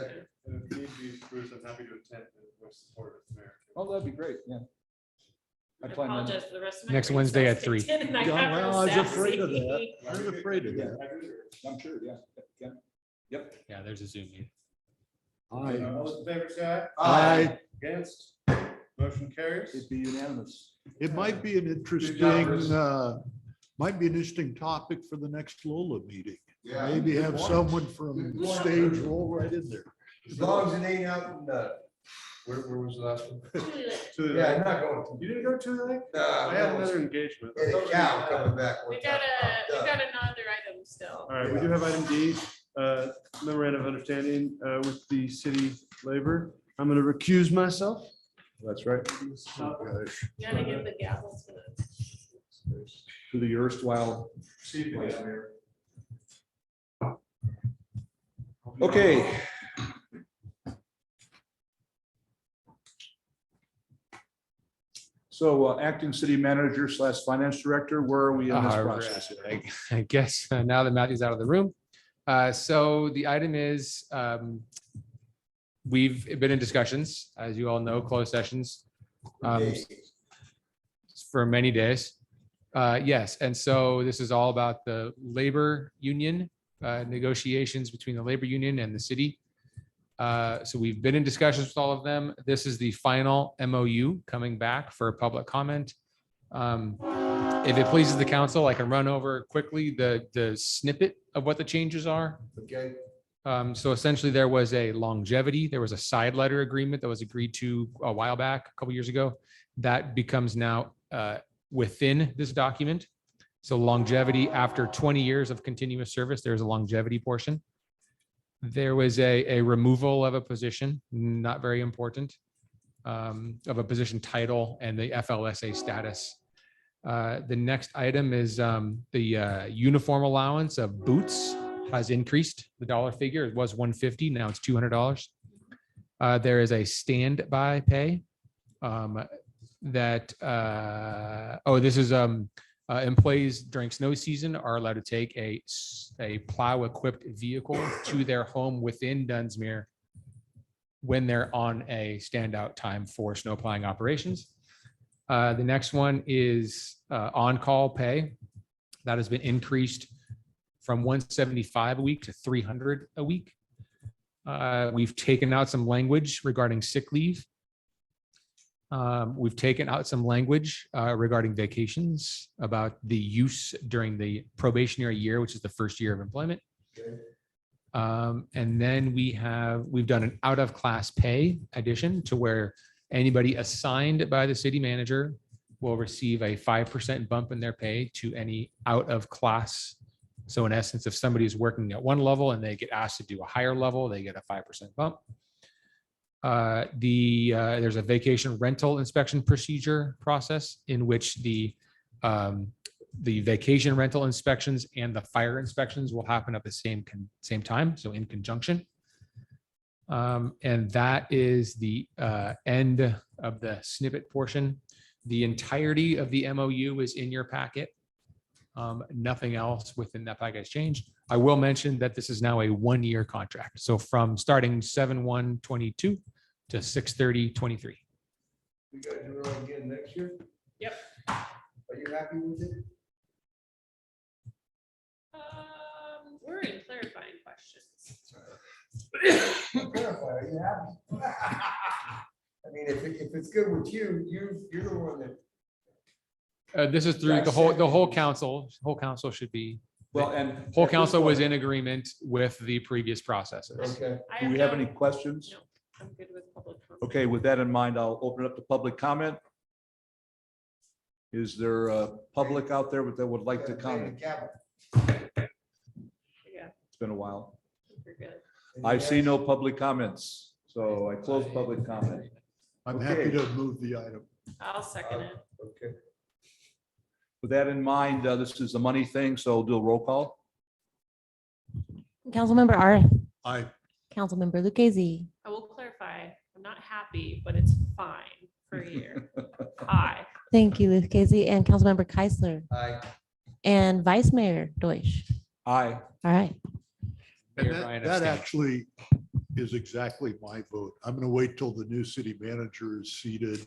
if need be, Bruce, I'm happy to attend with support of the mayor. Oh, that'd be great, yeah. I plan on- apologize for the rest of my. Next brain Wednesday cells at 3. kicked in and I Yeah, got well, real I was afraid of sassy. that. I was afraid of that. I'm sure, yeah. Yep. Yeah, there's a Zoom meeting. Aye. All those in favor, say aye. Aye. Against? Motion carries. It'd be unanimous. It might be an interesting, topic for the next Lola meeting. Yeah. Maybe have someone from the stage roll right in there. As long as it ain't out in the, where was the last one? To the- Yeah, I'm not going to. You didn't go to that? Nah, I had another engagement. And a cow coming back. We one got time. another item still. All right, we do have item D, memorandum of understanding with the city labor. I'm going to recuse myself. That's right. You gotta give the gavel to the. To the erstwhile. Okay. So acting city manager / finance director, where are we in this All process? right. I guess now that Matthew's out of the room. So the item is, we've been in discussions, as you all know, closed sessions for many days. Yes, and so this is all about the labor union, negotiations between the labor union and the city. So we've been in discussions with all of them. This is the final MOU coming back for public comment. If it pleases the council, I can run over quickly the snippet of what the changes are. Okay. So essentially there was a longevity, there was a side letter agreement that was agreed to a while back, a couple years ago. That becomes now within this document. So longevity after 20 years of continuous service, there's a longevity portion. There was a removal of a position, not very important, of a position title and the FLSA status. The next item is the uniform allowance of boots has increased. The dollar figure, it was $150, now it's $200. There is a standby pay that, this is employees during snow season are allowed to take a plow equipped vehicle to their home within Dunsmuir when they're on a standout time for snow plowing operations. The next one is on-call pay. That has been increased from $175 a week to $300 a week. We've taken out some language regarding sick leave. We've taken out some language regarding vacations about the use during the probationary year, which is the first year of employment. And then we've done an out of class pay addition to where anybody assigned by the city manager will receive a 5% bump in their pay to any out of class. So in essence, if somebody is working at one level and they get asked to do a higher level, they get a 5% bump. There's a vacation rental inspection procedure process in which the vacation rental inspections and the fire inspections will happen at the same time, so in conjunction. And that is the end of the snippet portion. The entirety of the MOU is in your packet. Nothing else within that package has changed. I will mention that this is now a one-year contract. So from starting 7/1/22 to 6/30/23. You guys are on again next year? Yep. Are you happy with it? We're in clarifying questions. Clarify, are you happy? I mean, if it's good with you, you're the one that. This is through the whole council. Whole council should be. Well, and. Whole council was in agreement with the previous processes. Okay. Do we have any questions? No, I'm good with public comment. Okay, with that in mind, I'll open it up to public comment. Is there a public out there that would like to comment? Yeah, It's been a while. you're good. I see no public comments, so I close public comment. I'm happy to move the item. I'll second it. Okay. With that in mind, this is a money thing, so we'll do a roll call. Councilmember Ara, I, Councilmember Lucchese, I will clarify, I'm not happy, but it's fine for a year. Aye. thank you, Lucchese, and Councilmember Keisler, Aye. and Vice Mayor Deutsch. Aye. All right. and Mayor Ryan that abstained. actually is exactly my vote. I'm going to wait till the new city manager is seated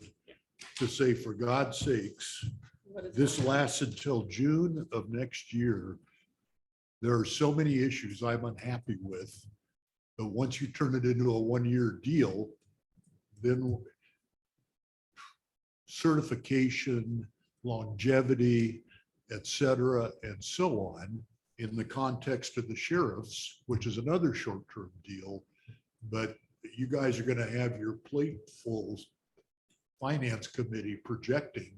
to say, for God's sakes, What is this it? lasts until June of next year. There are so many issues I'm unhappy with, but once you turn it into a one-year deal, then certification, longevity, et cetera, and so on, in the context of the sheriffs, which is another short-term deal. But you guys are gonna have your plate full, finance committee projecting.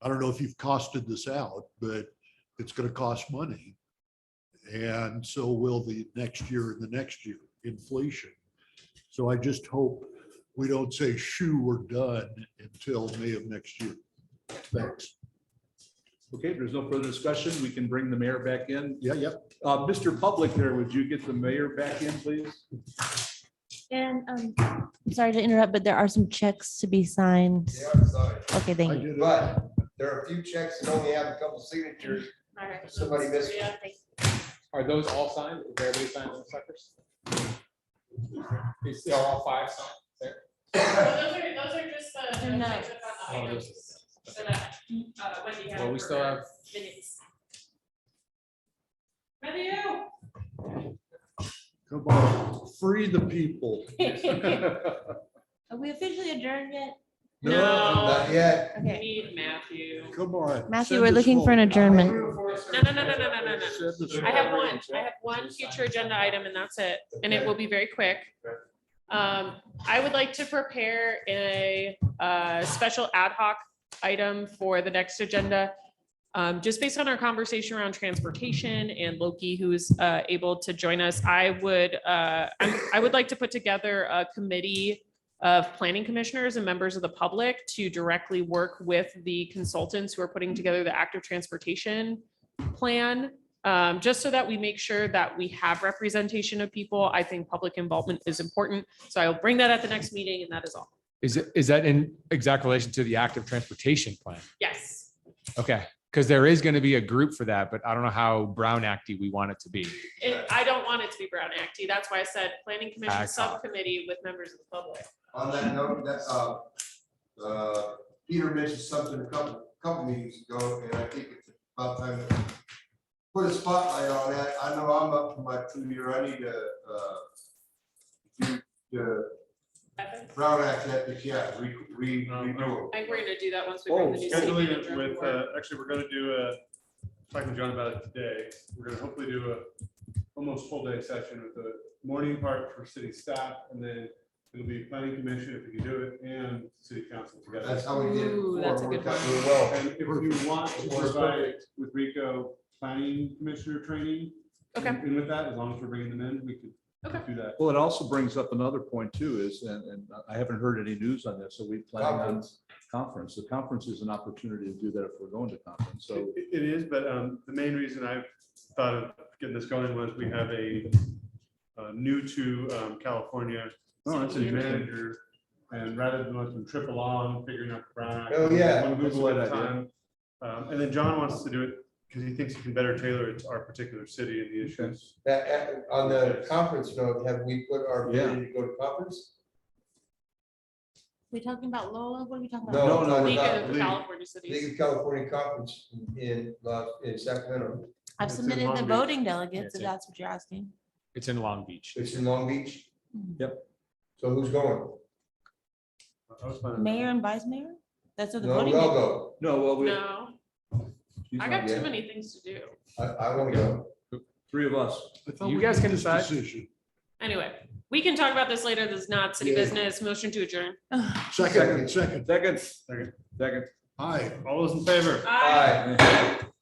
I don't know if you've costed this out, but it's gonna cost money. And so will the next year and the next year, inflation. So I just hope we don't say, shoo, we're done until May of next year. Thanks. Okay, if there's no further discussion, we can bring the mayor back in. Yeah, yep. Mr. Public there, would you get the mayor back in, please? And I'm sorry to interrupt, but there are some checks to be signed. Yeah, I'm sorry. Okay, thank I you. did it. But there are a few checks that only have a couple signatures. All right. Somebody missed Yeah. Are those all signed? Is everybody signed those suckers? Is all 5 signed? There? Those are just the. No. things about the Oh, items. So that, Wendy had Well, we for still have. minutes. Matthew. Come on, free the people. Are we officially adjourned yet? No. Not yet. We Okay. need Matthew. Come on. Matthew, send we're us looking for an home. adjournment. No. Send us I have home. one future agenda item and that's it, and it will be very quick. I would like to prepare a special ad hoc item for the next agenda. Just based on our conversation around transportation and Loki, who's able to join us, I would like to put together a committee of planning commissioners and members of the public to directly work with the consultants who are putting together the active transportation plan. Just so that we make sure that we have representation of people. I think public involvement is important. So I will bring that at the next meeting and that is all. Is that in exact relation to the active transportation plan? Yes. Okay, because there is going to be a group for that, but I don't know how Brown Acty we want it to be. I don't want it to be Brown Acty. That's why I said planning commission Ad hoc. subcommittee with members of the public. On that note, that's, Peter mentioned something a couple meetings ago, and I think it's about time to put a spotlight on that. I know I'm up to my 2-year. I need to, do Brown Act ethics, yeah, redo I think we're gonna do that once we bring the new city Scheduling manager it with, on board. actually, we're gonna do talking to John about it today. We're gonna hopefully do a almost full day session with the morning part for city staff, and then it'll be planning commission if we can do it, and city council together. That's how we did it Ooh, before. that's a Worked good out one. really well. And if you want to provide with Rico planning commissioner training. Okay. And with that, as long as we're bringing them in, we could do that. Well, it also brings up another point too, is, and I haven't heard any news on this, so we plan on conference. The conference is an opportunity to do that if we're going to conference, so. It is, but the main reason I thought of getting this going was we have a new to California. Oh, that's city interesting. manager, and rather than let them trip along, figuring out the Brown Act. Oh, yeah. One Google at a That's a good time. And then John wants to do it because he thinks he can better tailor it to our particular city and the issues. On the conference note, have we put our Yeah. ability to go to conference? We talking about Lola? What are we talking No, about? no, League not of League. California Cities. League of California Conference in Sacramento. I've It's in submitted Long the Beach. voting delegates, Yeah, if that's what you're asking. It's in Long Beach. It's in Long Beach. Yep. So who's going? I was planning- Mayor and vice mayor? That's what the No, voting. they'll go. No, well, we, No, she's I not got too yet. many things to do. I want to go. three of us. I thought You we guys made can this decide. decision. Anyway, we can talk about this later. This is not city Yeah. business. Motion to adjourn. Second. Second. Second. Aye. All those in favor? Aye.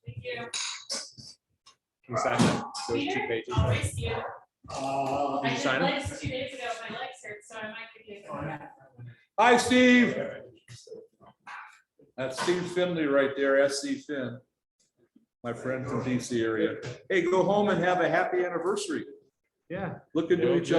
Thank you. Can you sign that? Those two Peter, pages. I'll race you. Did I you did sign it? legs 2 days ago. My legs hurt, so I might give you a. Hi, Steve. That's Steve Finley right there, SC Finn. My friend from DC area. Hey, go home and have a happy anniversary. Yeah. Look into each other.